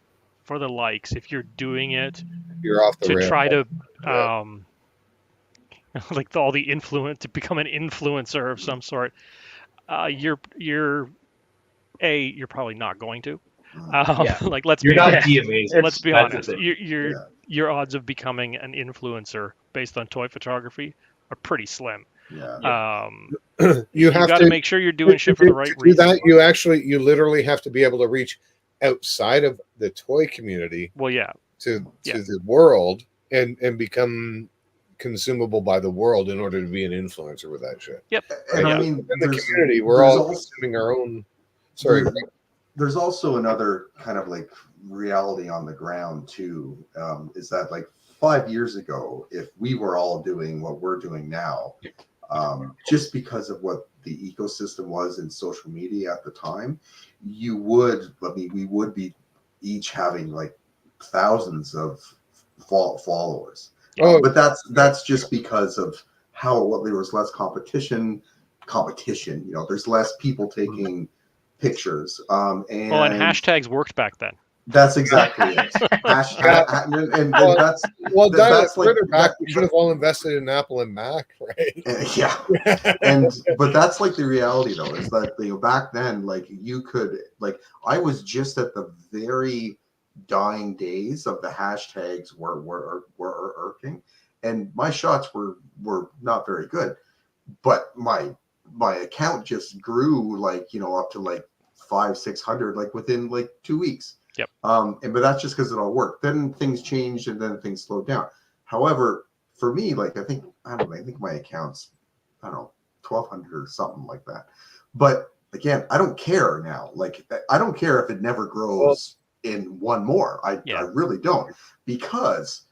for the likes, if you're doing it
you're off the
to
rail.
try to all the influence to become an influencer of some sort, you're probably not going to. Let's
You're
be
not
honest.
amazing.
Let's be honest. Your odds of becoming an influencer based on toy photography are pretty slim.
Yeah.
You
got to make sure you're doing shit for the right
to do
reasons.
that, you literally have to be able to reach outside of the toy community.
Well,
to the world and become consumable by the world in order to be an influencer with that shit.
Yep.
And
right?
I mean,
in the community, we're all consuming our own. Sorry.
There's also another kind of reality on the ground too. Is that 5 years ago, if we were all doing what we're doing now, just because of what the ecosystem was in social media at the time, we would be each having thousands of followers. But that's just because of how there was less competition. There's less people taking pictures. And
hashtags worked back then.
That's exactly it. That's
further back. We should have all invested in Apple and Mac, right?
But that's the reality though. Is that back then, you could I was just at the very dying days of the hashtags were irking, and my shots were not very good, but my account just grew up to 500-600 within 2 weeks.
Yep.
But that's just because it all worked. Then things changed and then things slowed down. However, for me, I think my account's 1,200 or something like that. But again, I don't care now. I don't care if it never grows in one more. I really don't, because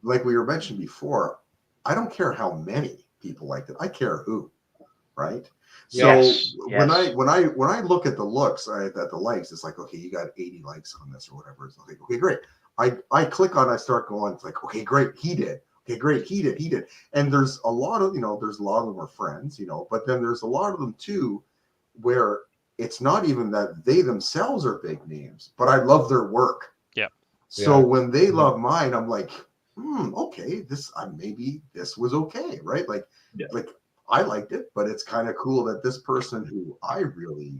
like we were mentioned before, I don't care how many. people liked it. I care who, right?
Yes,
So
yes.
when I look at the looks, at the likes, it's like, okay, you got 80 likes on this or whatever. It's like, okay, great. I click on, I start going, it's like, okay, great, he did. Okay, great, he did. And there's a lot of, there's a lot of them are friends, but then there's a lot of them too, where it's not even that they themselves are big names, but I love their work.
Yeah.
So when they love mine, I'm like, okay, maybe this was okay, right? Like I liked it, but it's kind of cool that this person who I really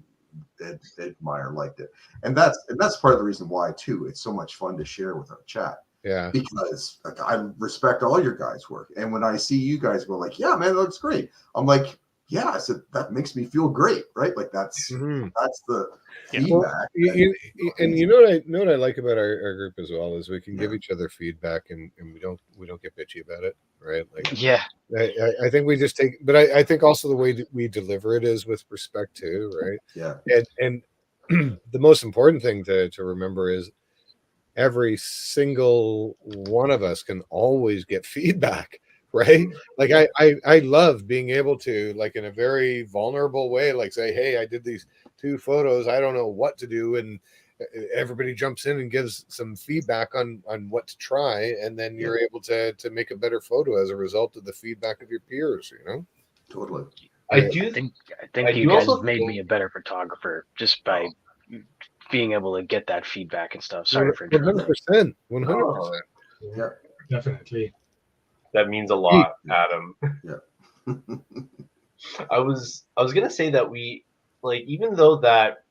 admire liked it, and that's part of the reason why too. It's so much fun to share with our chat.
Yeah,
because I respect all your guys' work, and when I see you guys go like, "Yeah, man, that looks great," I'm like, "Yeah," I said that makes me feel great, right? Like that's the feedback.
Well, and you know what I like about our group as well is we can give each other feedback, and we don't get bitchy about it, right? Like,
yeah,
I think we just take, but I think also the way we deliver it is with respect too, right?
Yeah,
and the most important thing to remember is every single one of us can always get feedback, right? Like I love being able to, like, in a very vulnerable way, like, say, hey, I did these 2 photos, I don't know what to do, and everybody jumps in and gives some feedback on what to try, and then you're able to make a better photo as a result of the feedback of your peers,
totally.
I think you guys made me a better photographer just by being able to get that feedback and stuff. Sorry for interrupting.
100%.
Yeah,
definitely.
That means a lot, Adam.
Yeah.
I was gonna say that we, like, even though that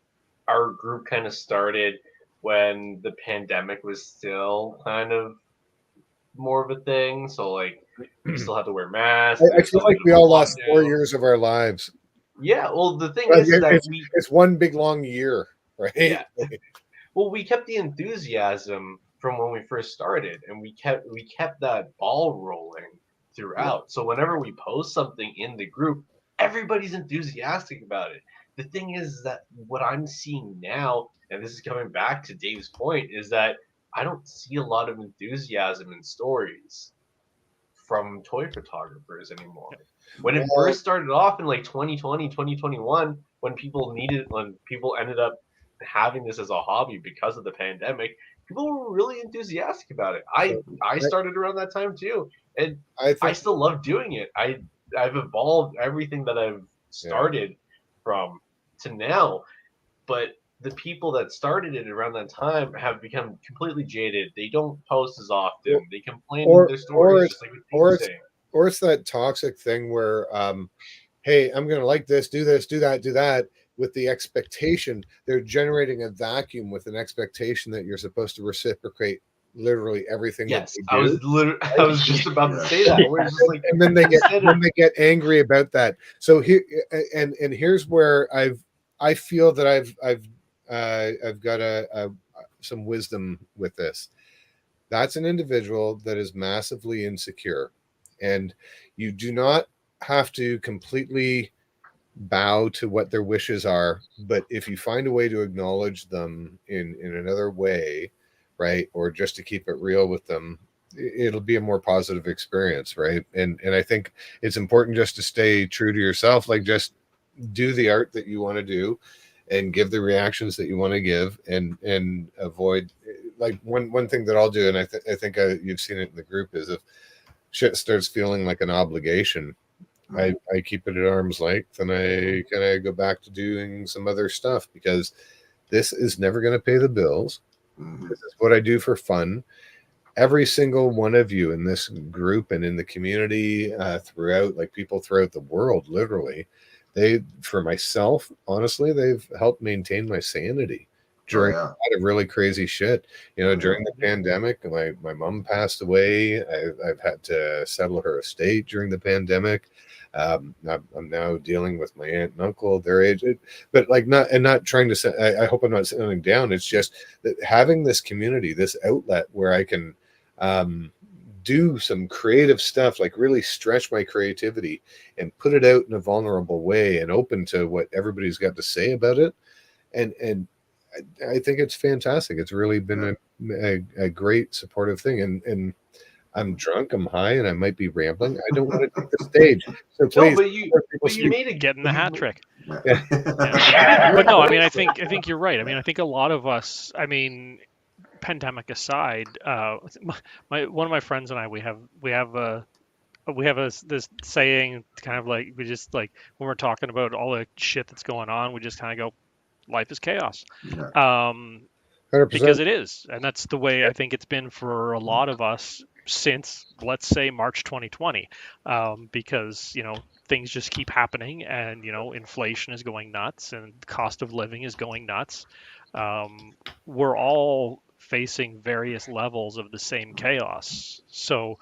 our group kind of started when the pandemic was still kind of more of a thing, so like we still had to wear masks.
I feel like we all lost 4 years of our lives.
Yeah, well, the thing is that
it's one big long year, right?
Yeah. Well, we kept the enthusiasm from when we first started, and we kept that ball rolling throughout. So whenever we post something in the group, everybody's enthusiastic about it. The thing is that what I'm seeing now, and this is coming back to Dave's point, is that I don't see a lot of enthusiasm in stories from toy photographers anymore. When it first started off in like 2020, 2021, when people ended up having this as a hobby because of the pandemic, people were really enthusiastic about it. I started around that time too, and I still love doing it. I've evolved everything that I've started from to now, but the people that started it around that time have become completely jaded. They don't post as often. They complain in their stories, just like what saying.
Or it's that toxic thing where, hey, I'm going to like this, do that, with the expectation. They're generating a vacuum with an expectation that you're supposed to reciprocate literally everything that they do.
I was just about to say that. We're just like,
and then they get angry about that. So here and here's where I feel that I've got some wisdom with this. That's an individual that is massively insecure, and you do not have to completely bow to what their wishes are, but if you find a way to acknowledge them in another way, right, or just to keep it real with them, it'll be a more positive experience, right? And I think it's important just to stay true to yourself, like just do the art that you want to do and give the reactions that you want to give, and avoid, like, one thing that I'll do, and I think you've seen it in the group, is if shit starts feeling like an obligation, I keep it at arm's length, and I kind of go back to doing some other stuff, because this is never going to pay the bills. This is what I do for fun. Every single one of you in this group and in the community throughout, like people throughout the world, literally, for myself, honestly, they've helped maintain my sanity during a lot of really crazy shit. During the pandemic, my mom passed away. I've had to settle her estate during the pandemic. I'm now dealing with my aunt and uncle, their age, but not trying to say, I hope I'm not sitting down. It's just that having this community, this outlet where I can do some creative stuff, like really stretch my creativity and put it out in a vulnerable way and open to what everybody's got to say about it. And I think it's fantastic. It's really been a great supportive thing. And I'm drunk, I'm high, and I might be rambling. I don't want to take the stage. So please,
no, but you made it.
Getting the hat trick.
Yeah.
But no, I mean, I think you're right. I mean, I think a lot of us. I mean, pandemic aside, one of my friends and I, we have this saying, kind of like, we just like, when we're talking about all the shit that's going on, we just kind of go, life is chaos.
Yeah.
100%.
Because it is, and that's the way I think it's been for a lot of us since, let's say, March 2020, because things just keep happening, and inflation is going nuts, and the cost of living is going nuts. We're all facing various levels of the same chaos, so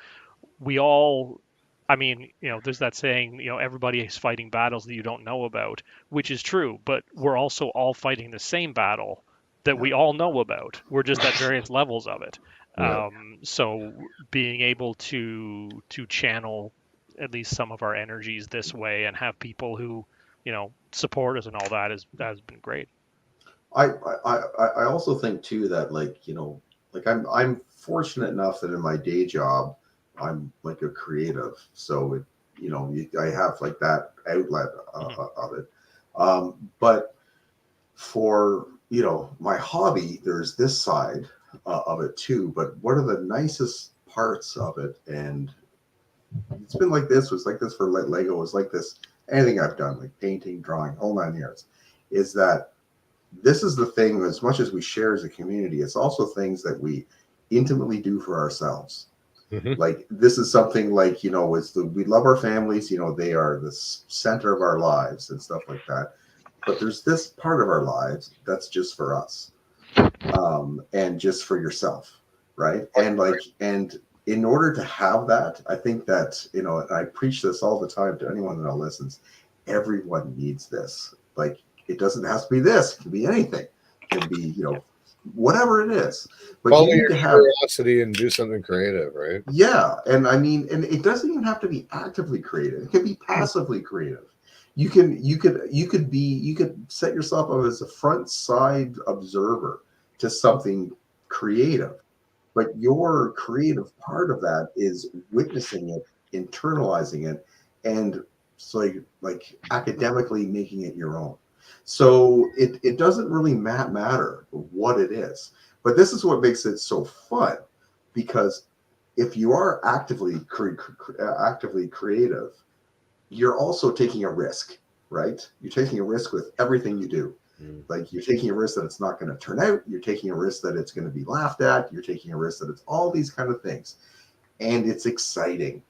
we all, I mean, there's that saying, everybody is fighting battles that you don't know about, which is true, but we're also all fighting the same battle that we all know about. We're just at various levels of it.
Right.
So being able to channel at least some of our energies this way, and have people who, support us and all that, has been great.
I also think too that I'm fortunate enough that in my day job I'm like a creative, so I have like that outlet of it. But for my hobby, there's this side of it too. But one of the nicest parts of it, and it's been like this, was like this for Lego, was like this, anything I've done, like painting, drawing, whole 9 yards, is that this is the thing, as much as we share as a community, it's also things that we intimately do for ourselves.
Mm-hmm.
Like this is something like, we love our families, they are the center of our lives and stuff like that. But there's this part of our lives that's just for us, and just for yourself, right? And in order to have that, I think that, and I preach this all the time to anyone that listens, everyone needs this. Like, it doesn't have to be this, it can be anything. It can be, whatever it is. But
follow
you need
your
to have
curiosity and do something creative, right?
Yeah. And I mean, and it doesn't even have to be actively creative. It can be passively creative. You could set yourself up as a front side observer to something creative. But your creative part of that is witnessing it, internalizing it, and so like academically making it your own. So it doesn't really matter what it is. But this is what makes it so fun, because if you are actively creative, you're also taking a risk, right? You're taking a risk with everything you do. Like, you're taking a risk that it's not going to turn out. You're taking a risk that it's going to be laughed at. You're taking a risk that it's all these kind of things, and it's exciting.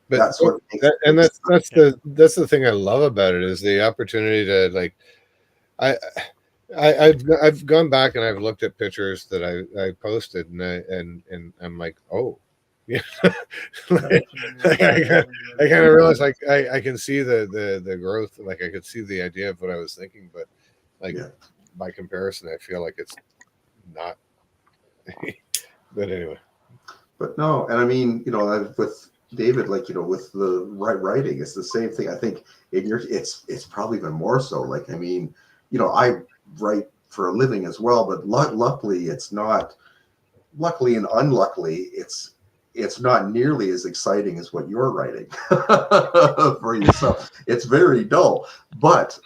But
that's what makes
that's the thing I love about it, is the opportunity to, like, I've gone back and I've looked at pictures that I posted, and I'm like, oh, yeah. I kind of realized, like, I can see the growth. Like, I could see the idea of what I was thinking, but like, by comparison, I feel like it's not. But anyway.
But no, and I mean, with David, like, with the writing, it's the same thing. I think it's probably even more so. Like, I mean, I write for a living as well, but luckily it's not. Luckily and unluckily, it's not nearly as exciting as what you're writing for yourself. It's very dull. But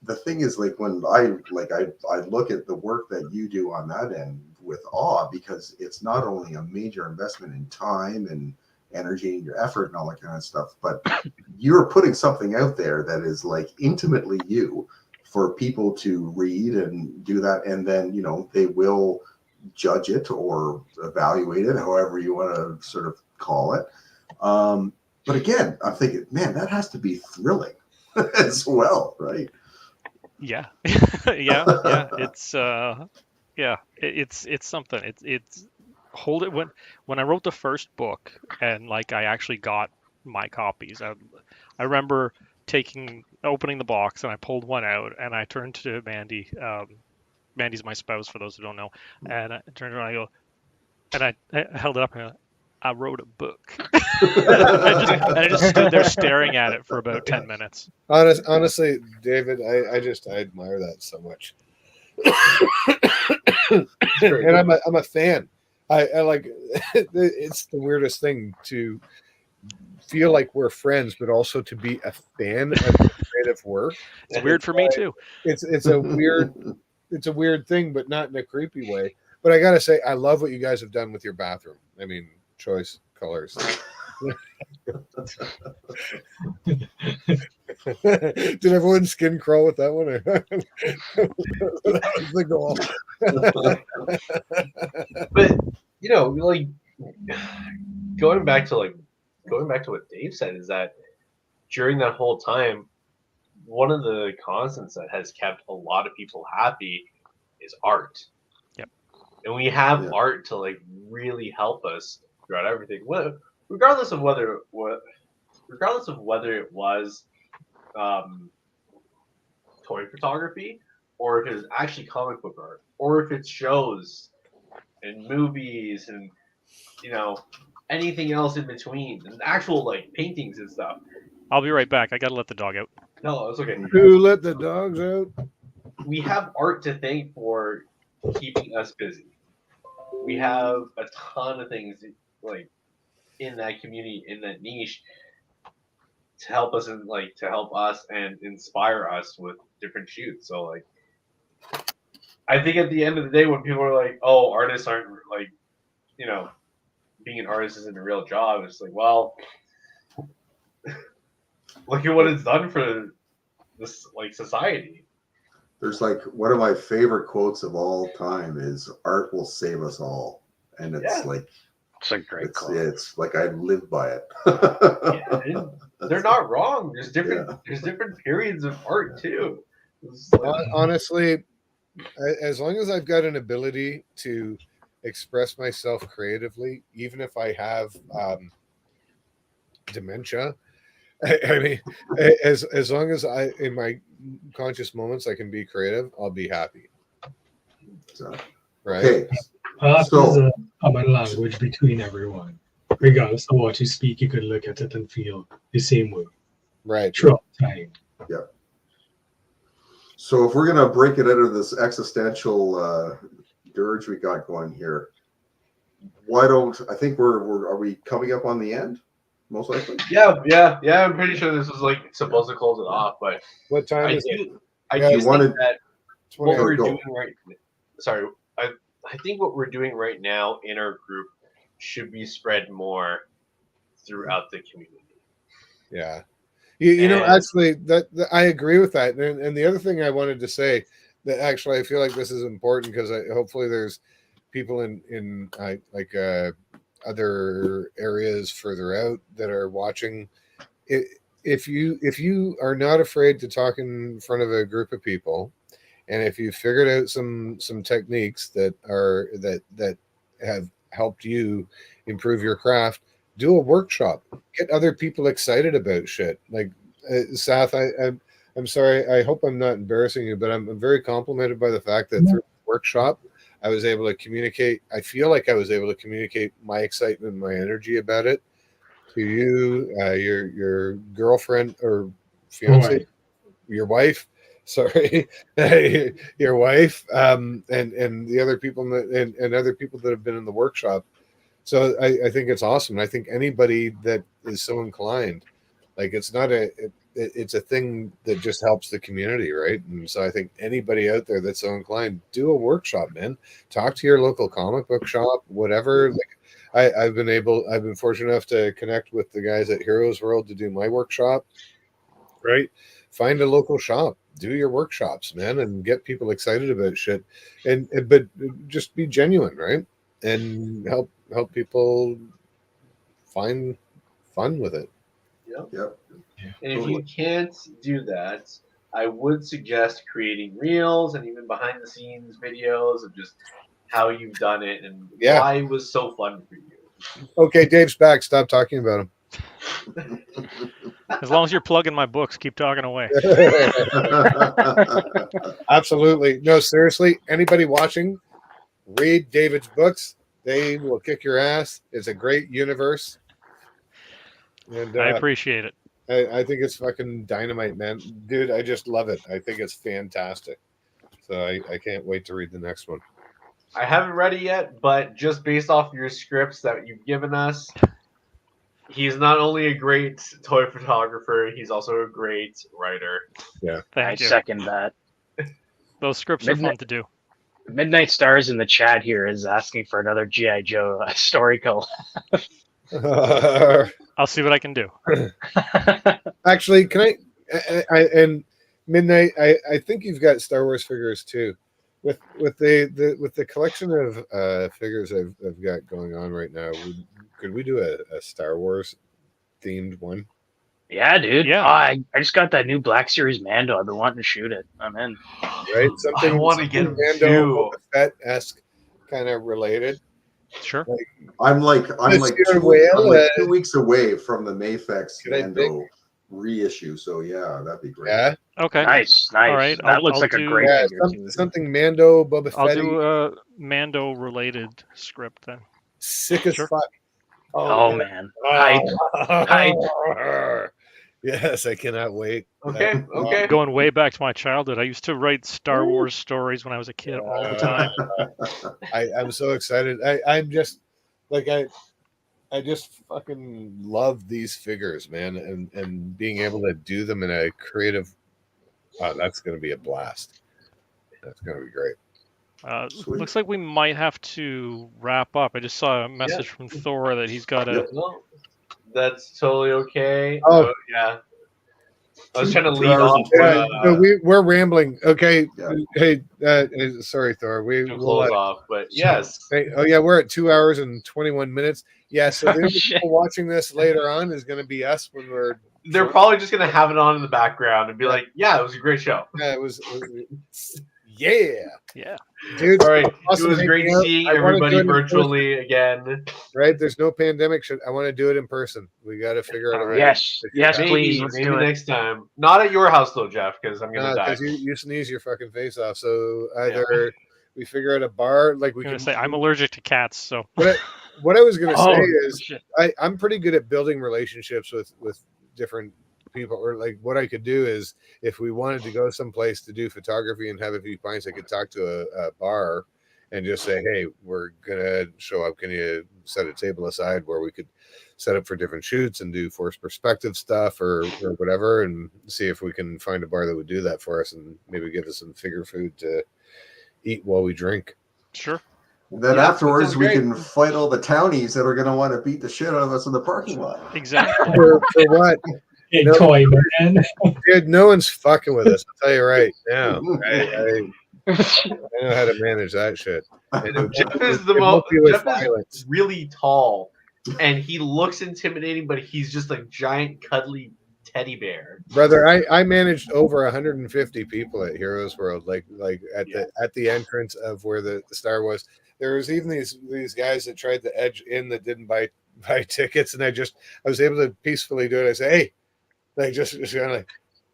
the thing is, like, when I look at the work that you do on that end with awe, because it's not only a major investment in time and energy and your effort and all that kind of stuff, but you're putting something out there that is like intimately you, for people to read and do that, and then they will judge it or evaluate it, however you want to sort of call it. But again, I'm thinking, man, that has to be thrilling as well, right?
Yeah. yeah. It's something. It's hold it. When I wrote the first book, and like, I actually got my copies, I remember opening the box, and I pulled one out, and I turned to Mandy. Mandy's my spouse, for those who don't know. And I turned around, and I go, and I held it up, and I wrote a book. I just stood there staring at it for about 10 minutes.
Honestly, David, I admire that so much. And I'm a fan. I like it's the weirdest thing to feel like we're friends, but also to be a fan of creative work.
It's weird for me too.
It's a weird thing, but not in a creepy way. But I gotta say, I love what you guys have done with your bathroom. I mean, choice colors. Did everyone skin crawl with that one? That was the goal.
But like going back to what Dave said is that during that whole time, one of the constants that has kept a lot of people happy is art.
Yep.
And we have art to like really help us throughout everything. Regardless of whether it was toy photography, or if it was actually comic book art, or if it's shows and movies and anything else in between, and actual like paintings and stuff.
I'll be right back. I gotta let the dog out.
No, it's okay.
Who let the dogs out?
We have art to thank for keeping us busy. We have a ton of things like in that community, in that niche, to help us and inspire us with different shoots. So like, I think at the end of the day, when people are like, "Oh, artists aren't like, being an artist isn't a real job," it's like, well, look at what it's done for this like society.
There's like one of my favorite quotes of all time is "Art will save us all," and it's like
it's a great quote.
It's like I live by it.
They're not wrong. There's different periods of art too.
Honestly, as long as I've got an ability to express myself creatively, even if I have dementia, I mean, as long as I, in my conscious moments, I can be creative, I'll be happy.
So,
right.
Okay.
So, there's a common language between everyone. Regardless of what you speak, you could look at it and feel the same way.
Right.
Throughout time.
Yeah. So if we're gonna break it out of this existential dirge we got going here, I think are we coming up on the end? Most likely.
Yeah. I'm pretty sure this is like supposed to close it off, but
what time is it?
I do think that what we're doing right. Sorry, I think what we're doing right now in our group should be spread more throughout the community.
Yeah. Actually, that I agree with that. And the other thing I wanted to say that actually I feel like this is important because hopefully there's people in other areas further out that are watching. If you are not afraid to talk in front of a group of people, and if you figured out some techniques that have helped you improve your craft, do a workshop. Get other people excited about shit. Like Seth, I'm sorry. I hope I'm not embarrassing you, but I'm very complimented by the fact that through the workshop, I was able to communicate. I feel like I was able to communicate my excitement, my energy about it to you, your girlfriend or fiance, your wife. Sorry, your wife, and the other people and other people that have been in the workshop. So I think it's awesome. I think anybody that is so inclined, like it's a thing that just helps the community, right? And so I think anybody out there that's so inclined, do a workshop, man. Talk to your local comic book shop, whatever. Like I've been fortunate enough to connect with the guys at Heroes World to do my workshop. Right? Find a local shop, do your workshops, man, and get people excited about shit. But just be genuine, right? And help people find fun with it.
Yep.
And if you can't do that, I would suggest creating reels and even behind the scenes videos of just how you've done it and why it was so fun for you.
Okay, Dave's back. Stop talking about him.
As long as you're plugging my books, keep talking away.
Absolutely. No, seriously, anybody watching, read David's books. They will kick your ass. It's a great universe. And
I appreciate it.
I think it's fucking dynamite, man. Dude, I just love it. I think it's fantastic. So I can't wait to read the next one.
I haven't read it yet, but just based off your scripts that you've given us, he's not only a great toy photographer, he's also a great writer.
Yeah,
I
Thank you.
second that.
Those scripts are fun to do.
Midnight Stars in the chat here is asking for another G.I. Joe story collab.
I'll see what I can do.
Actually, can I and Midnight, I think you've got Star Wars figures too. With the collection of figures I've got going on right now, could we do a Star Wars themed one?
Yeah, dude.
Yeah.
I just got that new Black Series Mando. I've been wanting to shoot it. I'm in.
Right? Something
I want to get him
Mando,
too.
Boba Fett-esque kind of related.
Sure.
I'm like
Well,
2 weeks away from the Mayfex
Could I
Mando reissue, so yeah, that'd be great.
Yeah.
Okay.
Nice.
All right.
That looks
I'll
like a
do-
great
Yeah,
figure, too.
something Mando, Boba
I'll
Fett,
do a Mando related script then.
sick as
Sure.
fuck.
Oh, man. Hype.
Yes, I cannot wait.
Okay, okay.
Going way back to my childhood, I used to write Star Wars stories when I was a kid all the time.
I'm so excited. I'm just like I just fucking love these figures, man, and being able to do them in a creative. That's going to be a blast. That's going to be great.
Looks like we might have to wrap up. I just saw a message from Thor that he's got a.
No, that's totally okay.
Oh.
Yeah. I was trying to
2
lead
hours
off.
and
So we're rambling. Okay.
Yeah.
Hey, sorry, Thor.
To close off, but yes.
Hey, oh yeah, we're at 2 hours and 21 minutes. Yeah, so the only people watching this later on is going to be us when we're.
They're probably just gonna have it on in the background and be like, "Yeah, it was a great show."
Yeah, it was yeah, dude.
All right,
Awesome
it was great
hanging out.
seeing
I wanna
everybody
do it in
virtually again.
Right? There's no pandemic. I want to do it in person. We got to figure out a way.
Yes. Yes,
Maybe,
please. Let's
maybe
do it.
next time. Not at your house though, Jeff, because I'm gonna die.
Because you sneeze your fucking face off. So either we figure out a bar, like we
I'm
can
gonna say I'm allergic to cats, so.
What I was gonna say is
shit.
I'm pretty good at building relationships with different people, or like what I could do is if we wanted to go someplace to do photography and have a few pints, I could talk to a bar and just say, hey, we're gonna show up, can you set a table aside where we could set up for different shoots and do forced perspective stuff or whatever, and see if we can find a bar that would do that for us and maybe give us some figure food to eat while we drink.
Sure.
And then
Yeah,
afterwards,
sounds
we
great.
can fight all the townies that are going to want to beat the shit out of us in the parking lot.
Exactly.
For what?
Big
No.
toy man.
Dude, no one's fucking with us. I'll tell you right now. I know how to manage that shit. And
Jeff is
it won't be with
Jeff is
violence.
really tall, and he looks intimidating, but he's just a giant, cuddly teddy bear.
Brother, I managed over 150 people at Heroes World, like at the entrance of where the star was. There was even these guys that tried to edge in that didn't buy tickets, and I was able to peacefully do it. I say, hey, like just kind of like,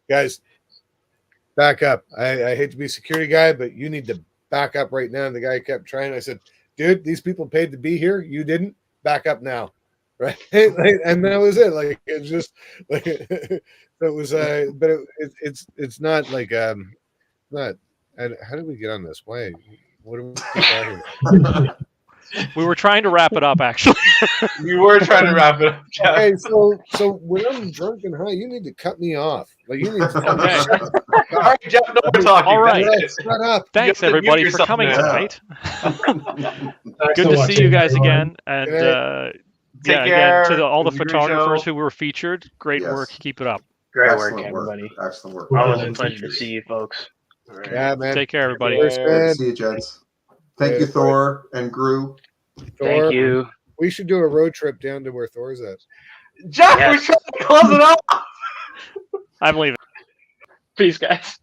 guys, back up. I hate to be a security guy, but you need to back up right now. And the guy kept trying. I said, dude, these people paid to be here. You didn't. Back up now. Right. And that was it. Like, it's just like, it was, but it's not like, not, how did we get on this? Why? What are we talking about?
We were trying to wrap it up, actually.
You were trying to wrap it up, Jeff.
Okay, so when I'm drunk and high, you need to cut me off. Like you need to
Okay.
All right, Jeff, no more talking.
All right.
That's it.
shut up.
Thanks,
You have to mute
everybody, for
yourself
coming
now.
tonight.
Thanks
Good
for
to see
watching,
you guys
everyone.
again. And
Take
yeah,
care.
again, to all the
It was a great
photographers
show.
who were featured, great
Yes.
work. Keep it up.
Great work,
Excellent work.
everybody.
Excellent work.
Always a
Thank
pleasure
you.
to see you, folks.
All right.
Yeah, man.
Take care, everybody.
Cheers, man.
See you, gents. Thank
Yeah,
you, Thor and Gru.
Thor,
Thank you.
We should do a road trip down to where Thor's at.
Jeff,
Yes.
we're trying to close it off.
I'm leaving.
Peace, guys.